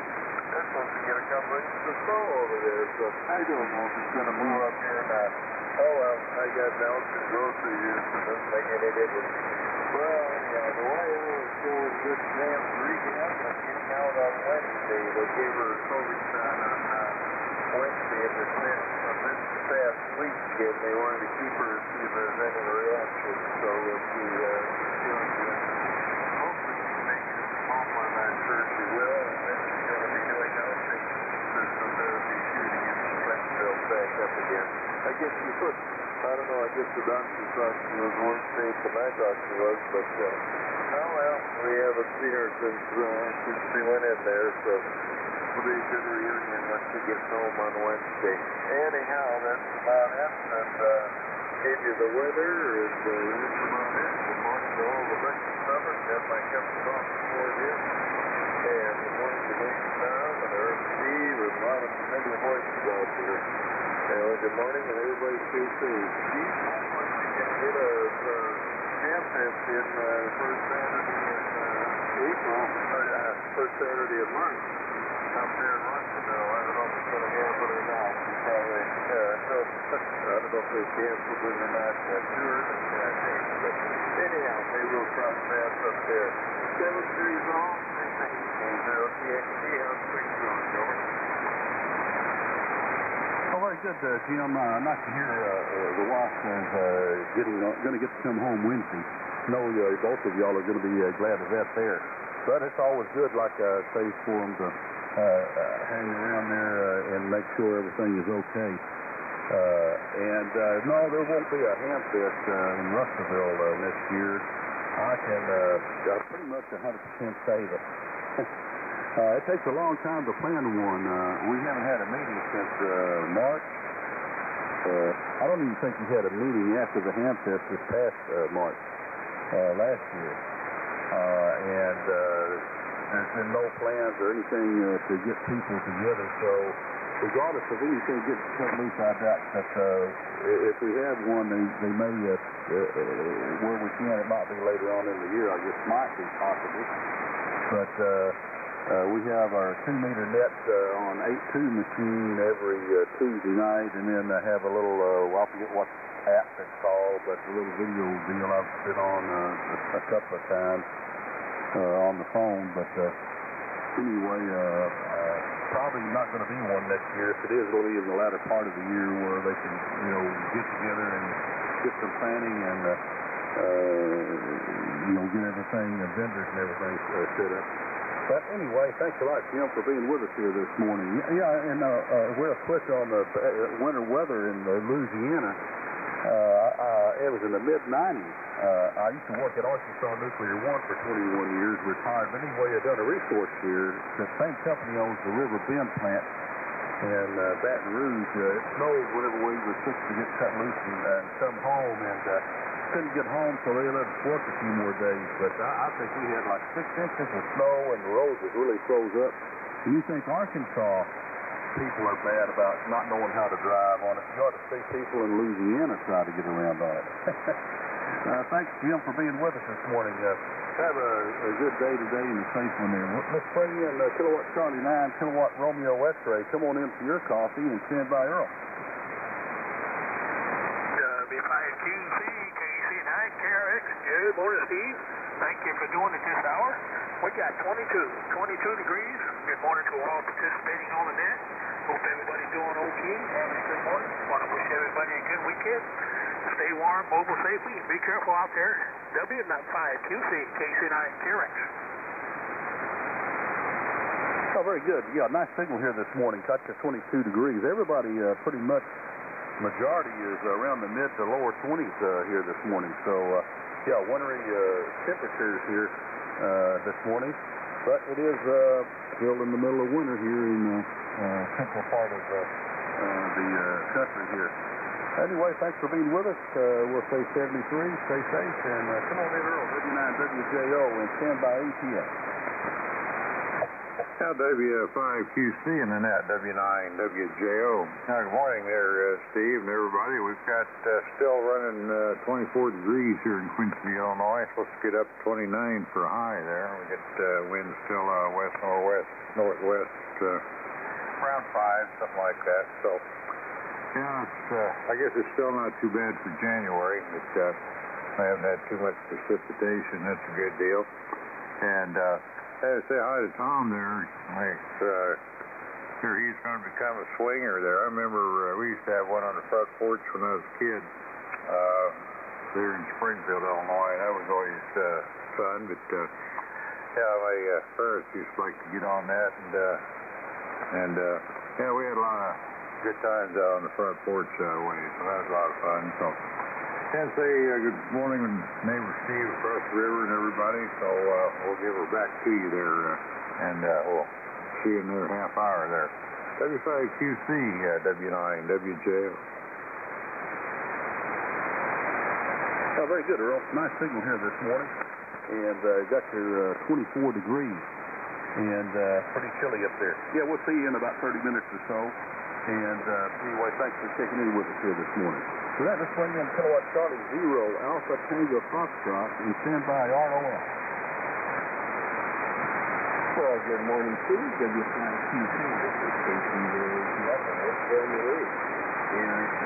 They're supposed to get a couple inches of snow over there, so I don't know if it's going to blow up here or not. Oh well, I got milk and grocery here, so it doesn't make any difference. Well, anyhow, the way I was going good Sam rehab and getting out on Wednesday. They gave her a COVID shot on Wednesday at the Smith past week, and they wanted to keep her to see if there's any reaction. So if she feels good, hopefully she can make it home. I'm not sure she will. And then she's going to be doing outreach physical therapy shooting in Springfield back up again. I guess she put, I don't know, I guess the doctor thought she was more safe than I thought she was, but oh well, we haven't seen her since she went in there, so it'll be a good reunion once she gets home on Wednesday. Anyhow, that's about it, and gave you the weather, and that's about it. Good morning to all the breakfast numbers. Got my cup of coffee for you. And good morning to Lynn Tom and Earth Steve and a lot of familiar voices out there. Good morning, and everybody stay safe. Steve, hopefully we can get a camp test in the first Saturday in April, first Saturday of March. Up there in Russellville. I don't know if it's going to happen or not. Probably, I don't know if they canceled it or not. Too early for that date. But anyhow, maybe we'll cross paths up there. 7-3 all. And see how things going, over. Oh, very good, Jim. Nice to hear the Wasp is going to get to come home Wednesday. I know both of y'all are going to be glad of that there. But it's always good, like I say, for them to hang around there and make sure everything is okay. No, there won't be a ham fest in Russellville next year. I can pretty much 100% say that. It takes a long time to plan one. We haven't had a meeting since March. I don't even think we had a meeting after the ham fest this past March last year. There's been no plans or anything to get people together. So regardless of anything getting cut loose, I doubt that if we have one, they may, where we can, it might be later on in the year. I guess might be possible. But we have our 2-meter net on 8.2 machine every Tuesday night, and then I have a little, I forget what app it's called, but a little video deal I've been on a couple of times on the phone. But anyway, probably not going to be one next year. If it is, it'll be in the latter part of the year where they can, get together and get some planning and, get everything, vendors and everything set up. But anyway, thanks a lot, Jim, for being with us here this morning. Yeah, and real quick on the winter weather in Louisiana, it was in the mid-90s. I used to work at Arkansas Nuclear 1 for 21 years, retired. But anyway, I done a resource here. The same company owns the River Bend plant in Baton Rouge. It snowed whenever we were supposed to get cut loose and come home, and couldn't get home, so they let us work a few more days. But I think we had like 6 inches of snow, and the roads was really froze up. And you think Arkansas people are bad about not knowing how to drive on it? You ought to see people in Louisiana try to get around on it. Thanks, Jim, for being with us this morning. Have a good day today and a safe one there. Let's bring in Kilowatt Charlie 9, Kilowatt Romeo X-Ray. Come on in for your coffee and stand by Earl. W5QC, KC9, KRX. Good morning, Steve. Thank you for doing it this hour. We got 22 degrees. Good morning to all participating on the net. Hope everybody's doing okay. Having a good morning. Want to wish everybody a good weekend. Stay warm, mobile safely, and be careful out there. W5QC, KC9, KRX. Oh, very good. Yeah, nice signal here this morning. Touch of 22 degrees. Everybody pretty much, majority is around the mid to lower 20s here this morning. So, wintry temperatures here this morning. But it is still in the middle of winter here in the central part of the country here. Anyway, thanks for being with us. We'll say 73, stay safe, and come on in Earl, W9WJO, and stand by ATS. Now, W5QC in the net, W9WJO. Now, good morning there, Steve and everybody. We've got still running 24 degrees here in Quincy, Illinois. Supposed to get up 29 for a high there. We get winds still west-northwest, around 5, something like that. So, I guess it's still not too bad for January, but I haven't had too much precipitation. That's a good deal. And I had to say hi to Tom there. sure he's going to become a swinger there. I remember we used to have one on the front porch when I was a kid there in Springfield, Illinois. That was always fun, but yeah, my parents used to like to get on that, and yeah, we had a lot of good times out on the front porch way, so that was a lot of fun. So, and say good morning to neighbor Steve across the river and everybody. So we'll give her back to you there, and we'll see you in another half hour there. W5QC, W9, WJO. Oh, very good, Earl. Nice signal here this morning, and got your 24 degrees, and pretty chilly up there. Yeah, we'll see you in about 30 minutes or so. And anyway, thanks for checking in with us here this morning. So that, let's bring in Kilowatt Charlie 0, Alpha Tango Foxtrot, and stand by ROL. Well, good morning, Steve. W5QC. This is KC027. It's January. And it's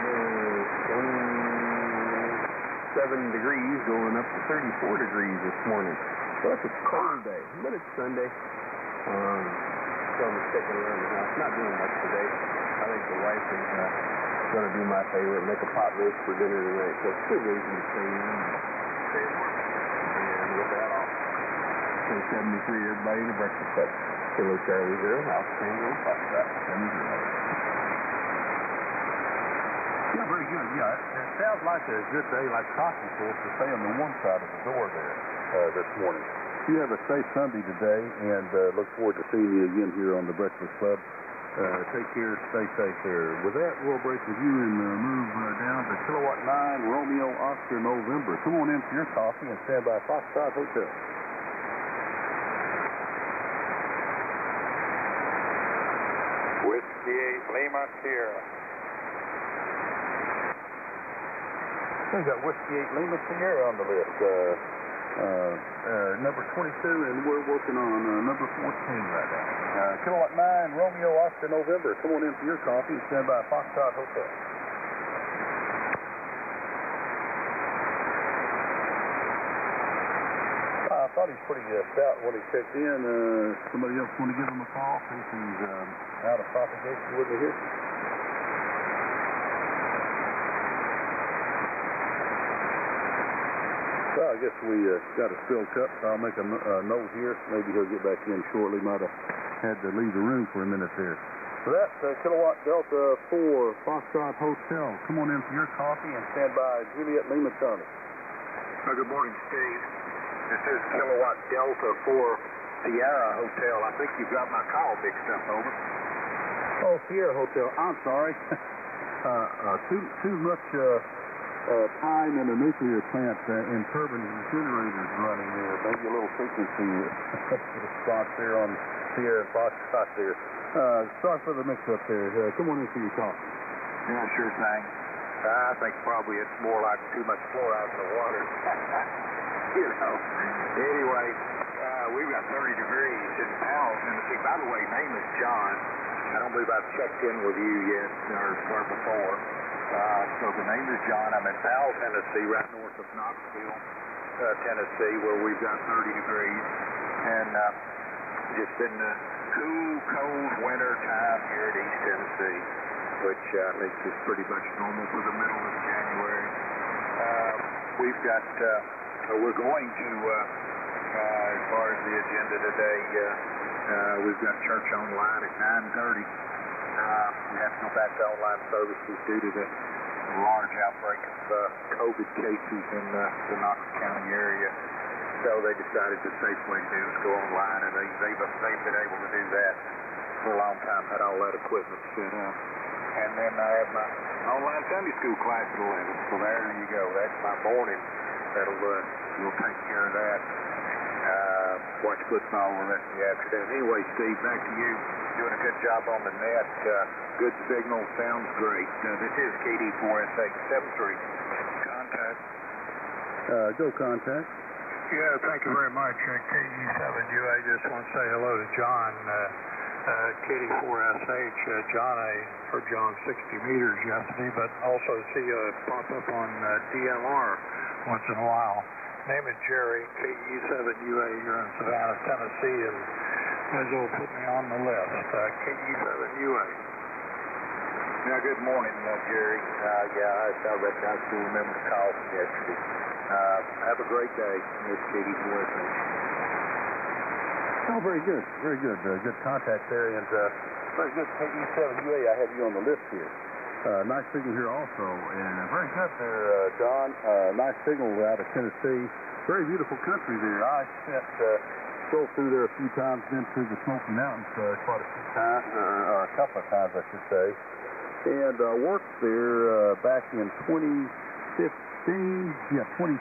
27 degrees going up to 34 degrees this morning. So it's a cold day, but it's Sunday. So I'm sticking around the house. Not doing much today. I think the wife is going to do my favorite, make a pot roast for dinner tonight. So it's good reason to stay in and stay at work. And with that, I'll say 73, everybody in the breakfast club. Kilo Charlie 0, Alpha Tango, Foxtrot 70. Yeah, very good. Yeah, it sounds like a good day, like coffee for us to stay on the one side of the door there this morning. You have a safe Sunday today, and look forward to seeing you again here on the Breakfast Club. Take care, stay safe there. With that, we'll break with you and move down to Kilowatt 9, Romeo Oscar November. Come on in for your coffee and stand by Foxtrot Hotel. Whiskey 8 Lima Sierra. We've got Whiskey 8 Lima Sierra on the list. Number 22, and we're working on number 14 right now. Kilowatt 9, Romeo Oscar November. Come on in for your coffee and stand by Foxtrot Hotel. I thought he was pretty stout when he checked in. Somebody else want to give him a call? Since he's out of propagation with me here. Well, I guess we got a spilled cup, so I'll make a note here. Maybe he'll get back in shortly. Might have had to leave the room for a minute there. So that's Kilowatt Delta 4 Foxtrot Hotel. Come on in for your coffee and stand by Juliet Lima Charlie. Good morning, Steve. This is Kilowatt Delta 4 Sierra Hotel. I think you've got my call mixed up, over. Oh, Sierra Hotel. I'm sorry. Too much time in a nuclear plant and turbine incinerators running there. Maybe a little frequency response there on Sierra Foxtrot there. Sorry for the mix-up there. Come on in for your coffee. Yeah, sure thing. I think probably it's more like too much fluoride in the water. You know. Anyway, we've got 30 degrees in Powell, Tennessee. By the way, name is John. I don't believe I've checked in with you yet or before. So the name is John. I'm in Powell, Tennessee, right north of Knoxville, Tennessee, where we've got 30 degrees. And just been cool, cold winter time here at East Tennessee, which I think is pretty much normal for the middle of January. We've got, we're going to, as far as the agenda today, we've got church online at 9:30. We have to go back to online services due to the large outbreak of COVID cases in the Knox County area. So they decided the safe way to do is go online, and they've been able to do that for a long time, had all that equipment set up. And then I have my online Sunday school class at 11, so there you go. That's my morning. We'll take care of that. Watch football the rest of the afternoon. Anyway, Steve, back to you. Doing a good job on the net. Good signal. Sounds great. This is KD4SH73. Contact. Go contact. Yeah, thank you very much. KD7U. I just want to say hello to John. KD4SH. John, I heard you on 60 meters yesterday, but also see you pop up on DLR once in a while. Name is Jerry, KE7UA. You're in Savannah, Tennessee, and as will put me on the list. KG7UA. Yeah, good morning, Jerry. Yeah, I reckon I still remember the call from yesterday. Have a great day. Miss Katie's with me. Oh, very good. Very good. Good contact there. And very good, KG7UA. I have you on the list here. Nice signal here also. And very good there, John. Nice signal out of Tennessee. Very beautiful country there. I drove through there a few times, been through the Smoky Mountains quite a few times, or a couple of times, I should say. And worked there back in 2015. Yeah, 2015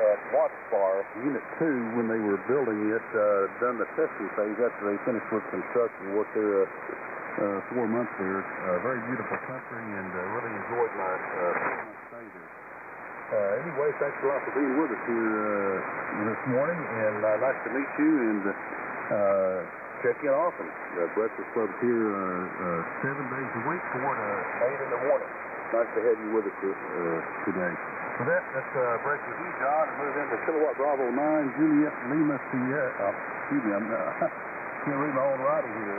at Watts Bar, Unit 2, when they were building it, done the testing phase after they finished with construction. Worked there 4 months there. Very beautiful country, and really enjoyed my stay there. Anyway, thanks a lot for being with us here this morning, and nice to meet you, and check in often. The Breakfast Club's here 7 days a week, 4 to 8 in the morning. Nice to have you with us today. So let's break with you, John, and move into Kilowatt Bravo 9, Juliet Lima Sierra. Excuse me, can't read my own writing here.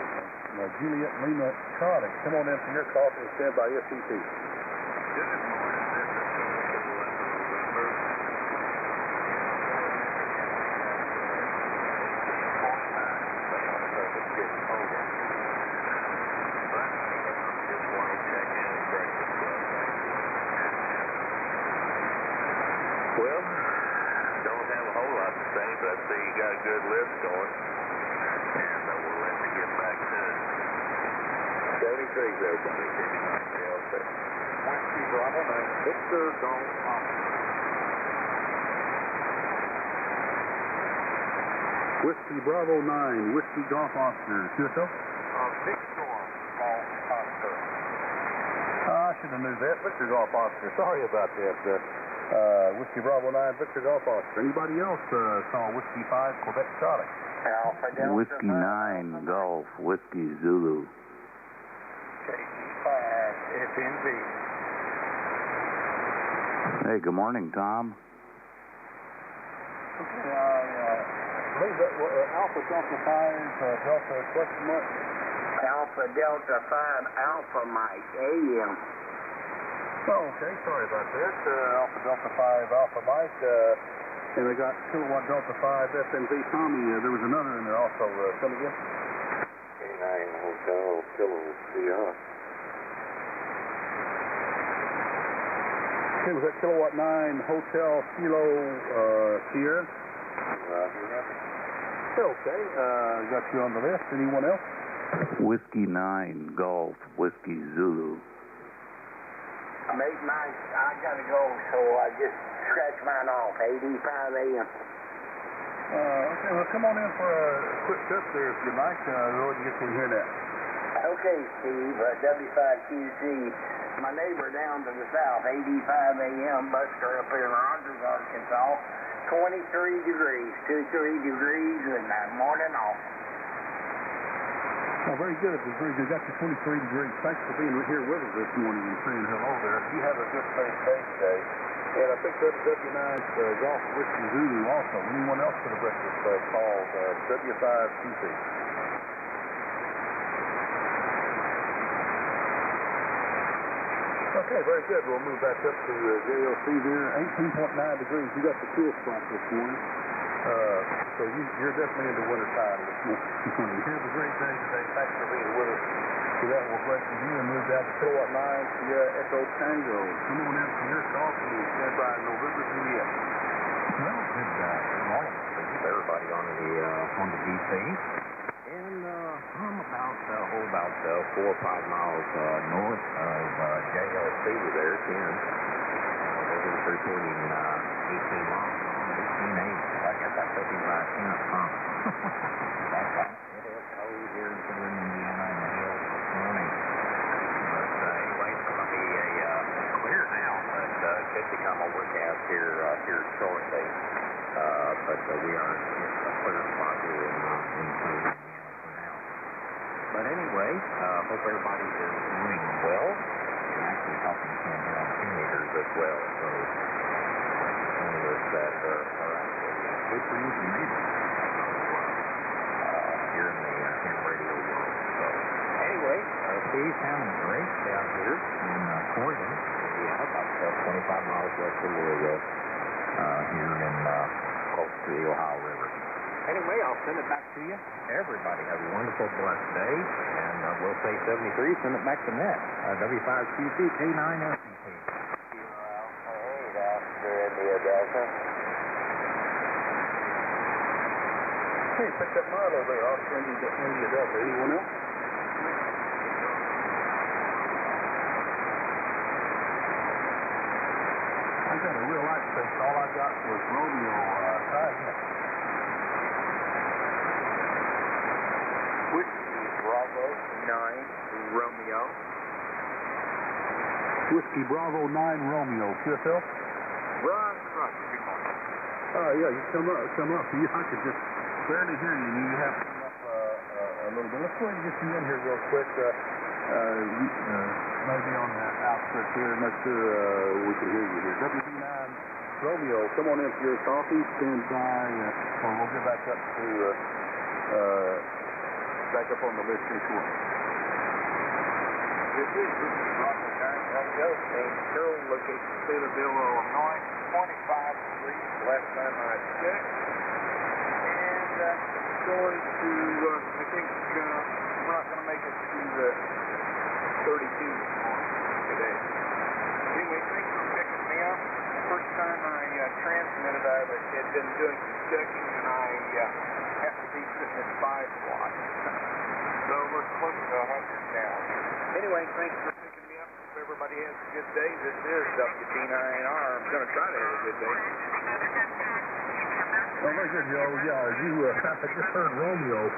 Juliet Lima Charlie. Come on in for your coffee and stand by SCT. Good morning. Well, don't have a whole lot to say, but I see you got a good list going, and we'll let you get back to it. 73's everybody. Whiskey Bravo 9, Victor Golf Oscar. Whiskey Bravo 9, Whiskey Golf Oscar. QSO? Victor Golf Oscar. I should have knew that. Victor Golf Oscar. Sorry about that. Whiskey Bravo 9, Victor Golf Oscar. Anybody else saw Whiskey 5, Quebec Charlie? Alpha Delta Whiskey 9, Golf, Whiskey Zulu. KG5, FNV. Hey, good morning, Tom. Okay, I believe that Alpha Delta 5, Delta question mark. Alpha Delta 5, Alpha Mike, AM. Oh, okay. Sorry about that. Alpha Delta 5, Alpha Mike. And we got Kilowatt Delta 5, FNV Tommy. There was another in there also. Come again? K9 Hotel Kilo CR. Okay, was that Kilowatt 9 Hotel Kilo Sierra? Okay. Got you on the list. Anyone else? Whiskey 9, Golf, Whiskey Zulu. Mate, nice. I gotta go, so I just scratch mine off. 85 AM. Okay, well, come on in for a quick trip there if you'd like. We'll get you in here now. Okay, Steve. W5QC. My neighbor down to the south, 85 AM, Buster up here in Rogers, Arkansas. 23 degrees, 23 degrees, and morning off. Oh, very good. Very good. Got you 23 degrees. Thanks for being here with us this morning and saying hello there. You have a good safe day today. And I think that's W9 Golf Whiskey Zulu also. Anyone else for the breakfast call? W5QC. Okay, very good. We'll move back up to JLC there. 18.9 degrees. You got the cool spot this morning. So you're definitely into winter time this morning. Have a great day today. Thanks for being with us. So that will break with you and move down to Kilowatt 9 Sierra Echo Tango. Come on in for your coffee and stand by November Juliet. Well, good morning to everybody on the BC. And I'm about 4 or 5 miles north of JLC there, 10. We're reporting 18 miles. 18.8. I guess I took him by 10 or something. It is cold here in southern Indiana in the hills this morning. But anyway, it's going to be clear now, but it could become overcast here shortly. But we are in a clear spot here in southern Indiana for now. But anyway, hope everybody is doing well. And actually talking to some here on teenagers as well. So that are actually good for you to read. here in the Hamradio world. So, anyway, Steve's having a great down here in Corrigan, Indiana, about 25 miles west of Louisville, here in close to the Ohio River. Anyway, I'll send it back to you. Everybody have a wonderful, blessed day, and we'll say 73, send it back to Net. W5QC K9SCP. India Delta. Hey, pick that mile over there. I'll send you to India Delta. Anyone else? I got a real light space. All I got was Romeo side. Whiskey Bravo 9 Romeo. Whiskey Bravo 9 Romeo. QSL? Ron, good morning. Yeah, you come up. I could just barely hear you. You have to come up a little bit. Let's go ahead and get you in here real quick. Maybe on the outskirts here. Make sure we can hear you here. WB9 Romeo, come on in for your coffee. Stand by, or we'll get back up to on the list here shortly. This is Bravo 9 Romeo, St. Carol, location Taylorville, Illinois, 25 degrees, last time I checked. And going to, I think we're not going to make it to the 32 this morning today. Anyway, thanks for picking me up. First time I transmitted, I had been doing some checking, and I have to be sitting at 5 watts. So we're close to 100 now. Anyway, thanks for picking me up. Hope everybody has a good day. This is WT9R. I'm going to try to have a good day. Oh, very good, Joe. Yeah, you I just heard Romeo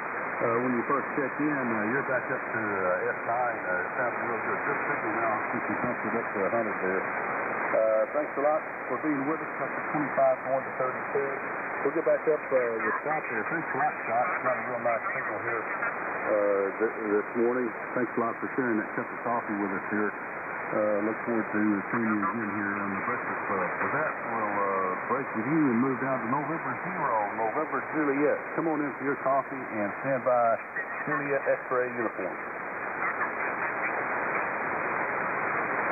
when you first checked in. You're back up to S9. Sounds real good. Just thinking now, keep you pumped up to 100 there. Thanks a lot for being with us. Up to 25 going to 32. We'll get back up with Scott there. Thanks a lot, Scott. Got a real nice signal here this morning. Thanks a lot for sharing that cup of coffee with us here. Look forward to seeing you again here on the Breakfast Club. With that, we'll break with you and move down to November 0, November Juliet. Come on in for your coffee and stand by Juliet X-ray uniform.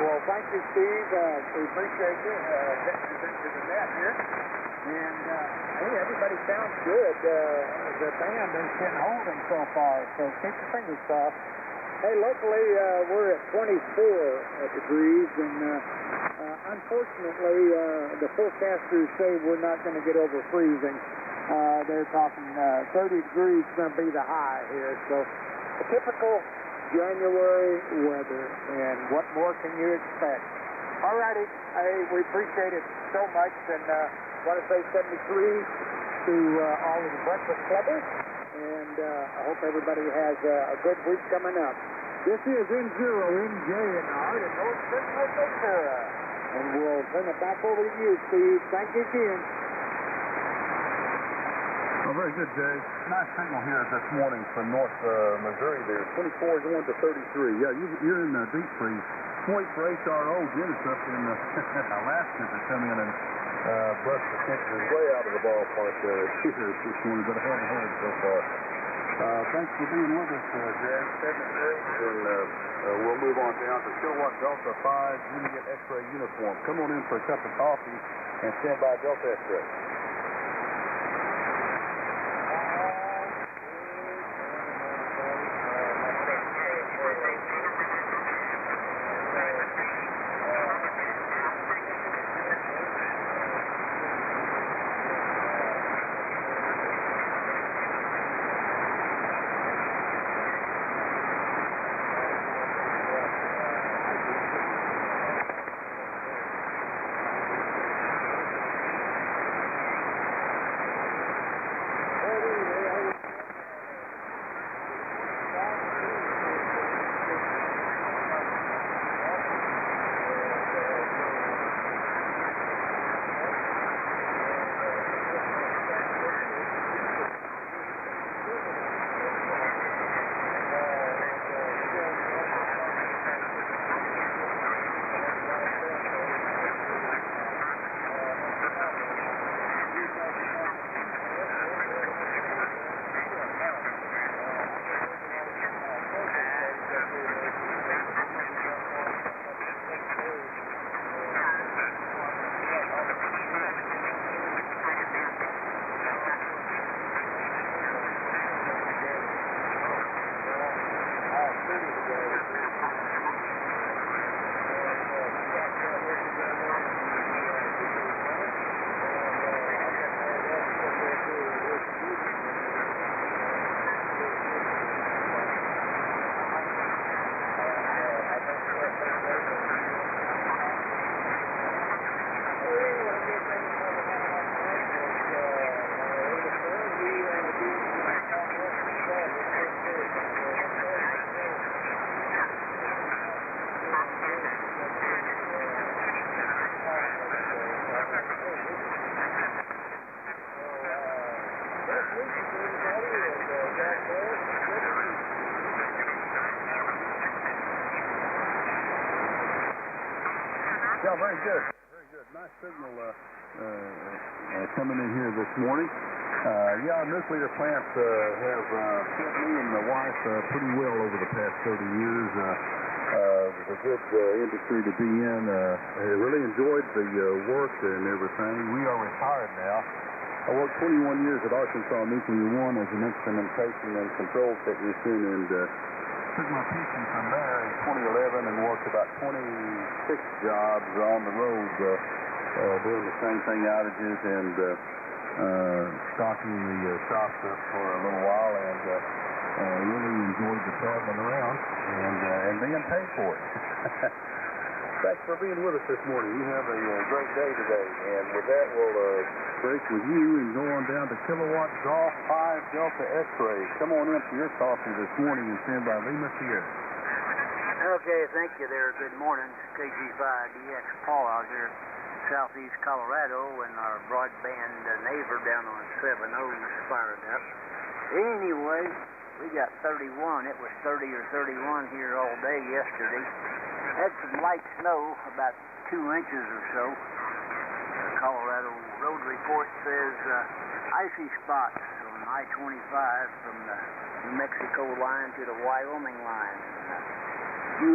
Well, thank you, Steve. We appreciate you getting us into the net here. And, hey, everybody sounds good. The band is getting holding so far, so keep your fingers crossed. Hey, locally, we're at 24 degrees, and unfortunately, the forecasters say we're not going to get over freezing. They're talking 30 degrees is going to be the high here, so a typical January weather, and what more can you expect? All righty, hey, we appreciate it so much, and want to say 73 to all of the Breakfast Clubbers, and I hope everybody has a good week coming up. This is N0 NJNR in North Central Ventura, and we'll turn it back over to you, Steve. Thank you again. Oh, very good, Jay. Nice signal here this morning from North Missouri there. 24 going to 33. Yeah, you're in deep freeze. Wait for HRO Dennis up in Alaska to come in and brush the temperatures way out of the ballpark here this morning, but I haven't heard so far. Thanks for being with us, Jay. 73, and we'll move on down to Kilowatt Delta 5 Juliet X-ray uniform. Come on in for a cup of coffee and stand by Delta X-ray. Yeah, very good. Very good. Nice signal coming in here this morning. Yeah, nuclear plants have fit me and my wife pretty well over the past 30 years. It was a good industry to be in. I really enjoyed the work and everything. We are retired now. I worked 21 years at Arkansas Nuclear One as an instrumentation and control technician, and took my pension from there in 2011 and worked about 26 jobs on the road doing the same thing, outages and stocking the shops up for a little while, and really enjoyed the traveling around and being paid for it. Thanks for being with us this morning. You have a great day today, and with that we'll break with you and go on down to Kilowatt Golf 5 Delta X-Ray. Come on in for your coffee this morning and stand by Lima Sierra. Okay, thank you there. Good morning. KG5DX Paul out here in southeast Colorado, and our broadband neighbor down on 7 O's fired up. Anyway, we got 31. It was 30 or 31 here all day yesterday. Had some light snow, about 2 inches or so. The Colorado Road Report says icy spots on I-25 from the New Mexico line to the Wyoming line.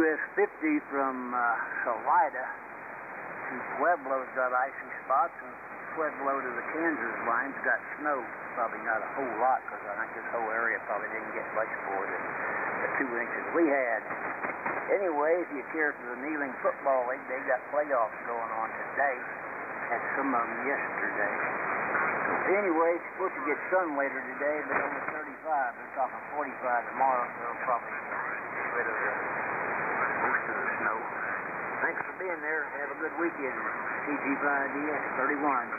US 50 from Salida to Pueblo's got icy spots, and Pueblo to the Kansas line's got snow. Probably not a whole lot, because I think this whole area probably didn't get much more than the 2 inches we had. Anyway, if you care for the Kneeling Football League, they got playoffs going on today. Had some of them yesterday. So anyway, it's supposed to get sun later today, but only 35. They're talking 45 tomorrow, so they'll probably get rid of most of the snow. Thanks for being there. Have a good weekend. KG5DX 31.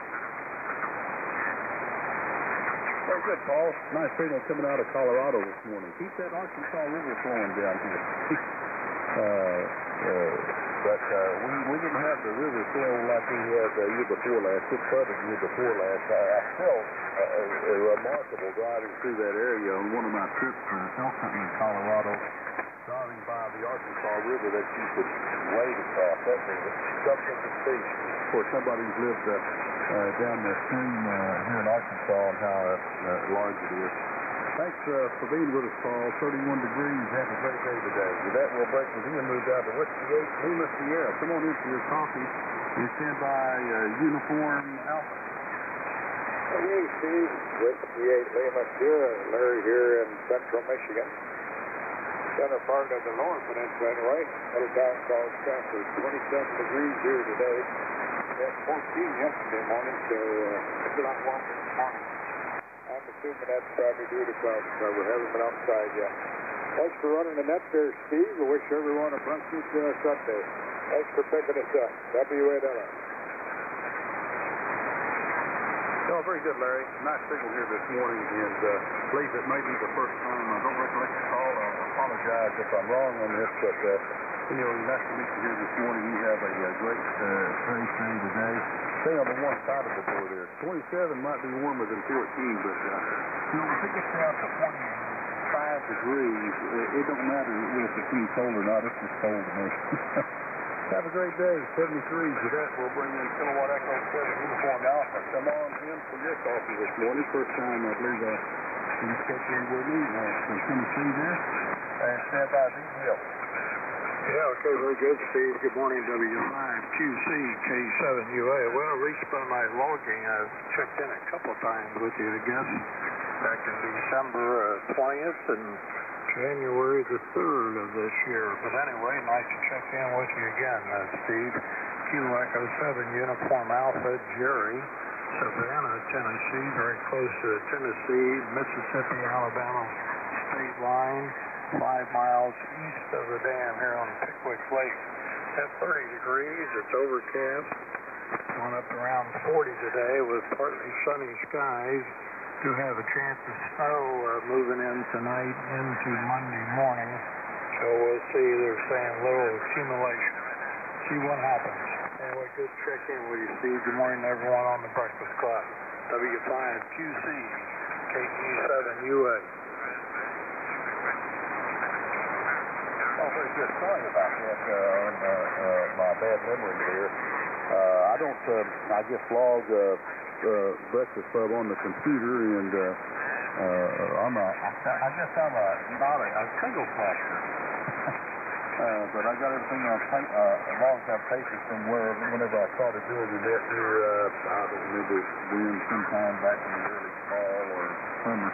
Very good, Paul. Nice signal coming out of Colorado this morning. Keep that Arkansas River flowing down here. But we didn't have the river flow like we had the year before last. It flooded the year before last. I felt remarkable driving through that area on one of my trips elk hunting in Colorado, driving by the Arkansas River that you could wade across. That was something to see. Of course, somebody's lived down the stream here in Arkansas and how large it is. Thanks for being with us, Paul. 31 degrees. Have a great day today. With that, we'll break with you and move down to Whiskey 8 Lima Sierra. Come on in for your coffee. You stand by Uniform Alpha. Hey, Steve. Whiskey 8 Lima Sierra. Larry here in central Michigan. Center part of the Lower Peninsula anyway. Little town called Stafford. 27 degrees here today. We had 14 yesterday morning, so it's a lot warmer this morning. I'm assuming that's probably due to cloud cover. Haven't been outside yet. Thanks for running the net there, Steve. I wish everyone a blessed Sunday. Thanks for picking us up. WALR. Oh, very good, Larry. Nice signal here this morning, and please, it may be the first time. I don't recollect the call. I apologize if I'm wrong on this, but anyway, nice to meet you here this morning. You have a great race day today. Stay on the one side of the door there. 27 might be warmer than 14, but if it gets down to 45 degrees, it don't matter if it's being cold or not. It's just cold to me. Have a great day. 73. With that, we'll bring in Kilowatt Echo 7 Uniform Alpha. Come on in for your coffee this morning. First time, I believe, you scheduled with me from Tennessee there. And stand by DGL. Yeah, okay, very good, Steve. Good morning, W9QC K7UA. Well, reached by my logging. I've checked in a couple of times with you, I guess, back in December 20th and January the 3rd of this year. But anyway, nice to check in with you again, Steve. Kilo Echo 7, Uniform Alpha, Jerry, Savannah, Tennessee, very close to the Tennessee, Mississippi, Alabama state line, 5 miles east of the dam here on Pickwick Lake. At 30 degrees, it's overcast, going up around 40 today with partly sunny skies. Do have a chance of snow moving in tonight into Monday morning, so we'll see. They're saying little accumulation. See what happens. Anyway, good check in with you, Steve. Good morning to everyone on the Breakfast Club. W5QC, KG7UA. Oh, very good. Sorry about that, my bad memory there. I just log Breakfast Club on the computer, and I guess I'm not a single plaster. But I got everything on logged on paper somewhere. Whenever I started doing the net here, I don't remember when, sometime back in the early fall or summer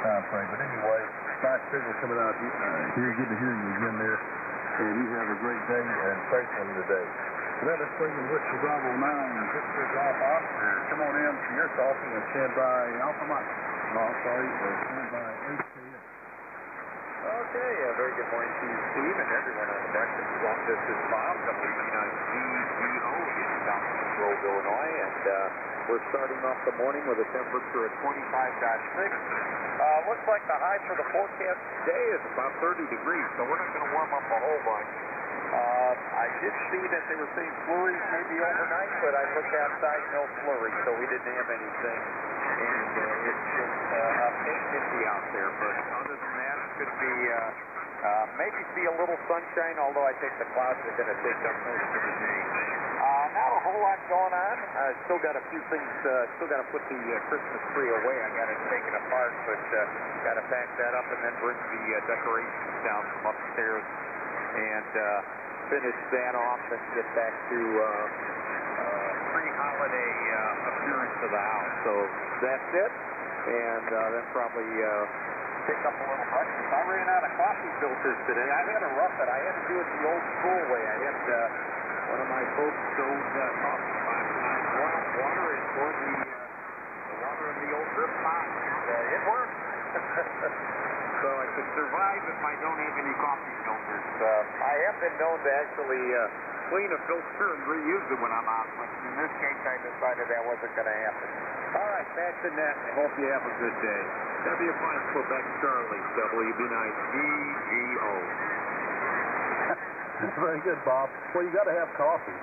time frame. But anyway, nice signal coming out here. Good to hear you again there. And you have a great day and safe one today. Let us bring in Whiskey Bravo 9, Victor Golf Oscar. Come on in for your coffee and stand by Alpha Mike. Stand by HKS. Okay, very good morning to you, Steve, and everyone on the breakfast club. This is Bob, WB9BGO in South Grove, Illinois, and we're starting off the morning with a temperature of 25.6. Looks like the high for the forecast today is about 30 degrees, so we're not going to warm up a whole bunch. I did see that they were saying flurries maybe overnight, but I looked outside, no flurries, so we didn't have anything, and it's just iffy out there. But other than that, it's going to be maybe see a little sunshine, although I think the clouds are going to take up most of the day. Not a whole lot going on. Still got a few things, still got to put the Christmas tree away. I got it taken apart, but got to pack that up and then bring the decorations down from upstairs and finish that off and get back to pre-holiday appearance of the house. So that's it, and then probably pick up a little breakfast. I ran out of coffee filters today. I had to rough it. I had to do it the old school way. I had one of my folks stowed coffee pots, and I boiled water and poured the water in the old drip pot. It worked. So I could survive if I don't have any coffee filters. I have been known to actually clean a filter and reuse it when I'm out, but in this case I decided that wasn't going to happen. All right, back to net. I hope you have a good day. W5 Quebec Charlie, WB9BGO. Very good, Bob. Well, you got to have coffee.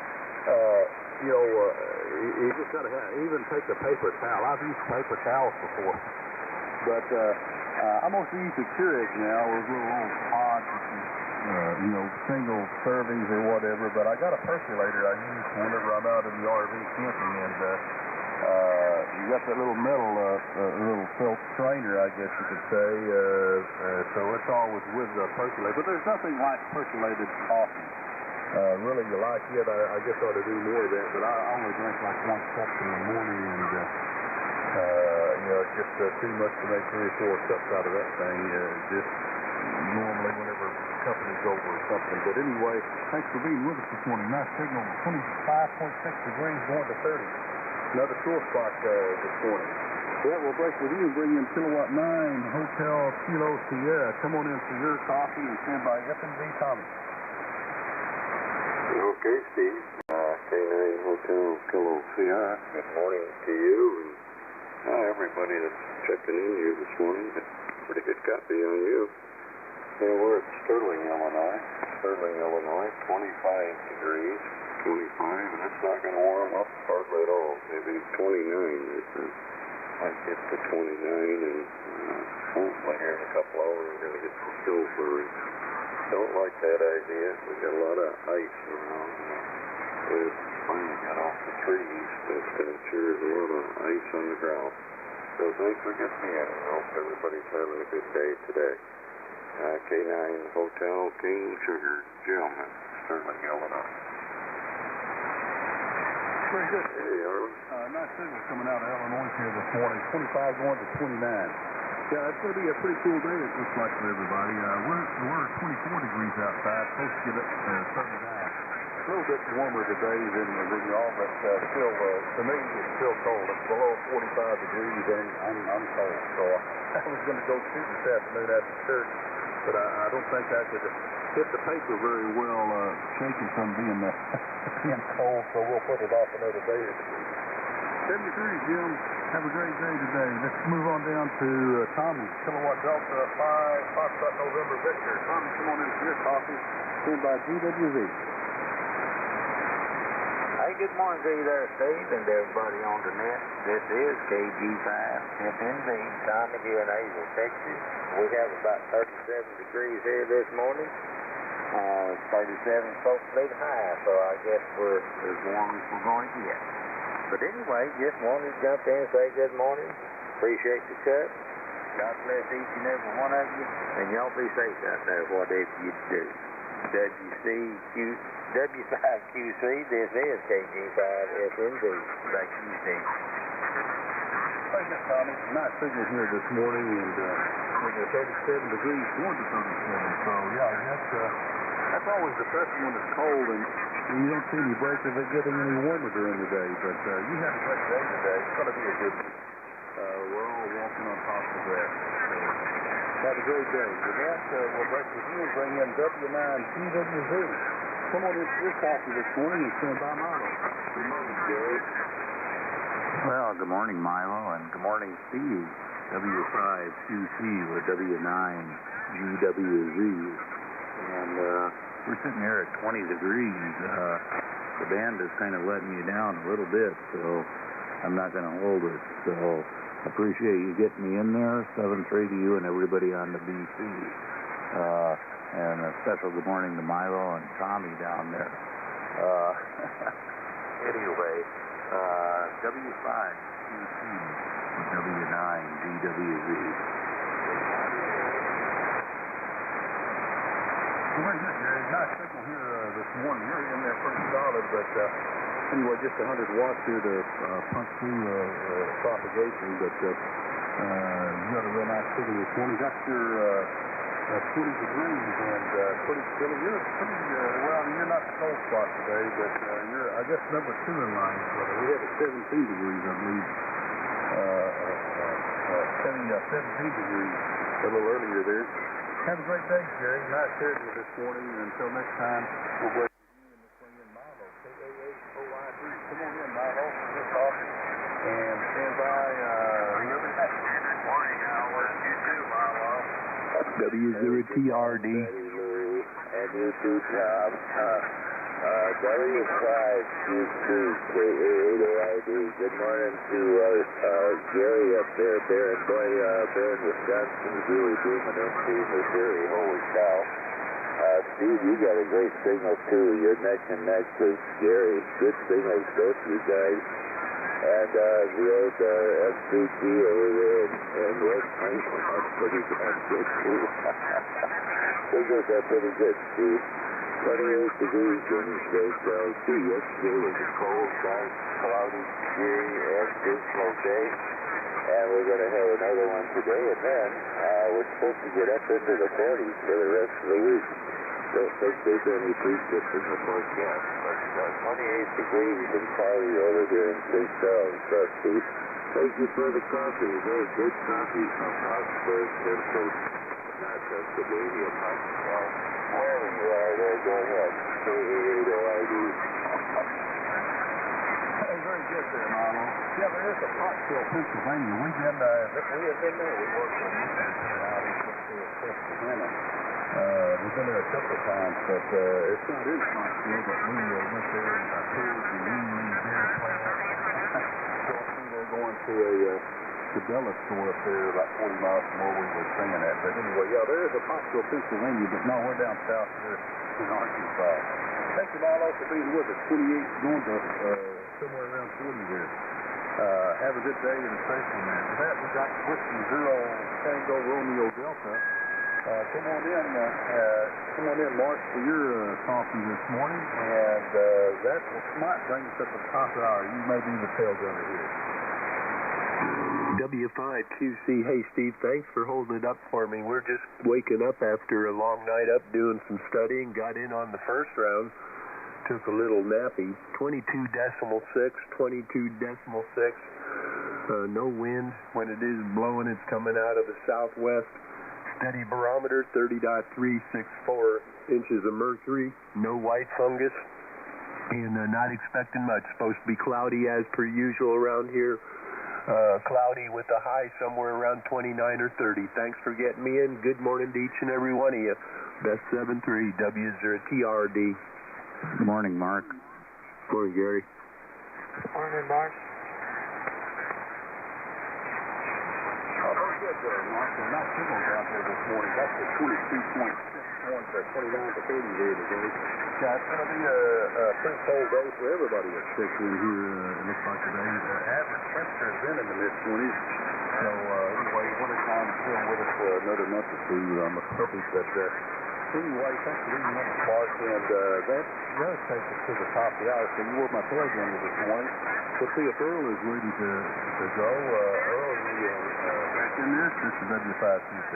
You just got to even take a paper towel. I've used paper towels before, but I'm most used to Keurig now, those little old pods with single servings or whatever. But I got a percolator I use whenever I'm out in the RV camping, and you got that little metal, little felt strainer, I guess you could say. So it's always with the percolator. But there's nothing like percolated coffee. Really, you like it. I guess I ought to do more of that. But I only drink like 1 cup in the morning, and it's just too much to make 3 or 4 cups out of that thing. Just normally whenever company's over or something. But anyway, thanks for being with us this morning. Nice signal, 25.6 degrees going to 30. Another sore spot this morning. Well, we'll break with you and bring in Kilowatt 9 Hotel Kilo Sierra. Come on in for your coffee and stand by F&B Tommy. Okay, Steve. K9 Hotel Kilo Sierra. Good morning to you and everybody that's checking in here this morning. Pretty good copy on you. We're at Sterling, Illinois. 25 degrees. 25, and it's not going to warm up hardly at all. Maybe 29. Might get to 29, and hopefully here in a couple hours we're going to get some snow flurries. Don't like that idea. We've got a lot of ice around. It's finally got off the trees, but sure is a lot of ice on the ground. So thanks for getting me in. I hope everybody's having a good day today. K9 Hotel King Sugar, Gentlemen, Sterling, Illinois. Very good. Hey, Arlen. Nice signal coming out of Illinois here this morning. 25 going to 29. Yeah, it's going to be a pretty cool day, it looks like, for everybody. We're 24 degrees outside, supposed to get up to 39. A little bit warmer today than y'all, but still, to me, it's still cold. It's below 45 degrees, and I'm cold. So I was going to go shoot this afternoon after church, but I don't think I could hit the paper very well, shaking from being cold, so we'll put it off another day or two. 73, Jim. Have a great day today. Let's move on down to Tommy, Kilowatt Delta 5, Foxtrot November Victor. Tommy, come on in for your coffee. Sent by GWV. Hey, good morning to you there, Steve, and everybody on the net. This is KG5 FNV, Tommy here in Hazel, Texas. We have about 37 degrees here this morning. 37 supposed to be the high, so I guess we're as warm as we're going to get. But anyway, just wanted to jump in and say good morning. Appreciate the cut. God bless each and every one of you. And y'all be safe out there, whatever you do. W5QC, this is KG5FNV. Back to you, Steve. Thank you, Tommy. Nice signal here this morning, and with 37 degrees, going to 37. So, yeah, that's always depressing when it's cold, and you don't see any break of it getting any warmer during the day. But you had a great day today. It's going to be a good one. We're all walking on top of the grass. So, have a great day. With that, we'll break with you and bring in W9GWV. Come on into your coffee this morning and stand by Milo. Good morning, Jerry. Well, good morning, Milo, and good morning, Steve. W5QC with W9GWV. And we're sitting here at 20 degrees. The band is kind of letting you down a little bit, so I'm not going to hold it. So appreciate you getting me in there. 7-3 to you and everybody on the BC. And a special good morning to Milo and Tommy down there. Anyway, W5QC with W9GWV. Very good, Gary. Nice signal here this morning. You're in there pretty solid, but anyway, just 100 watts here to punch through propagation. But you got a real nice signal this morning. Got your 20 degrees and pretty chilly. You're pretty well. You're not the cold spot today, but you're, I guess, number 2 in line. We had a 17 degrees, I believe. 17 degrees a little earlier there. Have a great day, Jerry. Nice hearing you this morning. And until next time, we'll break with you and we'll bring in Milo, KAHOI3. Come on in, Milo. Good coffee. And stand by whoever next. Good morning, Howard. You too, Milo. W0TRD. And you too, Tom. W5QC, KAHOID. Good morning to Gary up there, Barron, Wisconsin, really booming into Missouri. Holy cow. Steve, you got a great signal, too. You're neck and neck with Gary. Good signals, both you guys. And the old SBG over there in West Point, that's pretty damn good, too. Signals are pretty good, Steve. 28 degrees in KLT. Yesterday was a cold, dark, cloudy, dreary, and dismal day. And we're going to have another one today. And then we're supposed to get up into the 40s for the rest of the week. Don't think there's any precip in the forecast. But 28 degrees and cloudy over here in St. Charles. Steve. Thank you for the coffee. Very good coffee from Augsburg, Memphis, Pennsylvania, Montreal. Wherever you are there, go ahead. KAHOID. Hey, very good there, Milo. Yeah, there is a Pottsville, Pennsylvania. We have been there. We worked on this out in Susquehanna. We've been there a couple of times, but it's not in Pottsville, but we went there and toured the Union Beer plant. They're going to a Cabela store up there about 40 miles from where we were staying at. But anyway, yeah, there is a Pottsville, Pennsylvania, but no, we're down south here in Arkansas. Thank you, Milo, for being with us. 28 going to somewhere around 40 there. Have a good day and a safe one, man. For that, we got Whiskey Zero Tango Romeo Delta. Come on in, Mark, for your coffee this morning. And that might bring us up to the top of the hour. You may be the tail gunner here. W5QC. Hey, Steve, thanks for holding it up for me. We're just waking up after a long night up doing some studying. Got in on the first round. Took a little nappy. 22.6, 22.6. No wind. When it is blowing, it's coming out of the southwest. Steady barometer, 30.364 inches of mercury. No white fungus. And not expecting much. Supposed to be cloudy as per usual around here. Cloudy with a high somewhere around 29 or 30. Thanks for getting me in. Good morning to each and every one of you. Best 7-3 W0TRD. Good morning, Mark. Morning, Gary. Morning, Mark. Very good there, Mark. And not signals out there this morning. That's the 22.6 points, 29 to 30 there today. Yeah, it's going to be a pretty cold day for everybody, especially here, it looks like today. The average temperature has been in the mid-20s. So, anyway, wintertime is still with us for another month or two. I'm hoping that, anyway, thanks for reading up, Mark. And that does take us to the top of the hour. So you were my telegram this morning. We'll see if Earl is ready to go. Earl, you back in there? This is W526.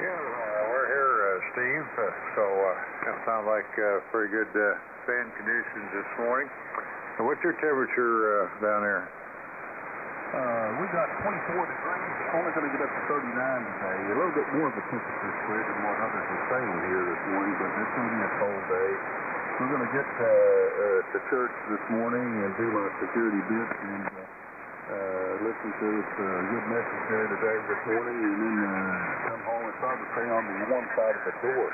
Yeah, we're here, Steve. It sounds like pretty good fan conditions this morning. What's your temperature down there? We got 24 degrees. It's only going to get up to 39 today. A little bit more of a temperature spread than what others are saying here this morning, but it's going to be a cold day. We're going to get to church this morning and do our security bit and listen to this good message there today this morning, and then come home and try to stay on the warm side of the door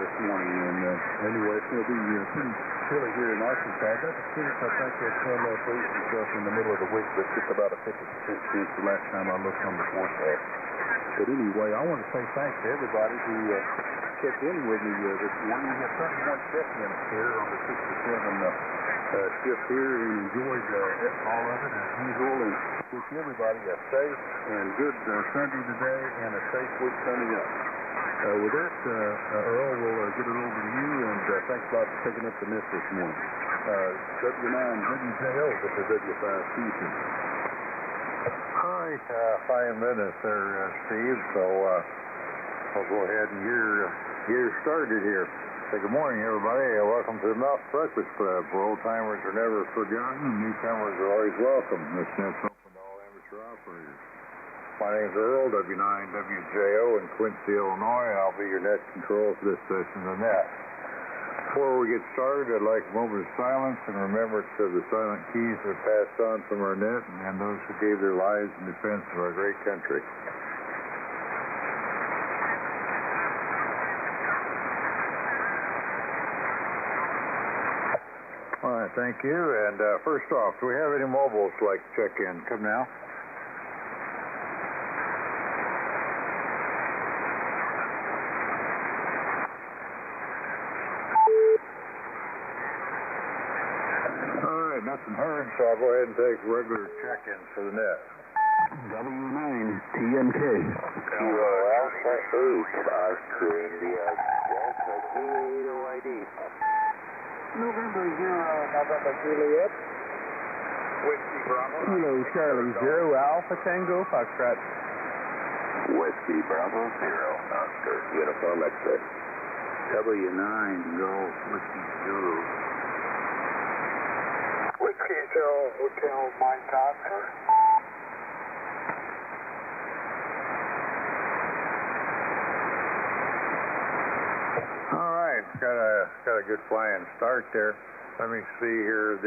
this morning. And anyway, it's going to be pretty chilly here in Arkansas. I got the sense I think it's going to freeze and stuff in the middle of the week, but just about a 50% chance the last time I looked on the forecast. But anyway, I want to say thanks to everybody who checked in with me this morning. We had 31 check-ins here on the 6 to 7 shift here, and enjoyed all of it as usual, and wish everybody a safe and good Sunday today and a safe week coming up. With that, Earl, we'll get it over to you, and thanks a lot for picking up the miss this morning. W9WJO, this is W5QC. All right, 5 minutes there, Steve, so I'll go ahead and get started here. Say good morning, everybody. Welcome to the Mouse Breakfast Club, where old-timers are never forgotten and newcomers are always welcome. This net's open to all amateur operators. My name's Earl, W9WJO in Quincy, Illinois, and I'll be your net control for this session of the net. Before we get started, I'd like a moment of silence and remembrance of the silent keys that are passed on from our net and those who gave their lives in defense of our great country. All right, thank you. And first off, do we have any mobiles like to check in? Come now. All right, nothing heard, so I'll go ahead and take regular check-ins for the net. W9 TMK. Alpha 8, Australia, Delta Kilo ID. November Juliet. Whiskey Bravo. Kilo Charlie 0, Alpha Tango Foxtrot. Whiskey Bravo 0, Oscar, Uniform X-ray. W9 Golf Whiskey Zulu. Whiskey 0, Hotel Mike Oscar. All right, got a good flying start there. Let me see here.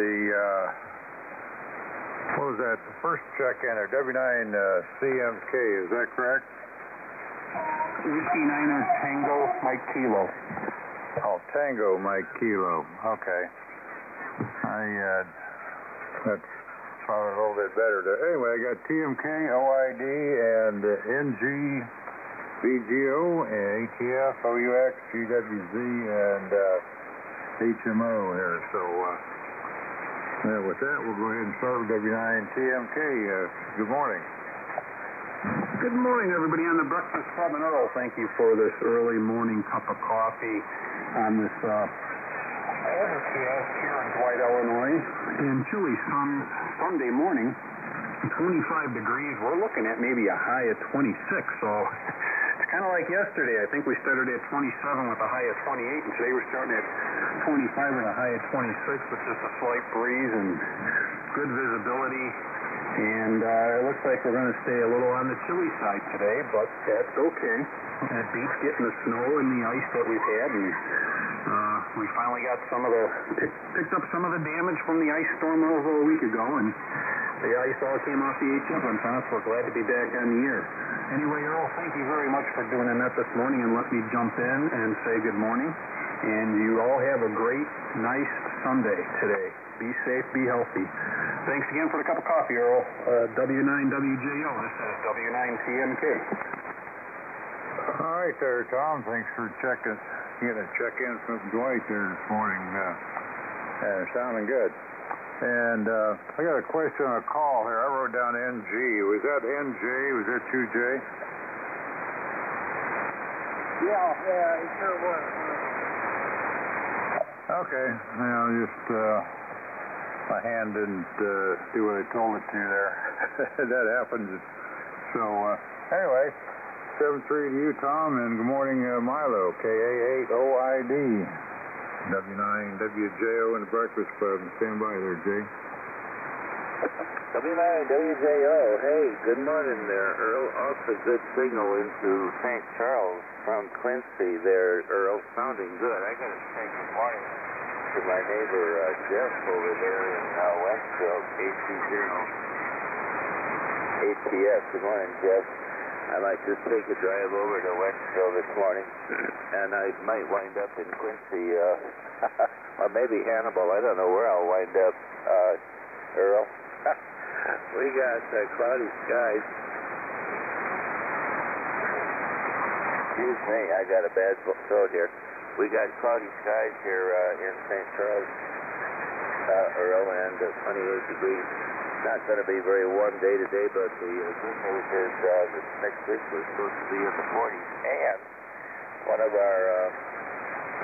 What was that? The first check-in there, W9 CMK, is that correct? Whiskey 9er Tango Mike Kilo. Oh, Tango Mike Kilo. Okay. That's sounded a little bit better. Anyway, I got TMK, OID, and NG, VGO, and ATF, OUX, GWZ, and HMO here. So, with that, we'll go ahead and start with W9 TMK. Good morning. Good morning, everybody on the Breakfast Club. And Earl, thank you for this early morning cup of coffee on this overcast here in Dwight, Illinois, and chilly Sunday morning. 25 degrees. We're looking at maybe a high of 26, so it's kind of like yesterday. I think we started at 27 with a high of 28, and today we're starting at 25 with a high of 26 with just a slight breeze and good visibility. And it looks like we're going to stay a little on the chilly side today, but that's okay. That beats getting the snow and the ice that we've had, and we finally got picked up some of the damage from the ice storm over a week ago, and the ice all came off the HF antenna, so we're glad to be back on the air. Anyway, Earl, thank you very much for doing the net this morning and let me jump in and say good morning. And you all have a great, nice Sunday today. Be safe, be healthy. Thanks again for the cup of coffee, Earl. W9WJO, this is W9TMK. All right there, Tom. Thanks for getting a check-in from Dwight there this morning. Sounding good. And I got a question on a call here. I wrote down NG. Was that NJ? Was that 2J? Yeah, it sure was. Okay. Now, just my hand didn't do what I told it to there. That happens. So, anyway, 7-3 to you, Tom, and good morning, Milo, KA8OID. W9WJO in the Breakfast Club. Stand by there, Jay. W9WJO. Hey, good morning there, Earl. Also good signal into St. Charles from Quincy there, Earl. Sounding good. I got to say good morning to my neighbor, Jeff, over there in Westfield, ATS. Good morning, Jeff. I might just take a drive over to Westfield this morning, and I might wind up in Quincy, or maybe Hannibal. I don't know where I'll wind up, Earl. We got cloudy skies. Excuse me, I got a bad throat here. We got cloudy skies here in St. Charles, Earl, and 28 degrees. Not going to be very warm day today, but the good news is this next week we're supposed to be in the 40s. And one of our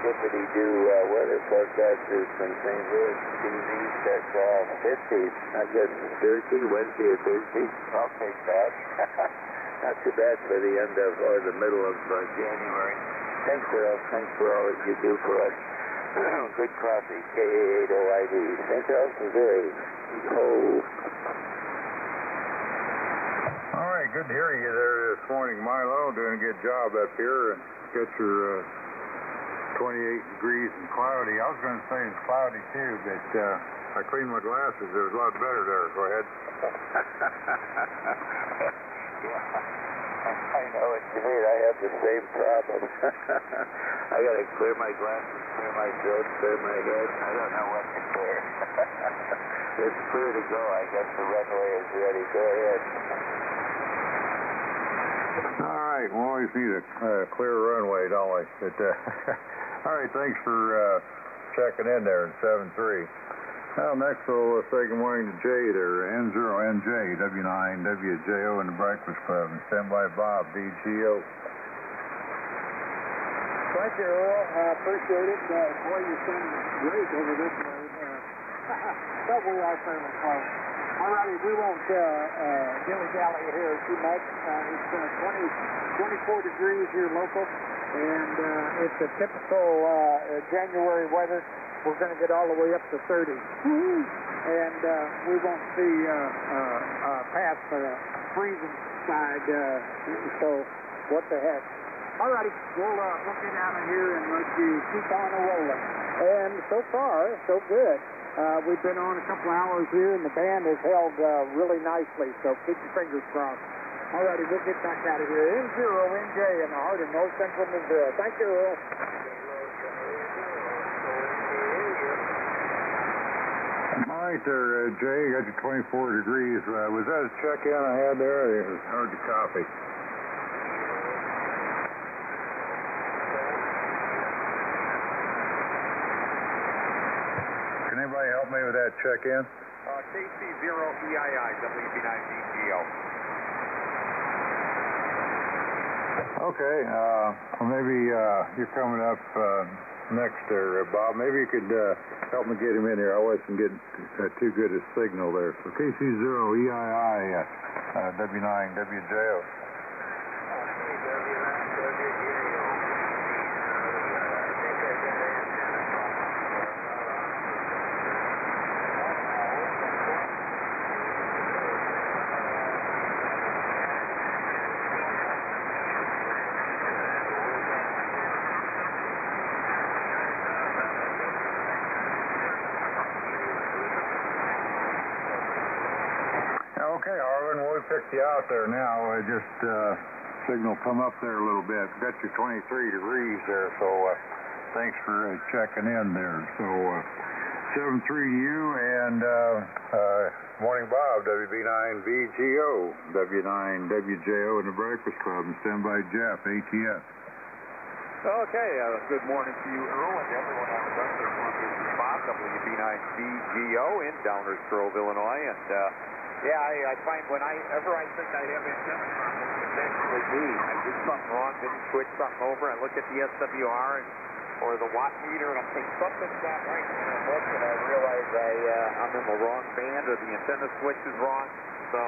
hippity-doo weather forecasters from St. Louis TV said 50s. I guess Thursday, Wednesday or Thursday. I'll take that. Not too bad for the end of, or the middle of January. Thanks, Earl. Thanks for all that you do for us. Good coffee, KA8OID. St. Charles, Missouri. Oh. All right, good to hear you there this morning, Milo. Doing a good job up here. Got your 28 degrees and cloudy. I was going to say it's cloudy too, but I cleaned my glasses. It was a lot better there. Go ahead. I know what you mean. I have the same problem. I got to clear my glasses, clear my throat, clear my head. I don't know what to clear. It's clear to go. I guess the runway is ready. Go ahead. All right. We always need a clear runway, don't we? But, all right. Thanks for checking in there in 7-3. Well, next we'll say good morning to Jay there, N0NJ, W9WJO in the Breakfast Club, and stand by Bob, DGO. Thank you, Earl. I appreciate it. Boy, you sound great over this way. But we are fairly close. All righty, we won't dilly-dally here too much. It's 24 degrees here local, and it's a typical January weather. We're going to get all the way up to 30. And we won't see past the freezing side, so what the heck. All righty, we'll get out of here and let you keep on rolling. And so far, so good. We've been on a couple hours here, and the band has held really nicely, so keep your fingers crossed. All righty, we'll get back out of here. N0NJ in the heart of north central Missouri. Thank you, Earl. All right there, Jay, got you 24 degrees. Was that a check-in I had there? It was hard to copy. Can anybody help me with that check-in? KC0EII, WB9BGO. Okay, well maybe you're coming up next there, Bob. Maybe you could help me get him in here. I wasn't getting too good a signal there. So KC0EII W9WJO. Okay, Harlan, we picked you out there now. I just signal come up there a little bit. Got your 23 degrees there, so thanks for checking in there. So 7-3 to you, and morning, Bob, WB9VGO, W9WJO in the Breakfast Club, and standby Jeff, ATS. Okay, good morning to you, Earl, and everyone on the Breakfast Club. This is Bob, WB9VGO in Downers Grove, Illinois, and yeah, I find whenever I think I have antenna problems, it's actually me. I did something wrong, didn't switch something over. I look at the SWR or the watt meter, and I'm thinking something's not right. And I look and I realize I'm in the wrong band, or the antenna switch is wrong. So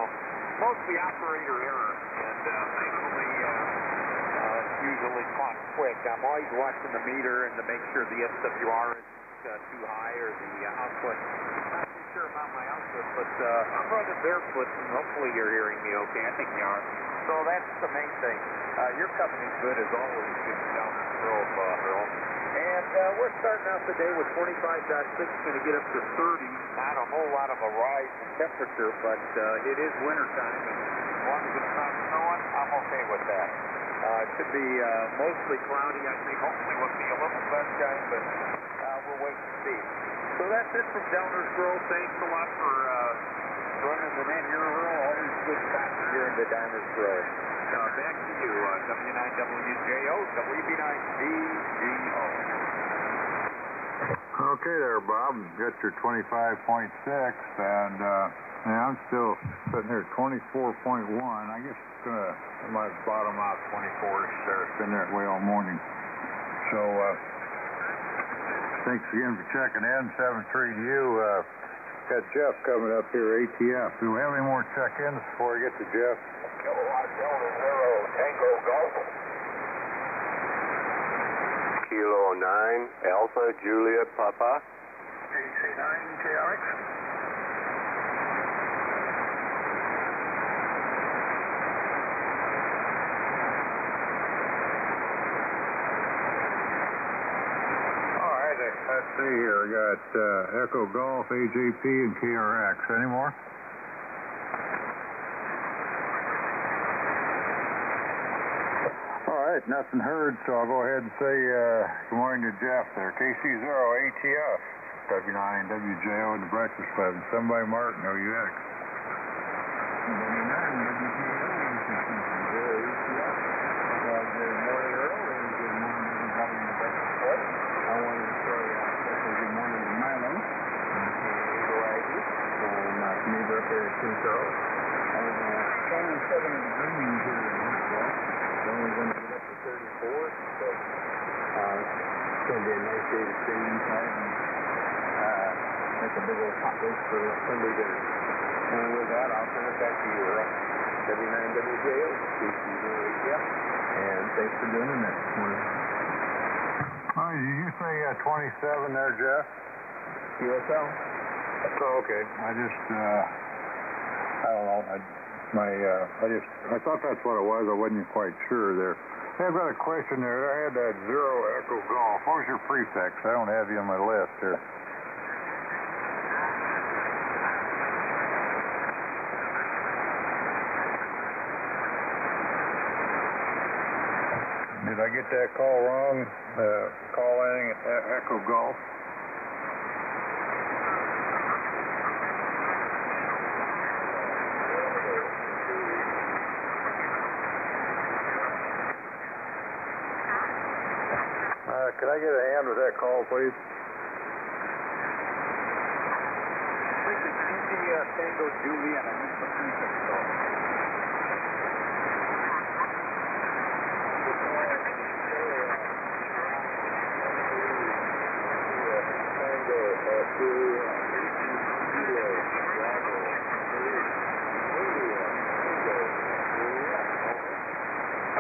mostly operator error, and thankfully it's usually caught quick. I'm always watching the meter and to make sure the SWR isn't too high or the output. Sure about my output, but I'm running barefoot, and hopefully you're hearing me okay. I think you are. So that's the main thing. You're coming in good as always in Downers Grove, Earl. And we're starting out the day with 25.6, going to get up to 30. Not a whole lot of a rise in temperature, but it is wintertime, and as long as it's not snowing, I'm okay with that. It should be mostly cloudy, I think. Hopefully we'll see a little sunshine, but we'll wait and see. So that's it from Downers Grove. Thanks a lot for running the net here, Earl. Always good copy here in the Downers Grove. Back to you, W9WJO, WB9VGO. Okay there, Bob. Got your 25.6, and I'm still sitting here at 24.1. I guess I might bottom out 24-ish there. It's been that way all morning. So, thanks again for checking in. 7-3 to you. Got Jeff coming up here, ATF. Do we have any more check-ins before we get to Jeff? Kilowatt Delta 0, Tango Golf. Kilo 9, Alpha Juliet Papa. AC9 KRX. Let's see here. We got Echo Golf, AJP, and KRX. Any more? All right, nothing heard, so I'll go ahead and say good morning to Jeff there. KC0 ATF, W9WJO in the Breakfast Club, and somebody Martin, OUX. Good morning, Earl, and good morning to everybody in the Breakfast Club. I wanted to say special good morning to Milo, Eagle Aggie, and my neighbor up there at Cinco. And 27 degrees here in Huntsville. We're only going to get up to 34, but it's going to be a nice day to stay inside and make a big old hot roast for Sunday dinner. And with that, I'll turn it back to you, Earl. W9WJO, KC0ATF, and thanks for doing the next morning. Did you say 27 there, Jeff? USL. Oh, okay. I don't know. I thought that's what it was. I wasn't quite sure there. Hey, I've got a question there. I had that 0 Echo Golf. What was your prefix? I don't have you on my list here. Did I get that call wrong? Calling Echo Golf? Could I get a hand with that call, please? This is India Tango Juliet. I missed the prefix call.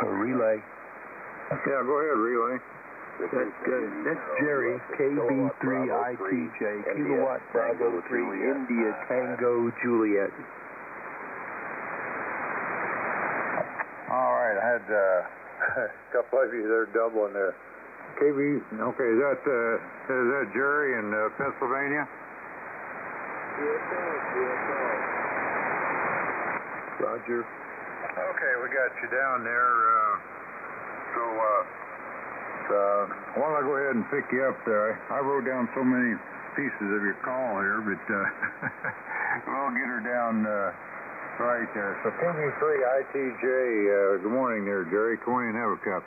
Relay. Yeah, go ahead, relay. That's Jerry, KB3ITJ, Kilowatt Bravo 3, India Tango Juliet. All right, I had a couple of you there doubling there. KB, okay, is that Jerry in Pennsylvania? Roger. Okay, we got you down there. Why don't I go ahead and pick you up there? I wrote down so many pieces of your call here, but we'll get her down right there. So KB3ITJ, good morning there, Jerry. Come on in and have a cup.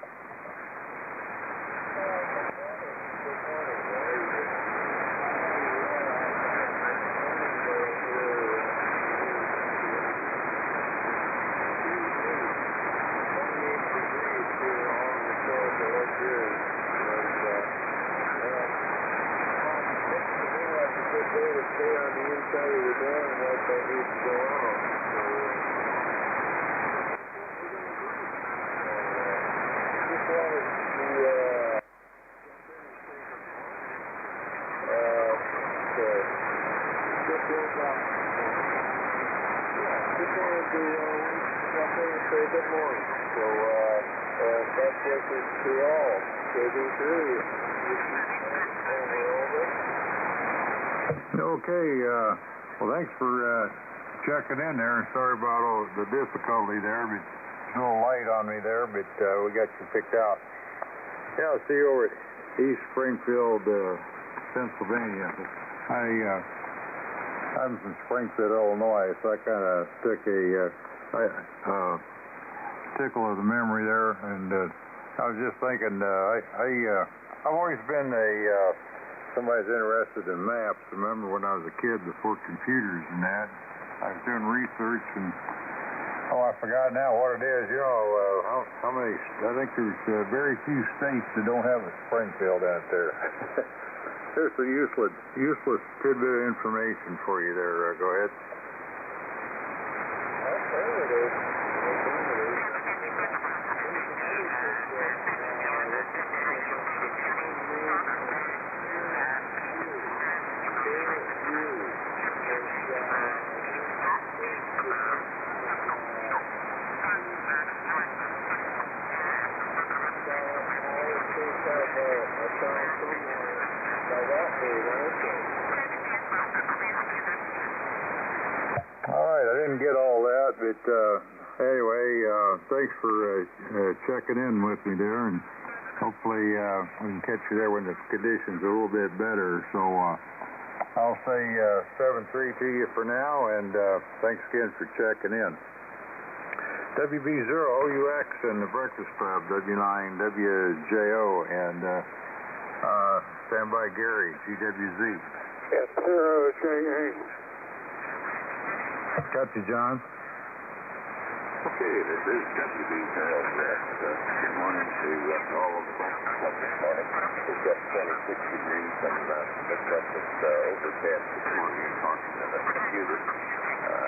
Okay, well, thanks for checking in there. Sorry about all the difficulty there, but it's a little light on me there, but we got you picked out. Yeah, I'll see you over at East Springfield, Pennsylvania. I'm from Springfield, Illinois, so I kind of took a tickle of the memory there, and I was just thinking, I've always been somebody's interested in maps. Remember when I was a kid before computers and that, I was doing research and, I forgot now what it is. You know, how many, I think there's very few states that don't have a Springfield in it there. There's a useless tidbit of information for you there. Go ahead. Get all that, but anyway, thanks for checking in with me there, and hopefully we can catch you there when the conditions are a little bit better. So I'll say 7-3 to you for now, and thanks again for checking in. WB0OUX and the Breakfast Club, W9WJO, and stand by Gary, GWZ. Yes, sir, Haynes. Got you, John. Okay, this is WB0OUX. Good morning to all of the Breakfast Club this morning. We've got 26 degrees and looks like it's overcast this morning and talking to the computer. I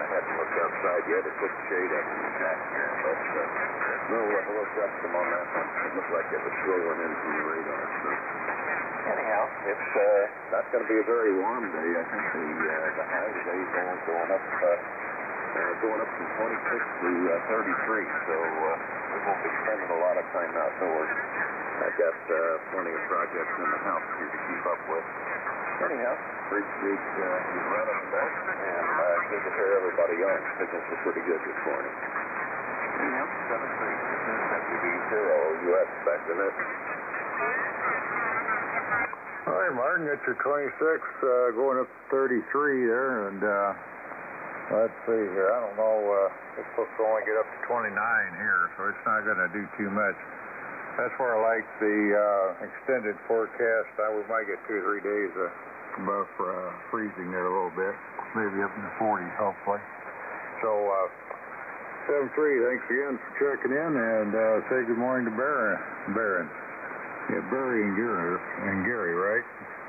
haven't looked outside yet. It took shade up in the back here, but no hello custom on that one. It looked like it was rolling in from the radar. So anyhow, it's not going to be a very warm day. I think the high today is going up from 26 to 33. So we won't be spending a lot of time outdoors. I've got plenty of projects in the house here to keep up with. Anyhow, appreciate you running the boat, and good to hear everybody on. Business was pretty good this morning. Anyhow, 7-3. This is WB0OUX. Back to this. All right, Martin, got your 26 going up to 33 there, and let's see here. I don't know. It's supposed to only get up to 29 here, so it's not going to do too much. That's where I like the extended forecast. We might get 2 or 3 days above freezing there a little bit, maybe up in the 40s, hopefully. So 7-3. Thanks again for checking in, and say good morning to Barron. Yeah, Barry and Gary, right?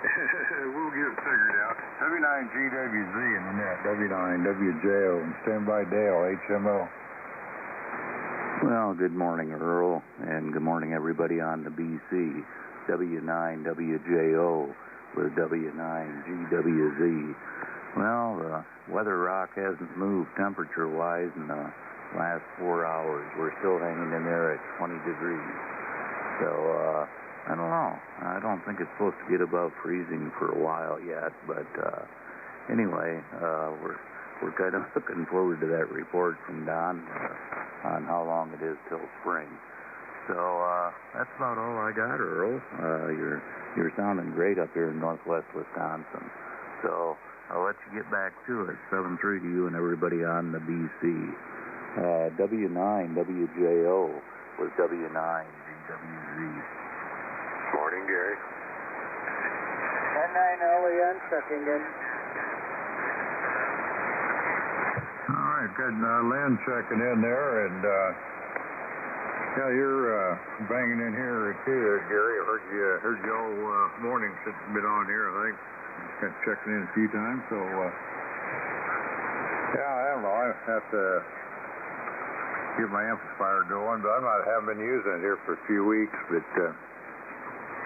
We'll get it figured out. W9GWZ in the net. W9WJO and standby Dale, HMO. Well, good morning, Earl, and good morning, everybody on the BC. W9WJO with W9GWZ. Well, the weather rock hasn't moved temperature-wise in the last 4 hours. We're still hanging in there at 20 degrees. So, I don't know. I don't think it's supposed to get above freezing for a while yet, but anyway, we're kind of looking forward to that report from Don on how long it is till spring. So that's about all I got, Earl. You're sounding great up here in northwest Wisconsin. So I'll let you get back to it. 7-3 to you and everybody on the BC. W9WJO with W9GWZ. Morning, Gary. 10-9 checking in. All right, good. Lynn checking in there, and yeah, you're banging in here too, Gary. I heard you all morning since you've been on here. I think kind of checking in a few times. So yeah, I don't know. I have to get my amplifier going, but I haven't been using it here for a few weeks. But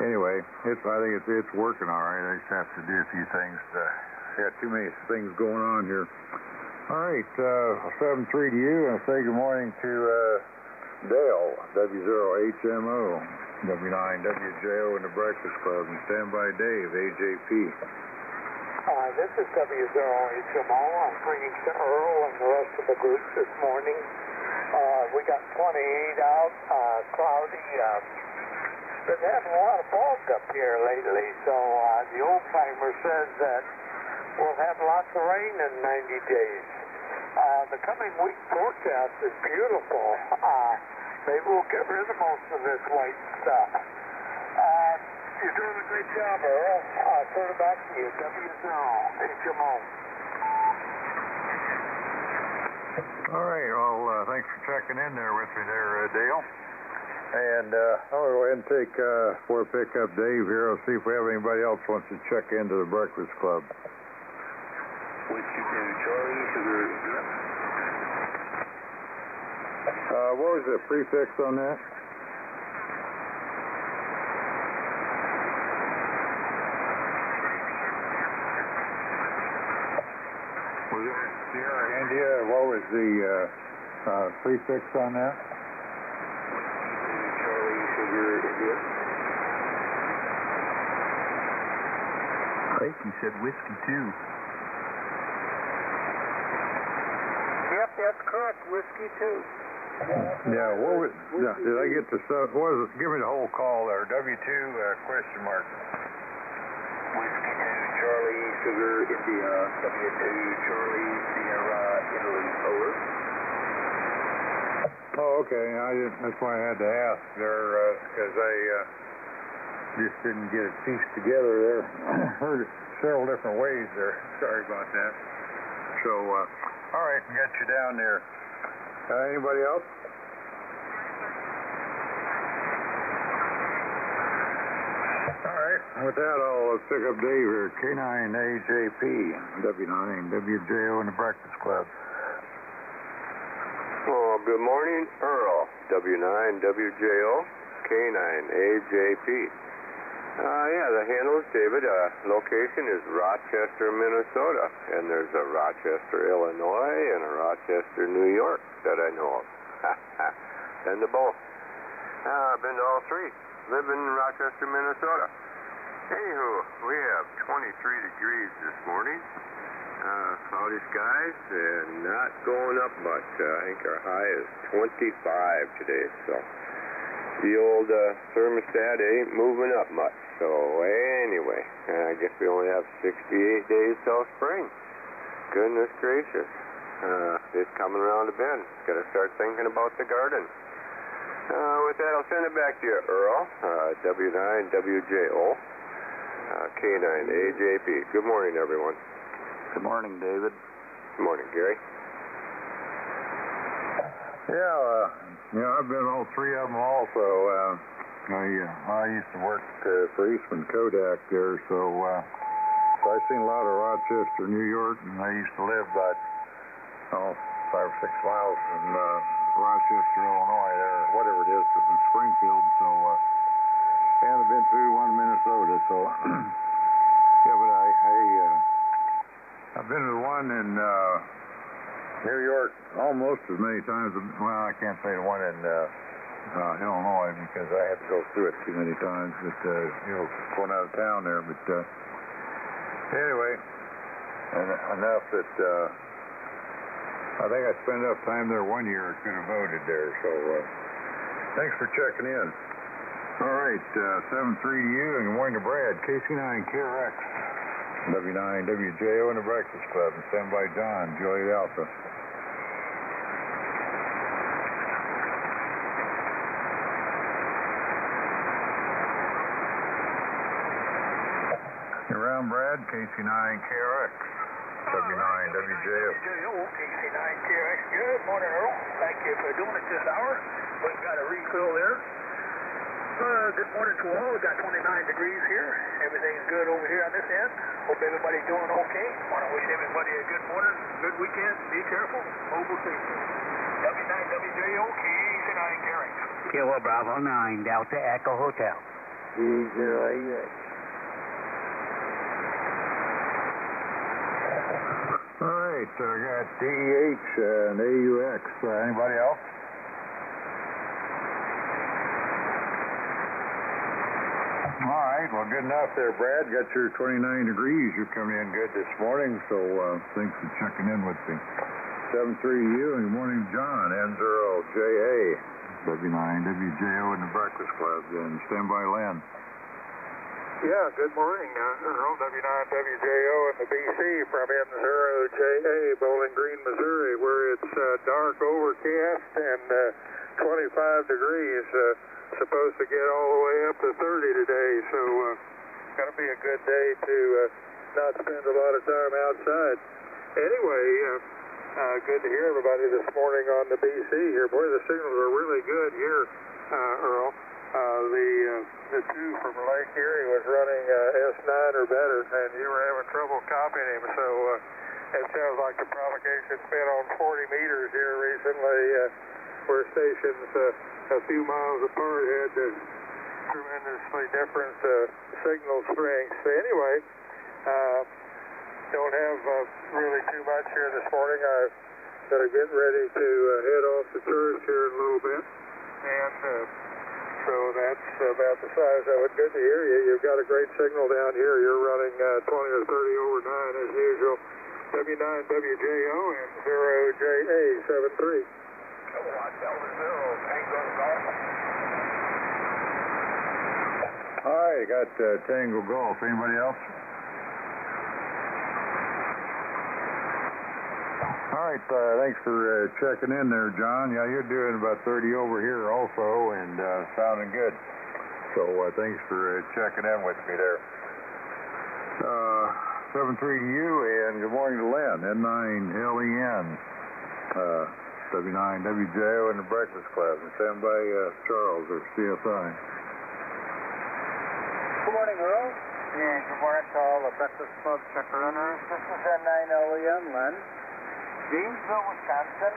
anyway, I think it's working all right. I just have to do a few things. Got too many things going on here. All right, 7-3 to you, and I say good morning to Dale, W0HMO, W9WJO in the Breakfast Club, and standby Dave, AJP. This is W0HMO. I'm bringing to Earl and the rest of the group this morning. We got 28 out, cloudy. Been having a lot of fog up here lately, so the old-timer says that we'll have lots of rain in 90 days. The coming week forecast is beautiful. Maybe we'll get rid of most of this white stuff. You're doing a great job, Earl. I'll turn it back to you. W0HMO. All right, well, thanks for checking in there with me there, Dale. And I'll go ahead and pick up Dave here. I'll see if we have anybody else wants to check into the Breakfast Club. Whiskey to Charlie, sugar, yep. What was the prefix on that? Was it Sierra India? What was the prefix on that? Charlie, sugar, India. I think you said whiskey too. Yep, that's correct. Whiskey, too. Yeah, what was, did I get the stuff? What was it? Give me the whole call there. W2 question mark. Whiskey to Charlie, sugar, India. W2 Charlie, Sierra, Italy, over. Oh, okay. That's why I had to ask there, because I just didn't get it pieced together there. Heard it several different ways there. Sorry about that. So, all right, got you down there. Anybody else? All right. With that, I'll pick up Dave here. K9AJP, W9WJO in the Breakfast Club. Well, good morning, Earl. W9WJO, K9AJP. Yeah, the handle is David. Location is Rochester, Minnesota. And there's a Rochester, Illinois, and a Rochester, New York that I know of. Been to both. Been to all three. Live in Rochester, Minnesota. Anywho, we have 23 degrees this morning. Cloudy skies and not going up much. I think our high is 25 today, so the old thermostat ain't moving up much. So anyway, I guess we only have 68 days till spring. Goodness gracious. It's coming around the bend. Got to start thinking about the garden. With that, I'll send it back to you, Earl. W9WJO, K9AJP. Good morning, everyone. Good morning, David. Good morning, Gary. Yeah, I've been all three of them also. I used to work for Eastman Kodak there, so I seen a lot of Rochester, New York, and I used to live about 5 or 6 miles from Rochester, Illinois, there, whatever it is, from Springfield. So, and I've been through one in Minnesota. So, yeah, but I've been to the one in New York almost as many times. Well, I can't say the one in Illinois because I had to go through it too many times. But going out of town there. But anyway, enough that. I think I spent enough time there one year I could have voted there, so thanks for checking in. All right, 7-3 to you, and good morning to Brad, KC9KRX, W9WJO in the Breakfast Club, and stand by John, Juliet Alpha. You're around, Brad, KC9KRX. W9WJO. KC9KRX. Good morning, Earl. Thank you for doing it this hour. We've got a refill there. Good morning to all. We've got 29 degrees here. Everything's good over here on this end. Hope everybody's doing okay. Want to wish everybody a good morning, good weekend. Be careful. Mobile safety. W9WJO, KC9KRX. Kilo Bravo 9, Delta Echo Hotel. D0AX. All right, I got DEH and AUX. Anybody else? All right, well, good enough there, Brad. Got your 29 degrees. You're coming in good this morning, so thanks for checking in with me. 7-3 to you, and good morning, John, N0JA, W9WJO in the Breakfast Club, and stand by Len. Yeah, good morning, Earl, W9WJO in the BC from N0JA, Bowling Green, Missouri, where it's dark, overcast, and 25 degrees. Supposed to get all the way up to 30 today, so going to be a good day to not spend a lot of time outside. Anyway, good to hear everybody this morning on the BC here. Boy, the signals are really good here, Earl. The two from Lake Erie was running S9 or better, and you were having trouble copying him, so it sounds like the propagation's been on 40 meters here recently, where stations a few miles apart had tremendously different signal strengths. Anyway, don't have really too much here this morning. I've got to get ready to head off to church here in a little bit, and so that's about the size of it. Good to hear you. You've got a great signal down here. You're running 20 or 30 over 9 as usual. W9WJO and 0JA73. All right, got Tango Golf. Anybody else? All right, thanks for checking in there, John. Yeah, you're doing about 30 over here also, and sounding good. So thanks for checking in with me there. 7-3 to you, and good morning to Len, N9LEN, W9WJO in the Breakfast Club, and stand by Charles, or CSI. Good morning, Earl, and good morning to all the Breakfast Club checker runners. This is N9LEN, Len. Gainesville, Wisconsin.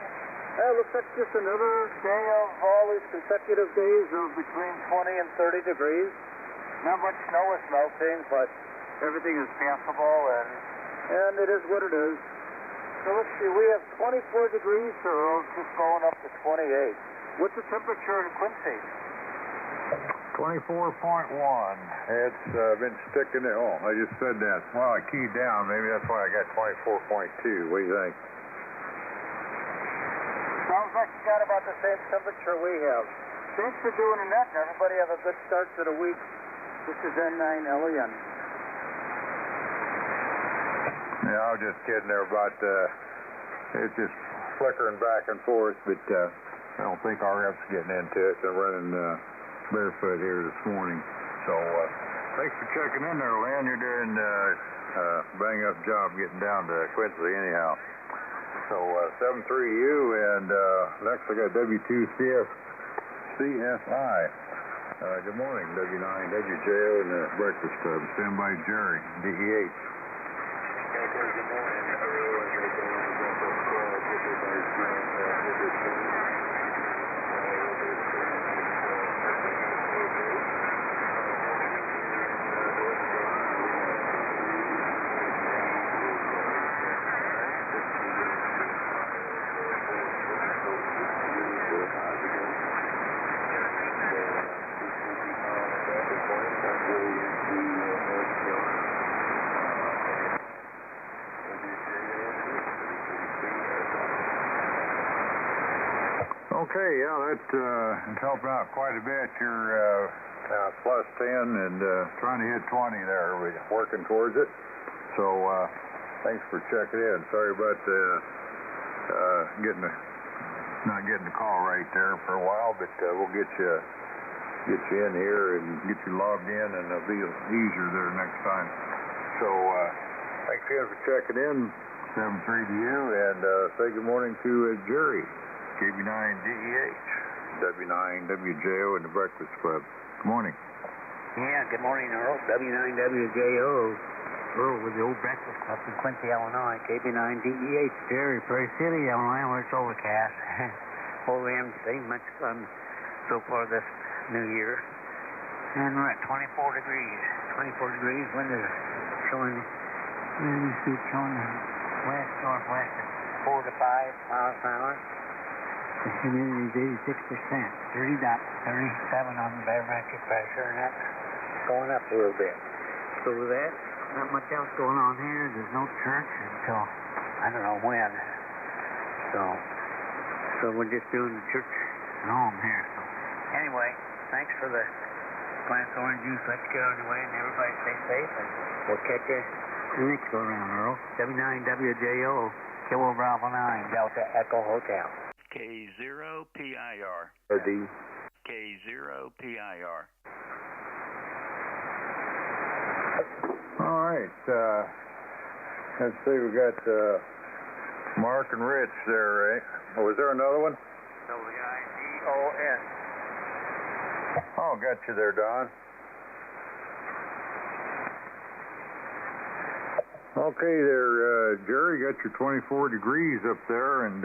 Looks like just another day of all these consecutive days of between 20 and 30 degrees. Not much snow is melting, but everything is passable, and it is what it is. So let's see, we have 24 degrees, so just going up to 28. What's the temperature in Quincy? 24.1. It's been sticking it. Oh, I just said that. Well, I keyed down. Maybe that's why I got 24.2. What do you think? Sounds like you got about the same temperature we have. Thanks for doing that, and everybody have a good start to the week. This is N9LEN. Yeah, I was just kidding there about it's just flickering back and forth, but I don't think our rep's getting into it. They're running barefoot here this morning. So thanks for checking in there, Len. You're doing a bang-up job getting down to Quincy anyhow. So 7-3 you, and next I got W2CSI. Good morning, W9WJO and the Breakfast Club. Stand by Jerry, DEH. Okay, good morning, Earl, and everything on the Breakfast Club. This is our Okay, yeah, that helped out quite a bit. You're plus 10 and trying to hit 20 there. We're working towards it. So thanks for checking in. Sorry about not getting the call right there for a while, but we'll get you in here and get you logged in, and it'll be easier there next time. So thanks again for checking in. 7-3 to you, and say good morning to Jerry. KB9DEH, W9WJO, and the Breakfast Club. Good morning. Yeah, good morning, Earl. W9WJO, Earl with the old Breakfast Club in Quincy, Illinois. KB9DEH, Jerry, Prairie City, Illinois, where it's overcast. Well, we haven't seen much sun so far this new year. And we're at 24 degrees. 24 degrees, wind is showing, let me see, showing west-northwest at 4 to 5 miles an hour. The humidity is 86%, 30.37 on the barometric pressure, and that's going up a little bit. So with that, not much else going on here. There's no church until I don't know when. So we're just doing the church at home here. So anyway, thanks for the glass of orange juice. Let's get on the way, and everybody stay safe, and we'll catch you the next go around, Earl. W9WJO, Kilo Bravo 9, Delta Echo Hotel. K0PIR. RD. K0PIR. All right. Let's see. We got Mark and Rich there, right? Oh, was there another one? W-I-D-O-N. Oh, got you there, Don. Okay there, Jerry. Got your 24 degrees up there, and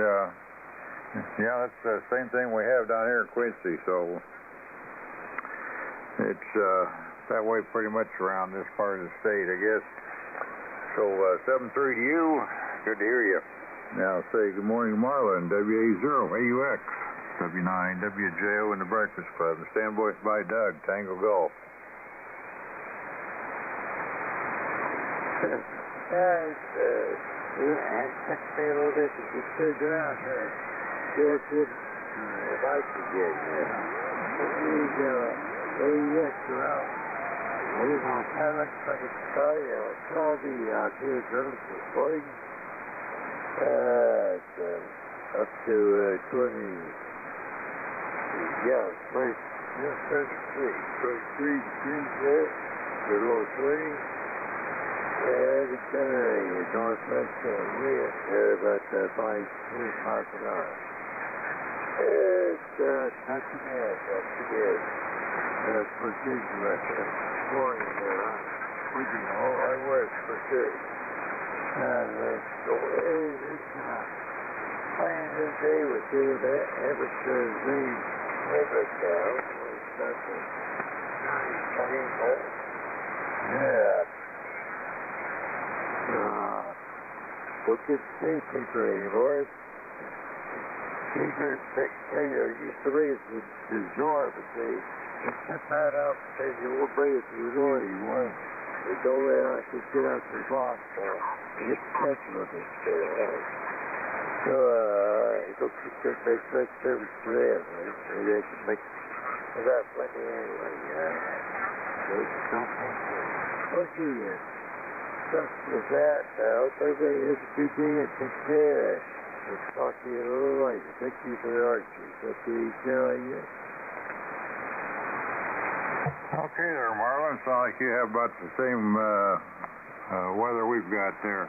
yeah, that's the same thing we have down here in Quincy, so it's that way pretty much around this part of the state, I guess. So 7-3 to you. Good to hear you. Now say good morning to Marla and WA0AUX, W9WJO in the Breakfast Club. And stand by Doug, Tango Golf. Let's stay a little bit to get figured out here. If I could get these AEX around, we're going to have it, I can tell you, it's all the here girls this morning. Up to 20, yeah, 23 degrees there, below 20. And it's a northwest wind there about 5 miles an hour. It's not too bad, That's for good direction. Morning there, huh? We can all our work for sure. And so it's playing this day with the temperature is being river down. It's nothing. Yeah. What's this newspaper anymore? Paper used to raise the door, but they cut that out and said you won't bring it to the door anymore. They don't let us just get out the box, so you get catching with this there. So, it'll keep their big service to them, right? So they can make that plenty anyway, Okay, stuff with that. I hope everybody has a good day and take care. We'll talk to you a little later. Thank you for the archers. That's the you. Okay there, Marlon. Sounds like you have about the same weather we've got there.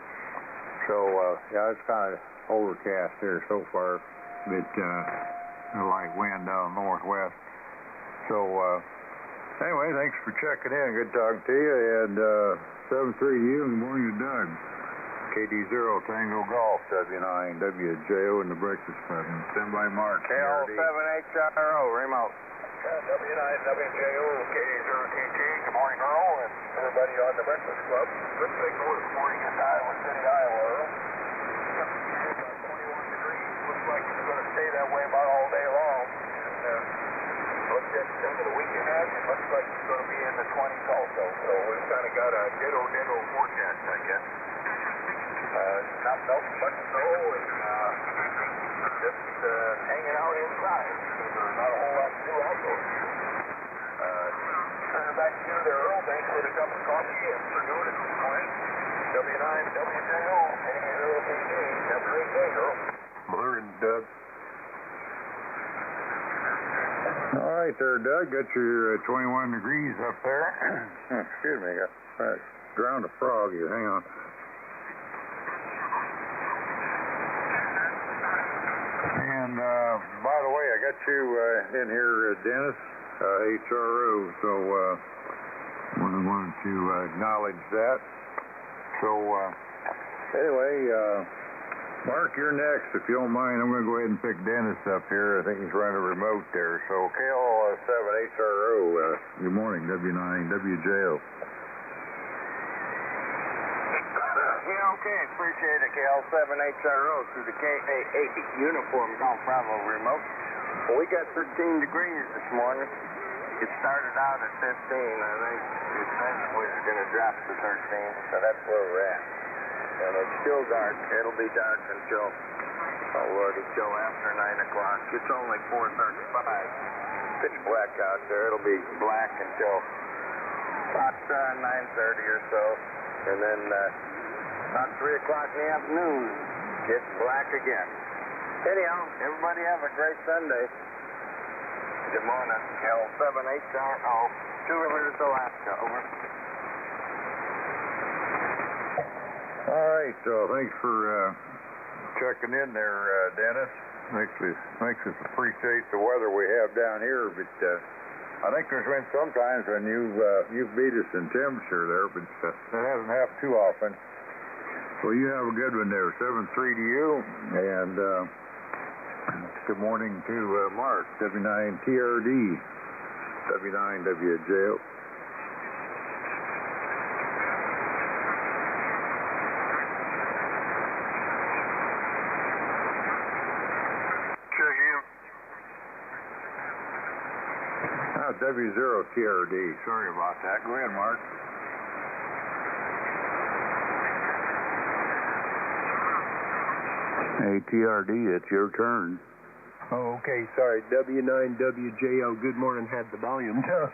So, yeah, it's kind of overcast here so far. But a light wind down northwest. So, Anyway, thanks for checking in. Good talking to you. And 7-3 to you, and good morning to Doug. KD0 Tango Golf, W9 WJO in the breakfast club. Stand by Mark. KL7HRO, remote. W9 WJO, KD0TT. Good morning, Earl, and everybody on the breakfast club. Good signal this morning in Iowa City, Iowa, Earl. About 21 degrees. Looks like it's going to stay that way about all day long. And looked at into the week ahead, it looks like it's going to be in the 20s also. So we've kind of got a ditto forecast, I guess. Not much snow and just hanging out inside. There's not a whole lot to do outdoors. Turn it back to you there, Earl. Thanks for the cup of coffee and for doing it this morning. W9 WJO, KD0TT. Have a great day, Earl. Morning, Doug. All right there, Doug. Got your 21 degrees up there. Excuse me. I drowned a frog here. Hang on. And by the way, I got you in here, Dennis, HRO. So I wanted to acknowledge that. So anyway, Mark, you're next. If you don't mind, I'm going to go ahead and pick Dennis up here. I think he's running a remote there. So KL7HRO, good morning, W9 WJO. Yeah, okay, appreciate it, KL7HRO through the KA8 Uniform Golf Bravo remote. Well, we got 13 degrees this morning. It started out at 15. I think it eventually is going to drop to 13, so that's where we're at. And it's still dark. It'll be dark until, oh Lordy, till after 9 o'clock. It's only 4:35. Pitch black out there. It'll be black until about 9:30 or so. And then about 3 o'clock in the afternoon, it's black again. Anyhow, everybody have a great Sunday. Good morning. L7HRO, Two Rivers, Alaska, over. All right, so thanks for checking in there, Dennis. Makes us appreciate the weather we have down here, but I think there's been some times when you've beat us in temperature there, but that hasn't happened too often. Well, you have a good one there. 7-3 to you, and good morning to Mark, W9TRD, W9 WJO. W0TRD. Sorry about that. Go ahead, Mark. Hey, TRD, it's your turn. Oh, okay. Sorry. W9WJO. Good morning. Had the volume down.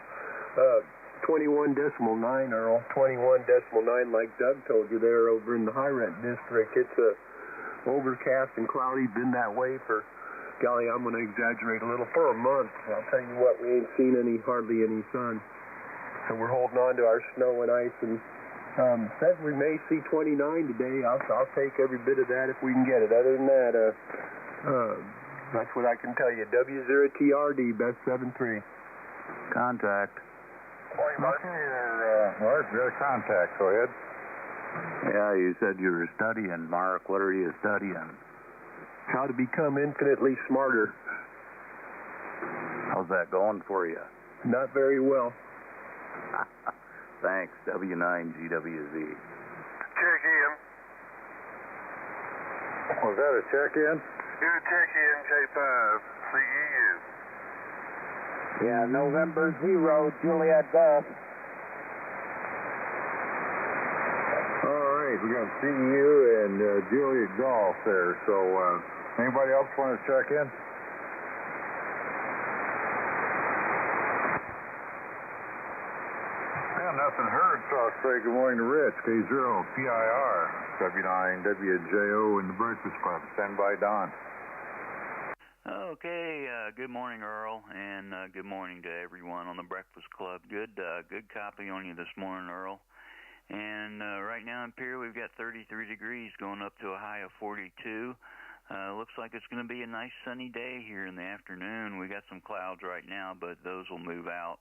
21.9, Earl. 21.9, like Doug told you there over in the high rent district. It's overcast and cloudy. Been that way for, golly, I'm going to exaggerate a little, for a month. I'll tell you what, we ain't seen hardly any sun. So we're holding on to our snow and ice, and says we may see 29 today. I'll take every bit of that if we can get it. Other than that, that's what I can tell you. W0TRD, best 7-3. Contact. Morning, Mark. Mark, you got a contact. Go ahead. Yeah, you said you were studying, Mark. What are you studying? How to become infinitely smarter. How's that going for you? Not very well. Thanks, W9GWZ. Check in. Was that a check-in? You're check in, J5, CEU. Yeah, November 0, Juliet Golf. All right, we got CEU and Juliet Golf there. So, anybody else want to check in? Nothing heard, so I'll say good morning to Rich, K0PIR, W9WJO in the Breakfast Club. Stand by, Don. Okay, good morning, Earl, and good morning to everyone on the Breakfast Club. Good copy on you this morning, Earl. And right now in Pierre, we've got 33 degrees going up to a high of 42. Looks like it's going to be a nice sunny day here in the afternoon. We got some clouds right now, but those will move out.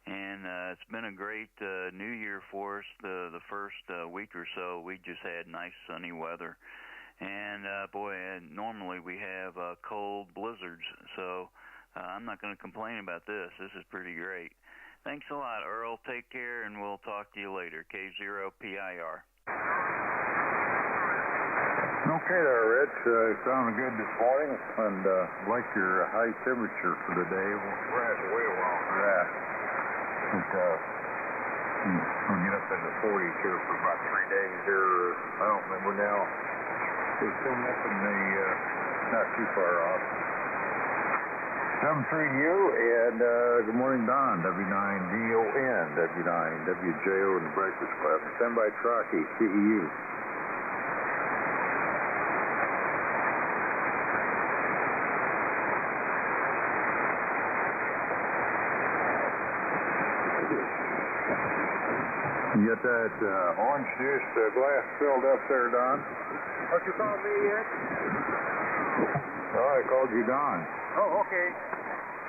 And it's been a great New Year for us. The first week or so, we just had nice sunny weather. And, normally we have cold blizzards, so I'm not going to complain about this. This is pretty great. Thanks a lot, Earl. Take care, and we'll talk to you later. K0PIR. Okay there, Rich. Sounded good this morning, and like your high temperature for the day. We're actually way along for that. We'll get up into the 40s here for about 3 days here. I don't remember now. It's coming up in the, not too far off. 7-3 you, and good morning, Don, W9DON, W9WJO in the Breakfast Club. Stand by Trocky, CEU. You got that orange juice glass filled up there, Don? What you call me yet? Oh, I called you Don. Oh, okay.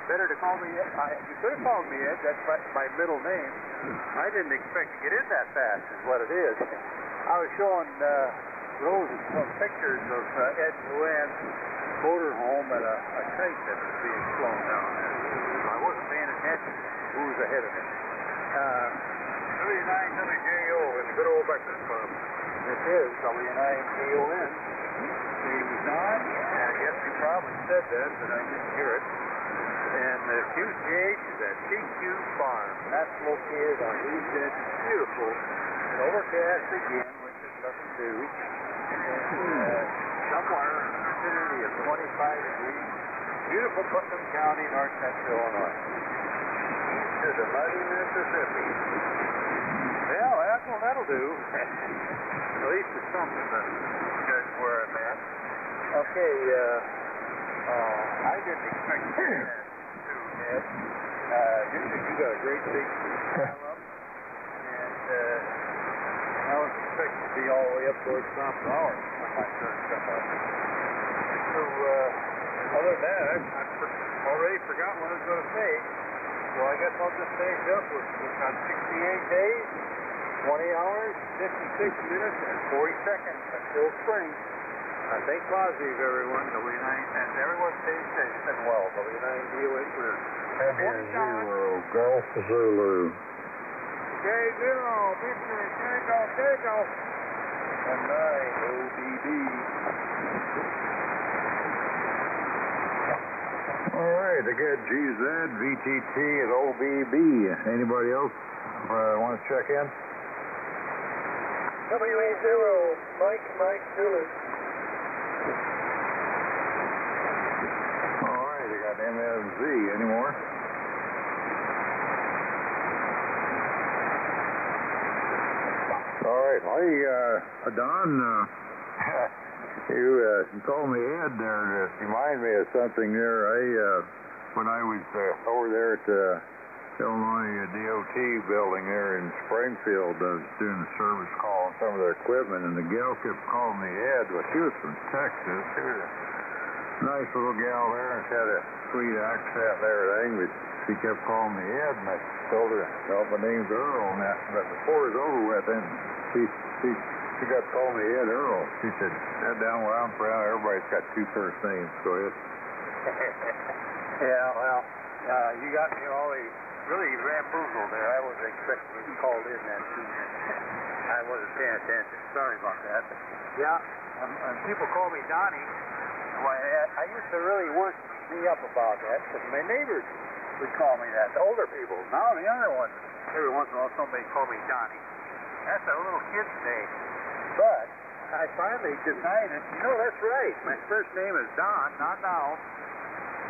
Better to call me Ed. You could have called me Ed. That's my middle name. I didn't expect to get in that fast, is what it is. I was showing Rose some pictures of Ed and Luann's motorhome at a kite that was being flown down there. I wasn't paying attention who was ahead of me. W9WJO in the good old Breakfast Club. This is W9DON. Name is Don. And I guess you probably said that, but I didn't hear it. And the QTH is at TQ Farm. That's located on East Edge. Beautiful. And overcast again, which is nothing new. And somewhere in the vicinity of 25 degrees. Beautiful Putnam County, north central Illinois. East of the mighty Mississippi. Well, that'll do. At least it's something to judge where I'm at. Okay, I didn't expect to do that too, Ed. You got a great big pile up, and I was expecting to be all the way up towards Tom Flowers when my turn come up. So, other than that, I've already forgotten what I was going to say. So I guess I'll just finish up with on 68 days, 20 hours, 56 minutes, and 40 seconds until spring. Think positive, everyone. W9, and everyone stays safe and well. W9DON clear. Zero, Golf Zulu. K0, Victor, takeoff. And 9, OBB. All right, I got GZ, VTT, and OBB. Anybody else want to check in? WA0, Mike Dillon. All right, I got MFZ. Any more? All right, Don, you called me Ed there to remind me of something there. When I was over there at the Illinois DOT building there in Springfield, I was doing a service call on some of their equipment, and the gal kept calling me Ed. Well, she was from Texas. She was a nice little gal there, and she had a sweet accent and everything, but she kept calling me Ed, and I told her, well, my name's Earl, and that, but before it was over with, then she got to call me Ed Earl. She said, down where I'm from, everybody's got two first names, go ahead. Yeah, well, you got me all really bamboozled there. I wasn't expecting to be called in that soon. I wasn't paying attention. Sorry about that. Yeah, and people call me Donnie. Why, I used to really work me up about that because my neighbors would call me that, the older people. Now the younger ones, every once in a while somebody called me Donnie. That's a little kid's name. But I finally decided, that's right. My first name is Don, not now.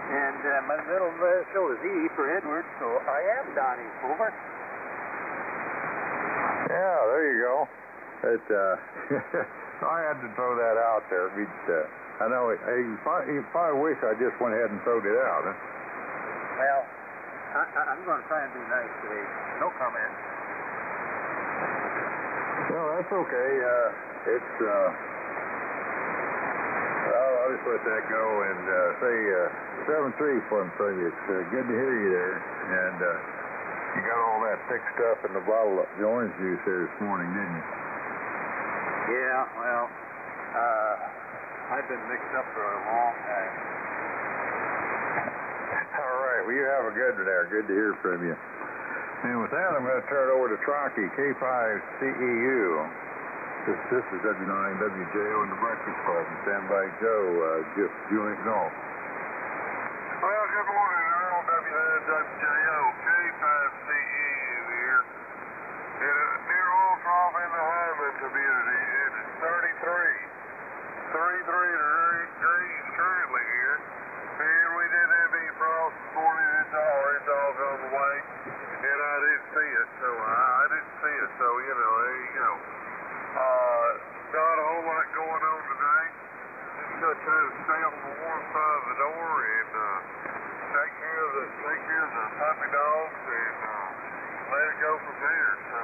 And my middle initial is E for Edward, so I am Donnie Hoover. Yeah, there you go. I had to throw that out there. I know you probably wish I just went ahead and throwed it out. Huh? Well, I'm going to try and be nice today. No comment. Well, that's okay. I'll just let that go and say 7-3 from you. It's good to hear you there. And You got all that thick stuff in the bottle of the orange juice there this morning, didn't you? Yeah, well, I've been mixed up for a long time. All right, well, you have a good one there. Good to hear from you. And with that, I'm going to turn it over to Trocky, K5CEU. This is W9WJO in the Breakfast Club. And stand by Joe, Julian Golf. Well, good morning, Earl, W9WJO, K5CEU here. Near Oil Trough in the Hyman community. It's 33 degrees currently here. And we did have any frost this morning. It's all on the way. And I didn't see it, so you know, there you go. Not a whole lot going on today. Just gonna try to stay on the warm side of the door and take care of the puppy dogs and let it go from there. So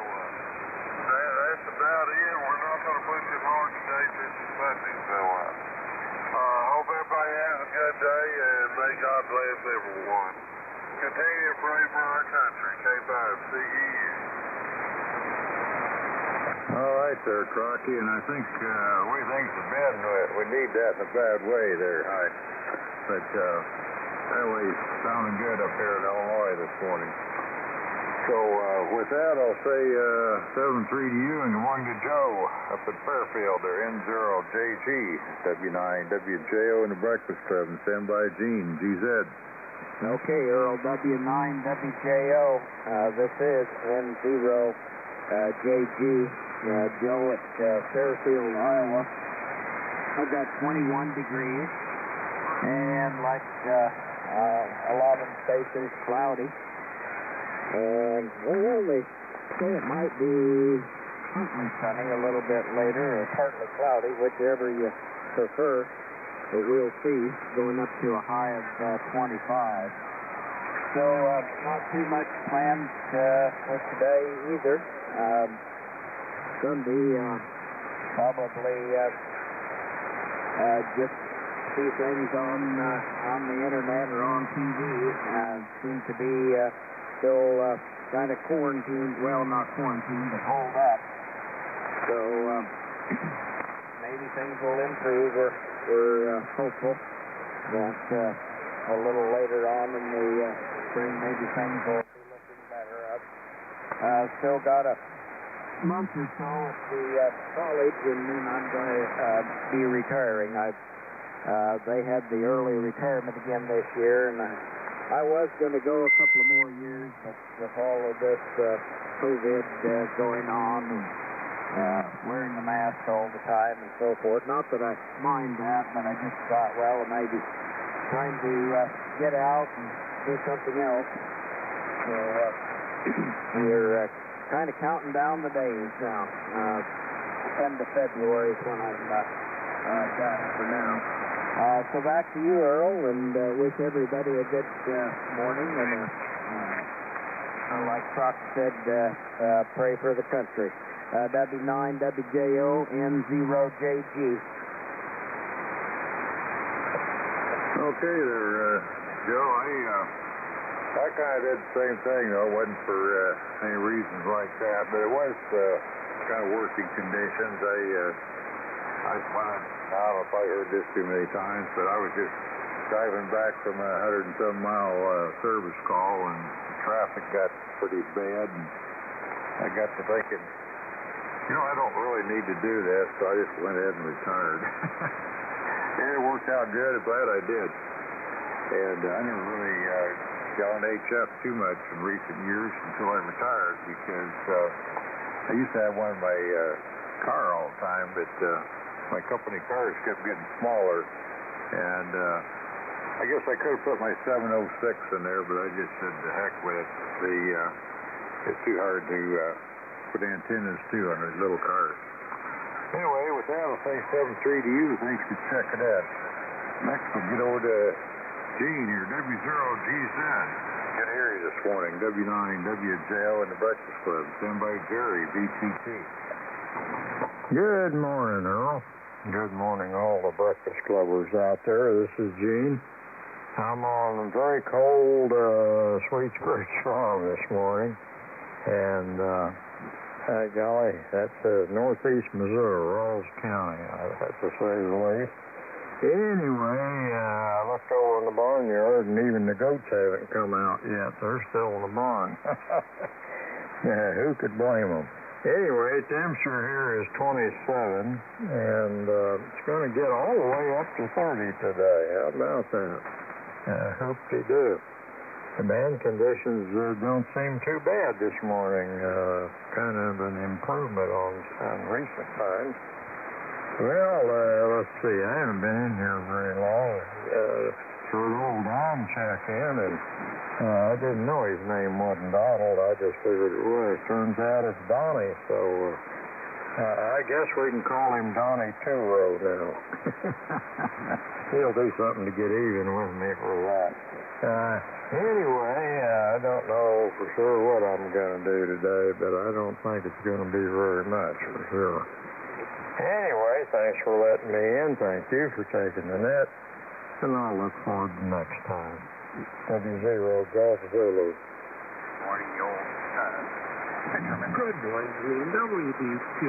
that's about it. We're not gonna push it hard today since it's Sunday. So hope everybody has a good day and may God bless everyone. Continue to pray for our country. K5CEU. All right there, Crocky, and I think the way things have been, we need that in a bad way there, Hyde. But anyway, sounding good up here in Illinois this morning. So with that, I'll say 7-3 to you, and good morning to Joe up at Fairfield. They're N0JG, W9WJO in the Breakfast Club, and stand by Gene, GZ. Okay, Earl, W9WJO. This is N0JG. Joe at Fairfield, Iowa. I've got 21 degrees, and like a lot of stations, cloudy. And well, they say it might be partly sunny a little bit later, or partly cloudy, whichever you prefer. But we'll see, going up to a high of 25. So not too much planned for today either. Going to be probably just see things on the internet or on TV. Seem to be still kind of quarantined. Well, not quarantined, but holed up. So maybe things will improve. We're hopeful that a little later on in the spring, maybe things will be looking better up. Still got a month or so at the college, and then I'm going to be retiring. They had the early retirement again this year, and I was going to go a couple of more years, but with all of this COVID going on and wearing the mask all the time and so forth, not that I mind that, but I just thought, well, it may be time to get out and do something else. So we're kind of counting down the days now. End of February is when I'm done for now. So back to you, Earl, and wish everybody a good morning. And like Croc said, pray for the country. W9WJO N0JG. Okay there, Joe. I kind of did the same thing, though. It wasn't for any reasons like that, but it was kind of working conditions. I don't know if I heard this too many times, but I was just driving back from a 107-mile service call, and the traffic got pretty bad, and I got to thinking, I don't really need to do this, so I just went ahead and retired. And it worked out good. I'm glad I did. And I never really got on HF too much in recent years until I retired, because I used to have one in my car all the time, but my company cars kept getting smaller, and I guess I could have put my 706 in there, but I just said the heck with it. It's too hard to put antennas too on those little cars. Anyway, with that, I'll say 7-3 to you. Thanks for checking that. Next, we'll get over to Gene here, W0GZ. Good to hear you this morning. W9WJO in the Breakfast Club. Stand by Jerry, BTT. Good morning, Earl. Good morning, all the Breakfast Clubbers out there. This is Gene. I'm on very cold Sweet Spruce Farm this morning, and golly, that's northeast Missouri, Rawls County, I have to say the least. Anyway, I looked over in the barnyard, and even the goats haven't come out yet. They're still in the barn. Who could blame them? Anyway, temperature here is 27, and it's going to get all the way up to 30 today. How about that? Hoop-de-doo. The band conditions don't seem too bad this morning. Kind of an improvement on recent times. Well, let's see. I haven't been in here very long. Heard old Don check in, and I didn't know his name wasn't Donald. I just figured it was. Turns out it's Donnie, so I guess we can call him Donnie Two-Row now. He'll do something to get even with me for that. Anyway, I don't know for sure what I'm going to do today, but I don't think it's going to be very much for sure. Anyway, thanks for letting me in. Thank you for taking the net. And I'll look forward to next time. W0 Golf Zulu. Morning, old Good morning, WD2.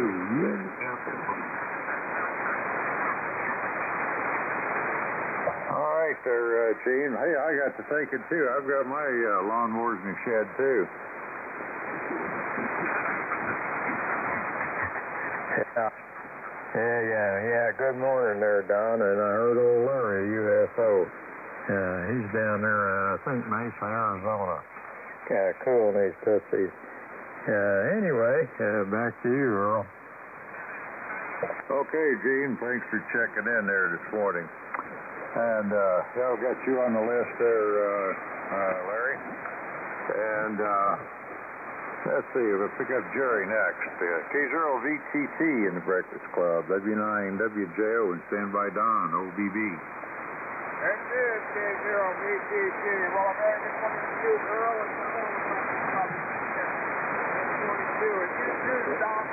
All right there, Gene. Hey, I got to thinking, too. I've got my lawnmowers in the shed, too. Yeah. Good morning there, Don. And I heard old Larry, UFO. He's down there, I think, Mesa, Arizona. Kind of cool in these tootsies. Anyway, back to you, Earl. Okay, Gene, thanks for checking in there this morning. And, I've got you on the list there, Larry. And, let's see, we'll pick up Jerry next. K0VTT in the Breakfast Club, W9WJO, and Standby Don, OBB. That's it, K0VTT. Well, American 22, Earl, and 22. And you too, Donald.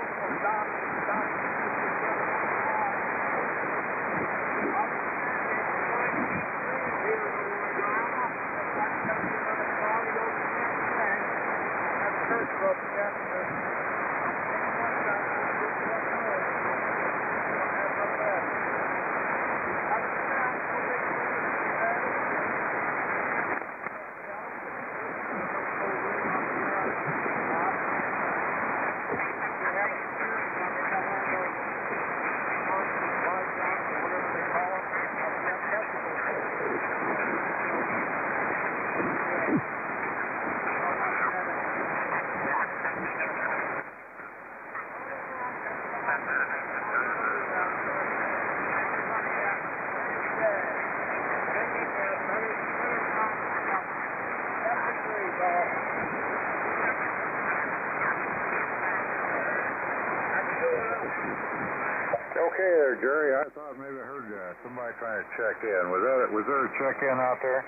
Okay there, Jerry. I thought maybe I heard somebody trying to check in. Was there a check-in out there?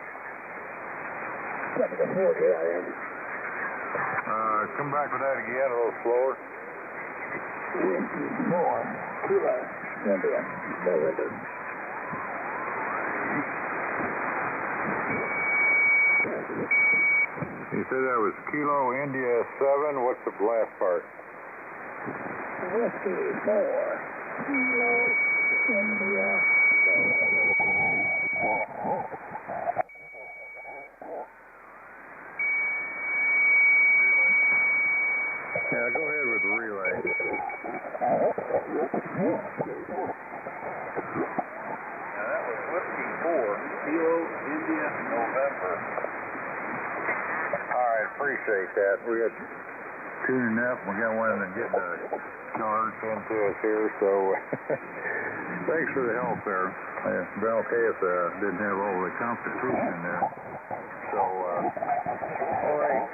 Come back with that again, a little slower. More. Kilo. India. You said that was Kilo India 7. What's the last part? Whiskey 4. Kilo India 7. Yeah, go ahead with the relay. Now, that was Whiskey 4, Kilo India November. All right, appreciate that. We got tuning up. We got one that getting a charge into us here, so thanks for the help there. Bell Case didn't have all the competition there. So, all right,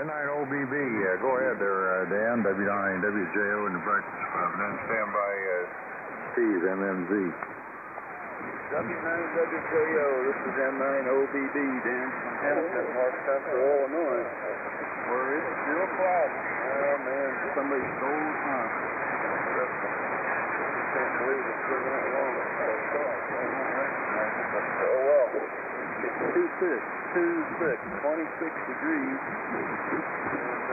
N9OBB, go ahead there, Dan, W9WJO in the Breakfast Club, and then stand by Steve, MMZ. W9WJO, this is N9OBB, Dan from Hamilton, North Central Illinois. Where it's still cloudy. Oh man, somebody stole the time. Can't believe it's been that long. Oh well. 26 degrees.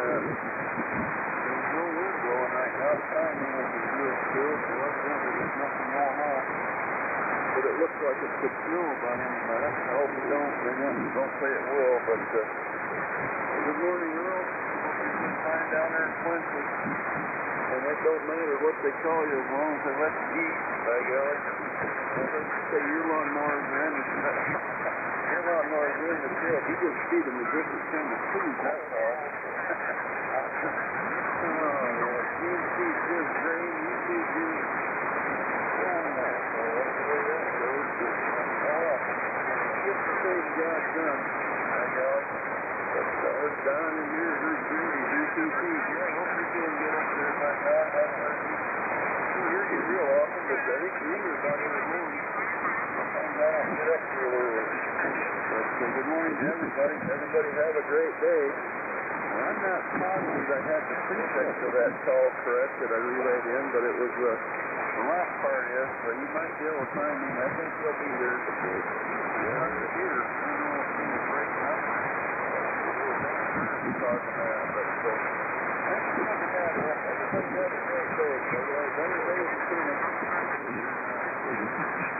And there's no wind blowing right now. The timing is real still, so evidently there's nothing going on. But it looks like it could snow about any minute. I hope it don't. They don't say it will, but good morning, Earl. Hope you're doing fine down there in Quincy. And it don't matter what they call you as long as they let you eat, by golly. I heard you say your lawnmower's in the your lawnmower's in the shed. You just feed them a different kind of food, that's all. Oh, yeah. You feed his grain, you feed his... Get the same job done, by golly. But Don and your Judy, you two feet. Yeah, I hope you're doing good up there, by God. I haven't heard you. I hear you real often, but I think you're here about every morning. And I don't get up real early. But good morning to everybody. Everybody have a great day. Well, I'm not positive I had the prefix of that call correct that I relayed in, but it was the last part is, but you might be able to find him. I think he'll be here. Yeah, I'm here. I don't know if he's breaking up. We're talking about, but thanks for coming out. Everybody have a great day. Better days to finish.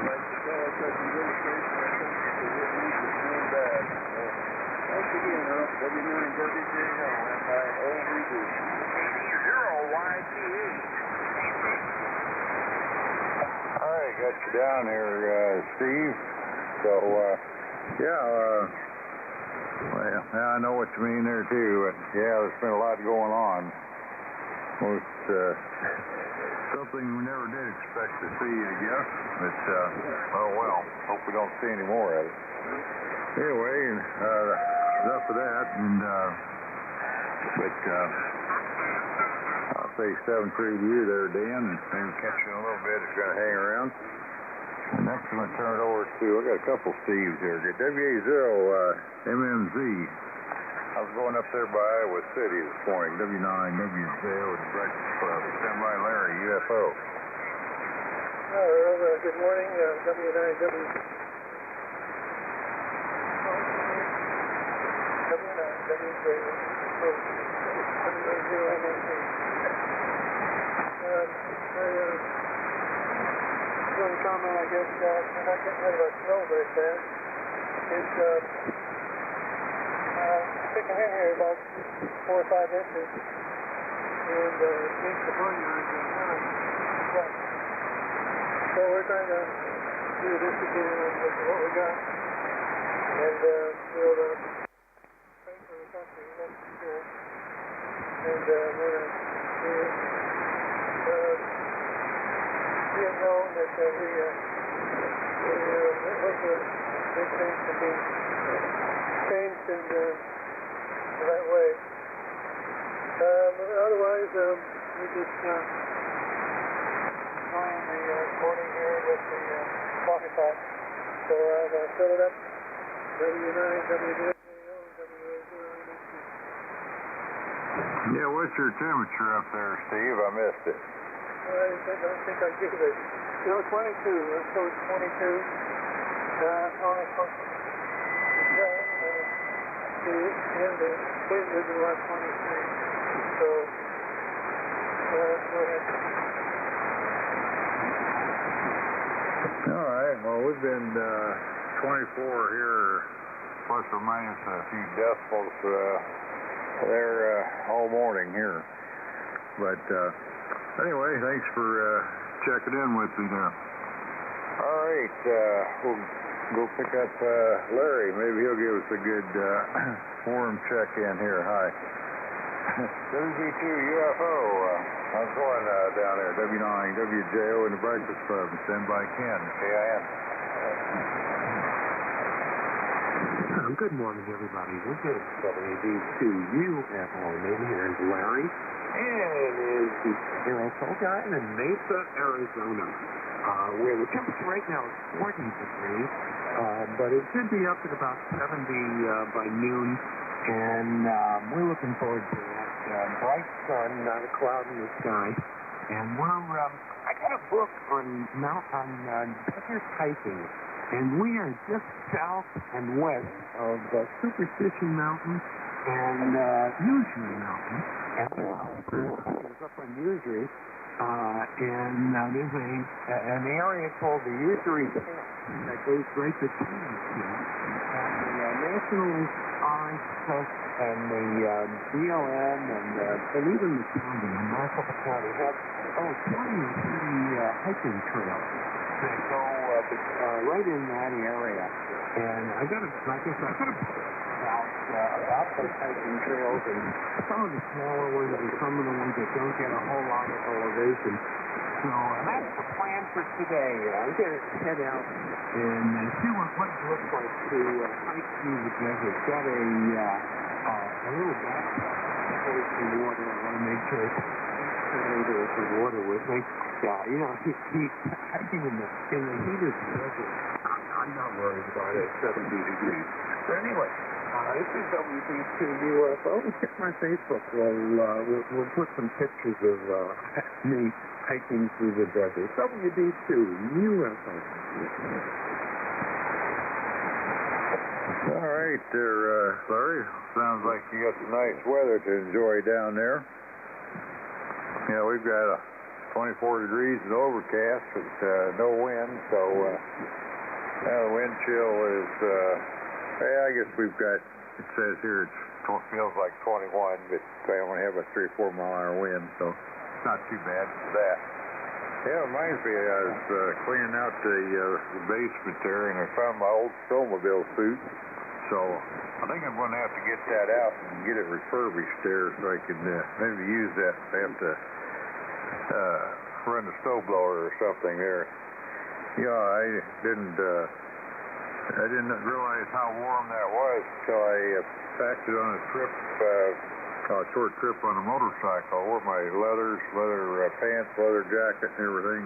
Like the fellow said in the illustration, I think the good news is really bad. So, thanks again, Earl. W9WJO and my old reboot. 80YTH. All right, got you down here, Steve. So, well, I know what you mean there, too. But, yeah, there's been a lot going on. Most, something we never did expect to see, I guess. But, oh, well, hope we don't see any more of it. Anyway, enough of that. And, I'll say 7-3 to you there, Dan. Maybe catch you in a little bit if you're going to hang around. And next I'm going to turn it over to, I got a couple Steves here. WA0MMZ. I was going up there by Iowa City this morning. W9WJO at the Breakfast Club. Stand by Larry, UFO. Hello, good morning, W9WJO. One comment, I guess, we're not getting rid of our snow very fast. It's sticking in here about 4 or 5 inches, and it makes the barnyard wet. So we're trying to do this again with what we got, and we'll pray for the country, that's for sure. And we're going to be known that we hope that things can be changed in the right way. But otherwise, we just join the recording here with the coffee pot. So I've set it up. W9WJO, Yeah, what's your temperature up there, Steve? I missed it. I don't think I did it. No, 22. Let's go with 22. Only supposed to and the wind is about 23. So, let's go ahead. All right. Well, we've been 24 here, plus or minus a few decibels there all morning here. But anyway, thanks for checking in with me there. All right, we'll go pick up Larry. Maybe he'll give us a good forum check-in here. Hi. WZ2 UFO. How's it going down there? W9WJO in the Breakfast Club. Stand by Ken, KIN. Good morning, everybody. This is WZ2 UFO. Name here is Larry. And is the aerosol guy in Mesa, Arizona, where the temperature right now is 40 degrees, but it should be up at about 70 by noon, and we're looking forward to that bright sun, not a cloud in the sky. And I got a book on desert hiking, And we are just south and west of Superstition Mountain and Usury Mountain. And it's up on Usury. And there's an area called the Usury Camp that goes right between the two. And the National Forest Trust and the BLM and even the county, Maricopa County, have 20 or 30 hiking trails that go right in that area. And I got about those hiking trails and some of the smaller ones and some of the ones that don't get a whole lot of elevation. So that's the plan for today. I'm going to head out and see what it looks like to hike through the desert. Got a little backpack for some water. I want to make sure there's some water with me. Hiking in the heat of the desert, I'm not worried about it. 70 degrees. So anyway, this is WD2 UFO. Check my Facebook. We'll put some pictures of me hiking through the desert. WD2 UFO. All right there, Larry. Sounds like you got some nice weather to enjoy down there. Yeah, we've got 24 degrees and overcast with no wind, so the wind chill is, I guess we've got, it says here it feels like 21, but I only have a 3 or 4 mile an hour wind, so it's not too bad for that. Yeah, it reminds me, I was cleaning out the basement there, and I found my old snowmobile suit, so I think I'm going to have to get that out and get it refurbished there so I can maybe use that if I have to run the snowblower or something there. Yeah, I didn't realize how warm that was until I packed it on a trip, a short trip on a motorcycle. I wore my leather pants, leather jacket and everything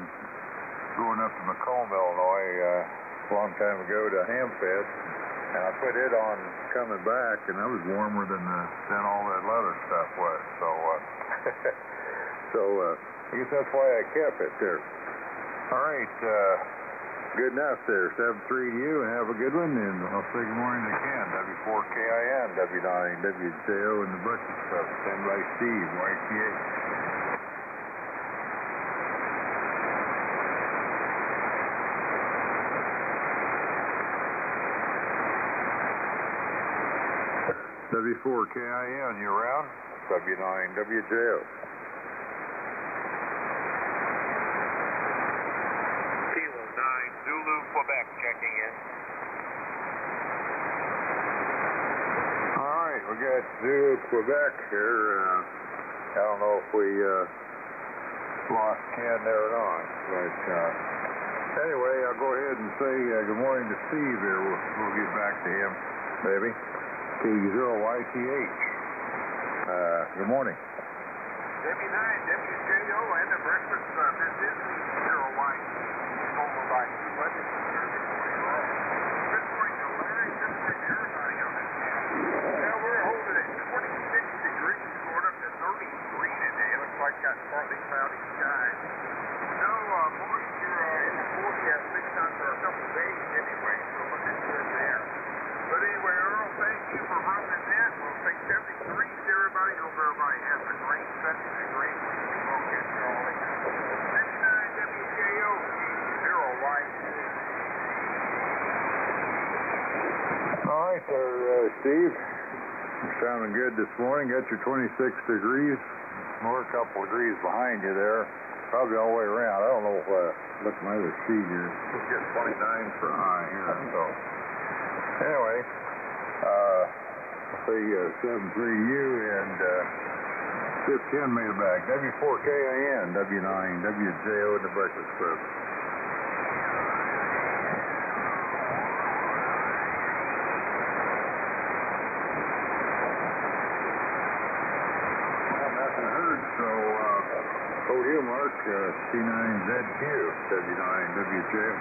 going up to Macomb, Illinois a long time ago to Hamfest. And I put it on coming back, and I was warmer than all that leather stuff was. So, I guess that's why I kept it there. All right, good enough there. 7-3 to you, and have a good one. And I'll say good morning to Ken, W4KIN, W9, WJO, and the Breakfast Club. Stand by Steve, YTA. W4KIN, you around? W9WJO. Kilo 9, Zulu, Quebec, checking in. All right, we got Zulu, Quebec here. I don't know if we lost Ken there or not, but anyway, I'll go ahead and say good morning to Steve here. We'll get back to him, maybe. K0YTH. Good morning. W9, WJO, and the Breakfast Club. This is the 0Y over by 200. Good morning to Larry. Good morning to everybody on this channel. Now we're holding at 26 degrees, going up to 33 today. It looks like got partly cloudy skies. No moisture in the forecast big time for a couple of days anyway, so looking good there. But anyway, Earl, thank you for running that. We'll take 73 to everybody. Hope everybody has a great 70 degrees. We'll get rolling. 59 WKO, 0YT. All right there, Steve. You're sounding good this morning. Got your 26 degrees. We're a couple degrees behind you there. Probably all the way around. I don't know if look at my other sheet here. We'll get 29 for high here. So anyway, I'll say 7-3 to you, and 10 made it back. W4KIN, W9, WJO, and the Breakfast Club. Well, nothing heard, so hold you, Mark, C9ZQ, W9, WJO.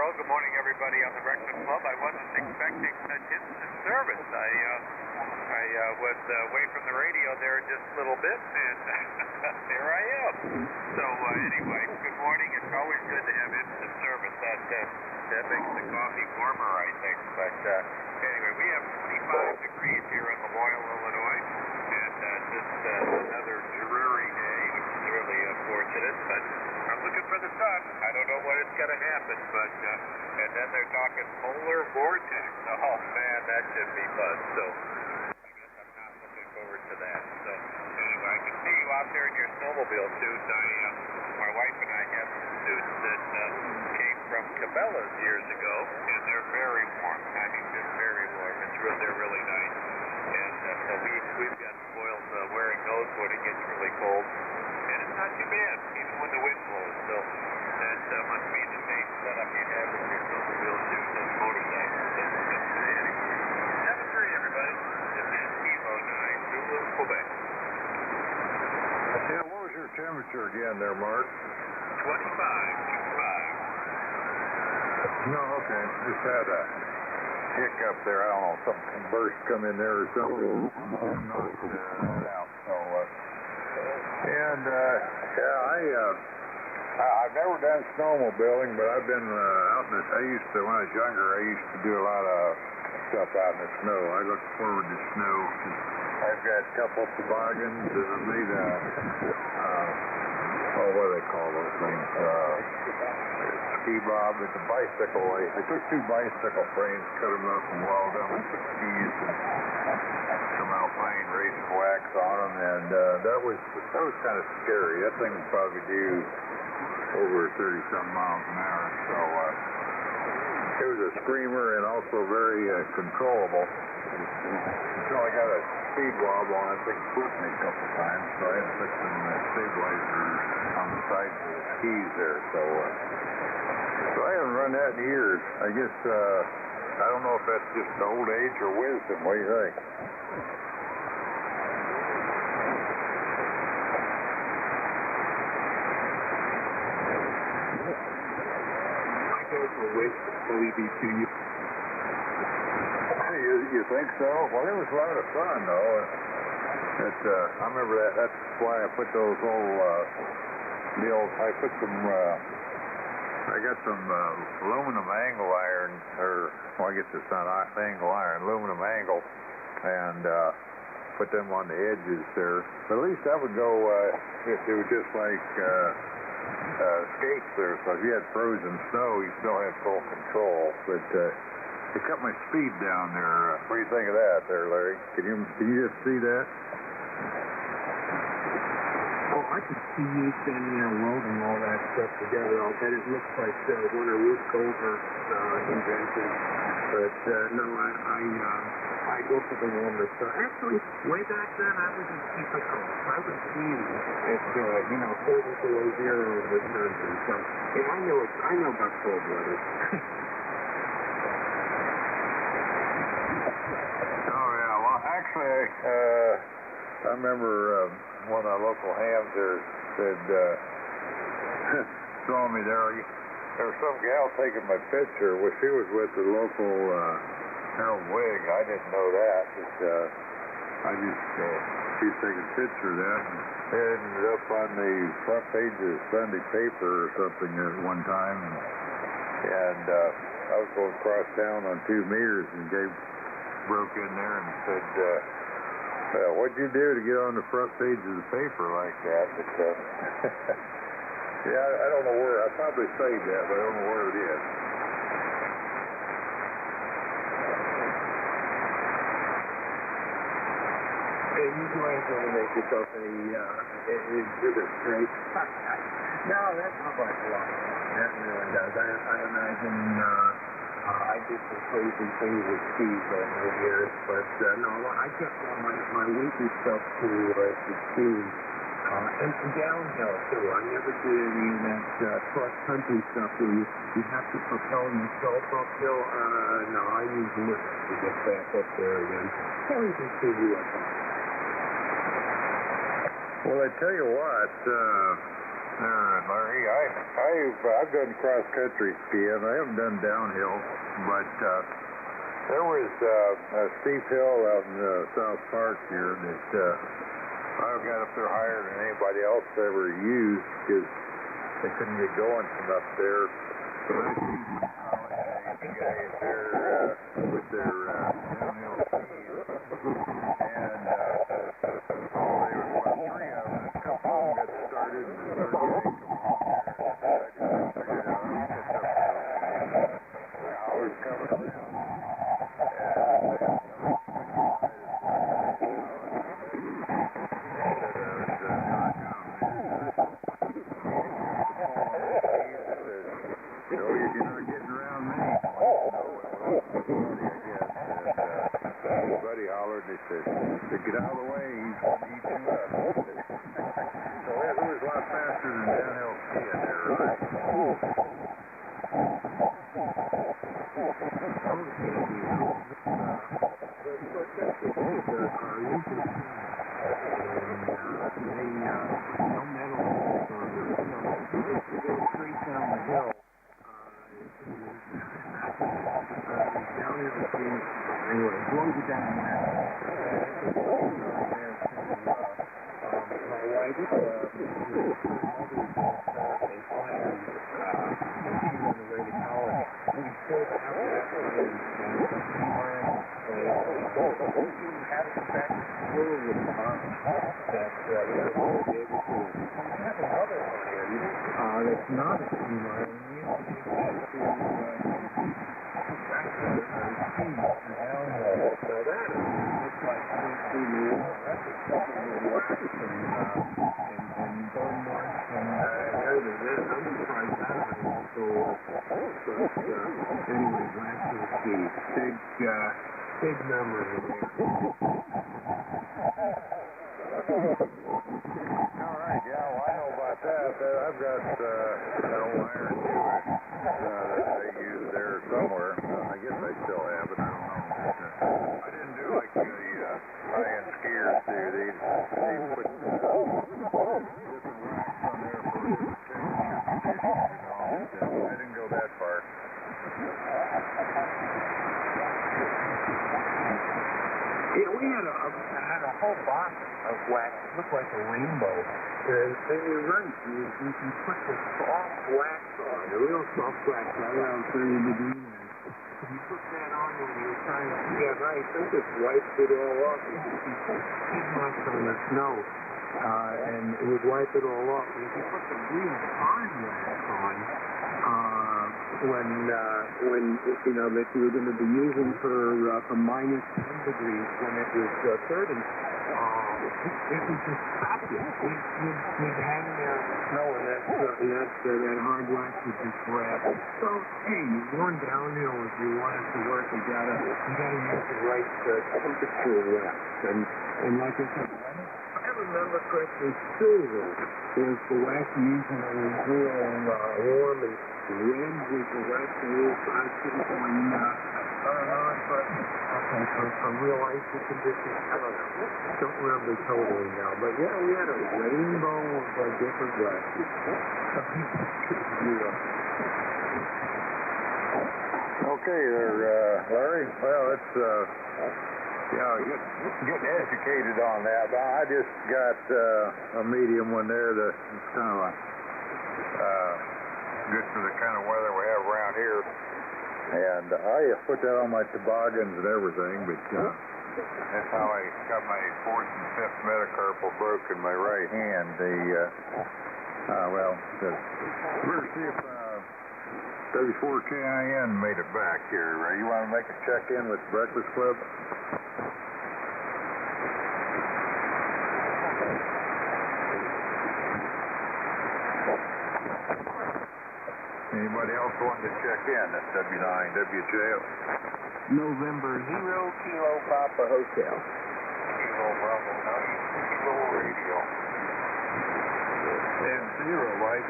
Good morning, everybody on the Breakfast Club. I wasn't expecting such instant service. I was away from the radio there just a little bit, and there I am. So anyway, good morning. It's always good to have instant service. That makes the coffee warmer, I think. But anyway, we have 25 degrees here in Loyola, Illinois, and just another dreary day, which is really unfortunate. But I'm looking for the sun. I don't know when it's going to happen, but and then they're talking polar vortex. Oh man, that should be fun. So I guess I'm not looking forward to that. So anyway, I can see you out there in your snowmobile suits. My wife and I have some suits that came from Cabela's years ago, and they're very warm. I mean, just very warm. They're really nice. And so we've got spoiled wearing those when it gets really cold. And it's not too bad, even when the wind blows. So that must be the same setup you have with your snowmobile suit and motorcycle. So anyway, 7-3, everybody. This is Kilo 9, Zulu, Quebec. Yeah, what was your temperature again there, Mark? 25. No, okay. Just had a hiccup there. I don't know, something burst come in there or something. Knocked it out. So, I've never done snowmobiling, but I've been out in this. When I was younger, I used to do a lot of stuff out in the snow. I look forward to snow. I've got a couple of toboggans that have made what do they call those things? Ski bob with the bicycle. I took 2 bicycle frames, cut them up and welded them and put skis and some alpine racing wax on them, and that was kind of scary. That thing would probably do over 30-some miles an hour, so it was a screamer and also very controllable. Until I got a speed wobble on it, thing flipped me a couple times, so I had to put some stabilizers on the sides of the skis there, so I haven't run that in years. I guess, I don't know if that's just old age or wisdom. What do you think? I go for wisdom, believe me to you. You think so? Well, it was a lot of fun, though. I remember that. That's why I put those old I put some. I got some aluminum angle iron, I guess it's not angle iron, aluminum angle, and put them on the edges there. But at least that would go. It was just like skates there. So if you had frozen snow, you still had full control, but. It cut my speed down there. What do you think of that there, Larry? Can you just see that? Oh, I can see you standing there welding all that stuff together. I'll bet it looks like one of Ruth Goldberg's inventions. But no, I go for the warmer stuff. Actually, way back then, I was in typical. I was seeing it, 40 below zero with nonsense. So, I know about cold weather. I remember one of our local hams there said, saw me there. There was some gal taking my picture. Well, she was with the local Harold Wig. I didn't know that. But, she was taking a picture of that. And it ended up on the front page of the Sunday paper or something at one time. And I was going across town on 2 meters and broke in there and said, what'd you do to get on the front page of the paper like that? But, yeah, I don't know where. I probably saved that, but I don't know where it is. Hey, you go ahead and make yourself a exhibit, right? No, that's not like a lot. That really does. I imagine I did some crazy things with skis over the years, but no, I kept all my winter stuff to ski. And downhill, too. I never did any of that cross-country stuff where you have to propel yourself uphill. No, I use lifts to get back up there again. Everything to you up. Well, I tell you what, Larry, I've done cross-country skiing. I haven't done downhill, but There was a steep hill out in South Park here that I got up there higher than anybody else ever used because they couldn't get going from up there. So I see the guys there with their downhill skis. And there was about 3 of them, and a couple of them got started and started getting coming around. They said, get out of the way, he's going to eat you up. So it was a lot faster than downhill skiing there, right? Anyway, it blows it down there. My wife, on the way to college. We stood out there and had a back full of the farm that we were able to be able to have another one here that's not a ski line. Big memory. All right, yeah, well, I know about that. I've got that old iron tube that they use there somewhere. I guess they still have it. I don't know. I didn't do like the high-end skiers do. They put different wax on there for different techniques. I didn't go that far. Yeah, we had a whole box of wax. It looked like a rainbow. And you're right. You can put the soft wax on, the real soft wax, right around 30 degrees. If you put that on when you're trying to ski on ice, it just wipes it all off. You put skid marks on the snow, and it would wipe it all off. And if you put the real hard wax on, when you know that you were going to be using for minus 10 degrees when it was 30, it would just stop you. You'd hang there in the snow, and that hard wax would just grab. So hey, you're going downhill if you want it to work. You gotta use the right temperature wax. And like I said, if I remember correctly, silver was the wax used when it was real warm, and red was the wax used I think for real icy conditions. I don't remember totally now, but yeah, we had a rainbow of different waxes. Okay there, Larry. Well, it's getting educated on that. I just got a medium one there that's kind of like good for the kind of weather we have around here. And I put that on my toboggans and everything, but that's how I got my 4th and 5th metacarpal broke in my right hand. We're going to see if W4KIN made it back here. You want to make a check-in with Breakfast Club? Anybody else wanting to check in? That's W9WJO. November 0 Kilo Papa Hotel. Kilo Bravo 9 Kilo Radio. And 0, right?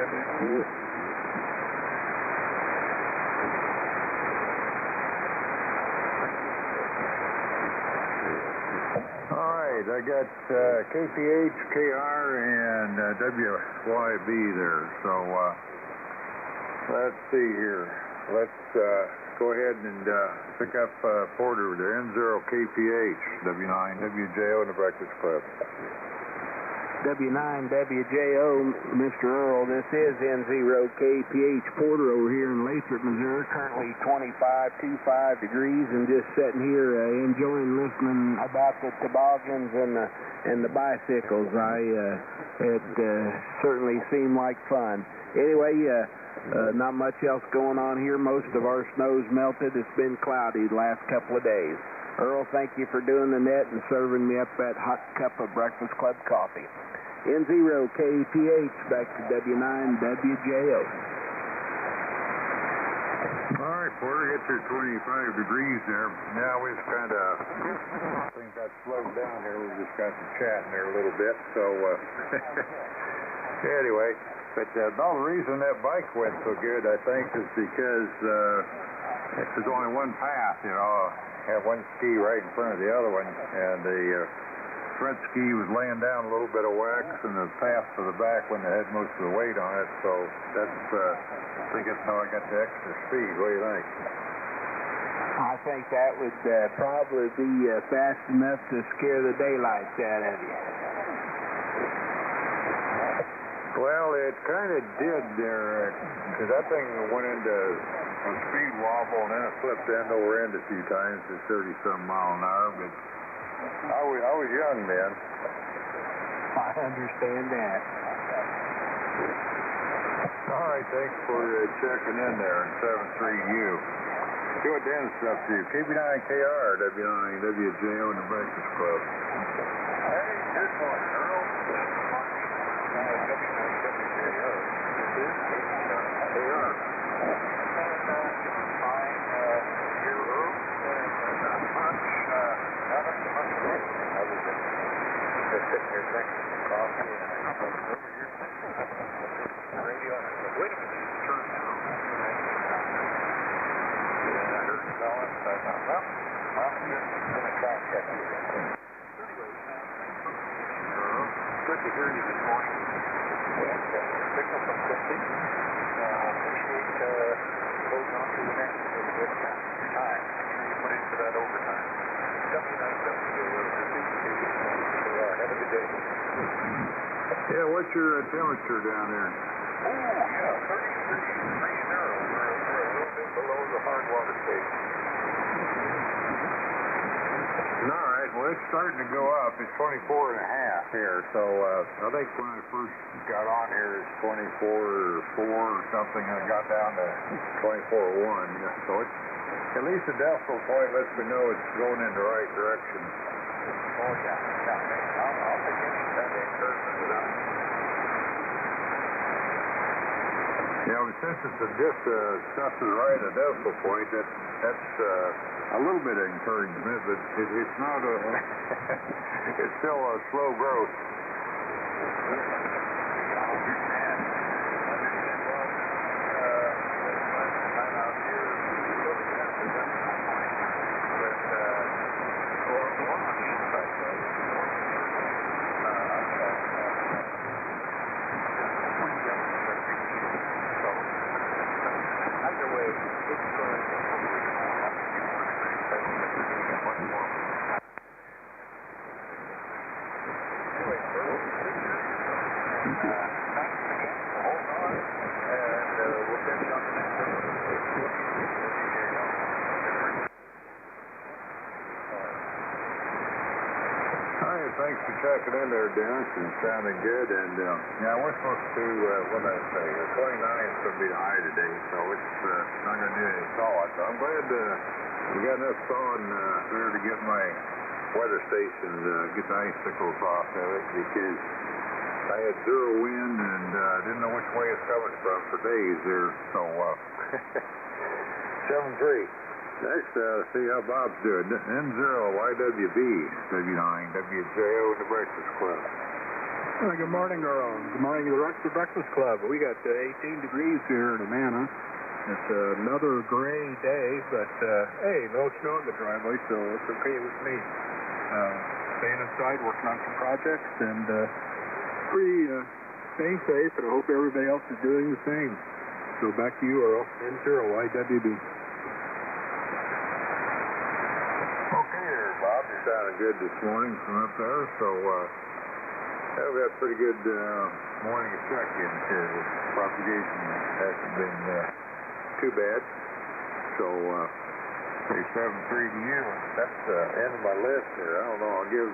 All right, I got KPH, KR, and WYB there. So let's see here. Let's go ahead and pick up Porter with their N0KPH, W9WJO in the Breakfast Club. W9WJO, Mr. Earl. This is N0KPH Porter over here in Lathrop, Missouri. Currently 25 degrees, and just sitting here enjoying listening about the toboggans and the bicycles. It certainly seemed like fun. Anyway, not much else going on here. Most of our snow's melted. It's been cloudy the last couple of days. Earl, thank you for doing the net and serving me up that hot cup of Breakfast Club coffee. N0KPH, back to W9WJO. All right, Porter, get your 25 degrees there. Now we've kind of, things got slowed down here. We just got to chatting there a little bit. So, anyway, but the reason that bike went so good, I think, is because there's only one path, you know. Have one ski right in front of the other one, and the front ski was laying down a little bit of wax, and the path to the back when they had most of the weight on it. So that's, I think that's how I got the extra speed. What do you think? I think that would probably be fast enough to scare the daylights out of you. Well, it kind of did there, because that thing went into a speed wobble, and then it flipped end over end a few times to 30-some mile an hour, but I was young then. I understand that. All right, thanks for checking in there in 73U. See what Dennis is up to. KB9KR, W9WJO in the Breakfast Club. Hey, good morning, Earl. W9WJO. This is KB9KR. Sitting here drinking some coffee, and I was over here listening to the radio, and I said, wait a minute, it's turned down. And I heard it going, so I thought, well, I'm going to try and check you real quick. Anyway, good to hear you this morning. And signal from Quincy. Appreciate holding on to the next little bit of time. Make sure you put into that overtime. W9WJO. Have a good day. Yeah, what's your temperature down there? Oh, yeah, 33 degrees narrow. We're a little bit below the hard water stage. All right, well, it's starting to go up. It's 24 and a half here, so I think when I first got on here, it's 24 or 4 or something, and it got down to 24 or 1. Yeah, so it's, at least the decimal point lets me know it's going in the right direction. Oh, yeah. I'll take any kind of encouragement with that. Yeah, but since it's just stuff to the right of the decimal point, that's a little bit of encouragement, but it's not a, it's still a slow growth. Thanks for checking in there, Dennis, and sounding good. And yeah, we're supposed to, what did I say, the 29th is going to be the high today, so it's not going to do any thawing. So I'm glad we got enough thawing there to get my weather station, get the icicles off of it, because I had zero wind and didn't know which way it's coming from for days there. So 7-3. Next, see how Bob's doing. N0YWB, W9WJO in the Breakfast Club. Good morning, Earl. Good morning to the rest of the Breakfast Club. We got 18 degrees here in Amana. It's another gray day, but hey, no snow in the driveway, so it's okay with me. Staying inside, working on some projects, and staying safe, and I hope everybody else is doing the same. So back to you, Earl. N0YWB. sounded good this morning from up there, so we had a pretty good morning of check-ins here. The propagation hasn't been too bad. So, say 7-3 to you. That's the end of my list here. I don't know. I'll give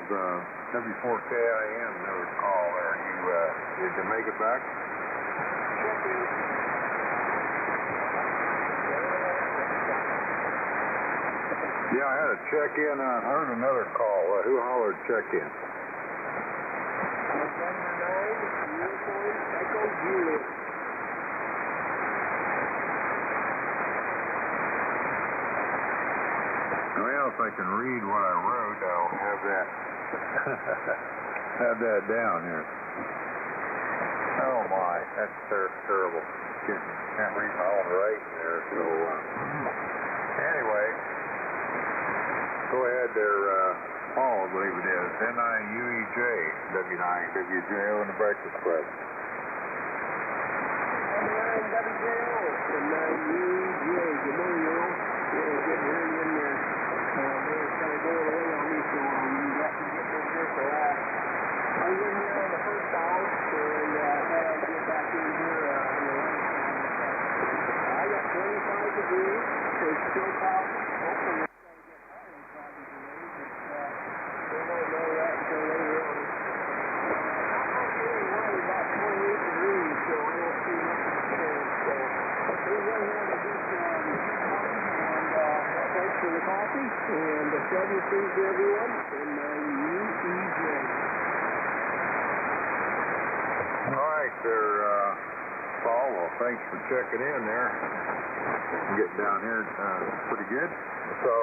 W4KIN another call there. You can make it back? Yeah, I had a check-in. I heard another call. Who hollered check-in? Well, if I can read what I wrote, I'll have that have that down here. Oh my, that's terrible. Can't read my own writing there. So anyway, go ahead there, Paul, I believe it is. NIUEJ, W9WJO in the Breakfast Club. NIWJO, NIUEJ. Good morning, Earl. Yeah, good to hear you in there. They're kind of going away on me, so you got to get in here. So I was in here on the first call, and thought I'd get back in here. I got 25 degrees, so it's still cloudy. Hopefully it's going to get highly cloudy today, but we won't know that until later on. I'm getting right about 28 degrees, so I don't see much of a chance. So we're going to have a good morning, and thanks for the coffee, and 7-3 to everyone, and UEJ. All right, there, Paul. Well, thanks for checking in there. Getting down here pretty good. So,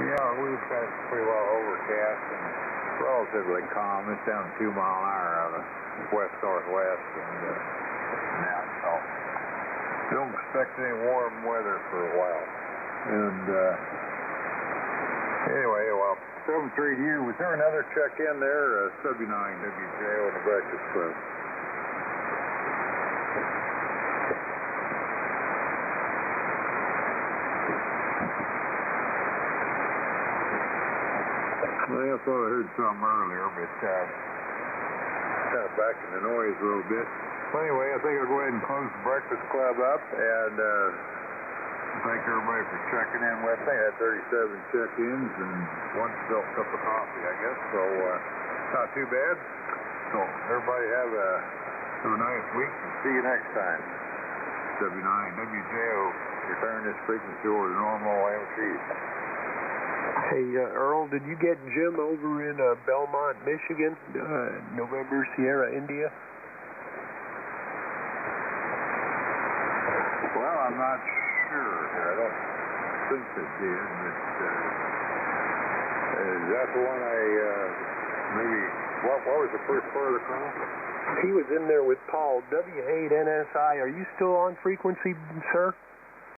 yeah, we've got pretty well overcast and relatively calm. It's down 2 mile an hour out of west-northwest, and now, so don't expect any warm weather for a while. And anyway, well, 7-3 to you. Was there another check-in there? W9WJO in the Breakfast Club. Well, I thought I heard something earlier, but kind of backing the noise a little bit. Well, anyway, I think I'll go ahead and close the Breakfast Club up, and thank everybody for checking in with me. I had 37 check-ins and one spilt cup of coffee, I guess, so not too bad. So everybody have a nice week, and see you next time. W9WJO, return this frequency over to normal amplitude. Hey, Earl, did you get Jim over in Belmont, Michigan, November Sierra, India? Well, I'm not sure. I don't think it did, but is that the one maybe, what was the first part of the call? He was in there with Paul, W8NSI. Are you still on frequency, sir?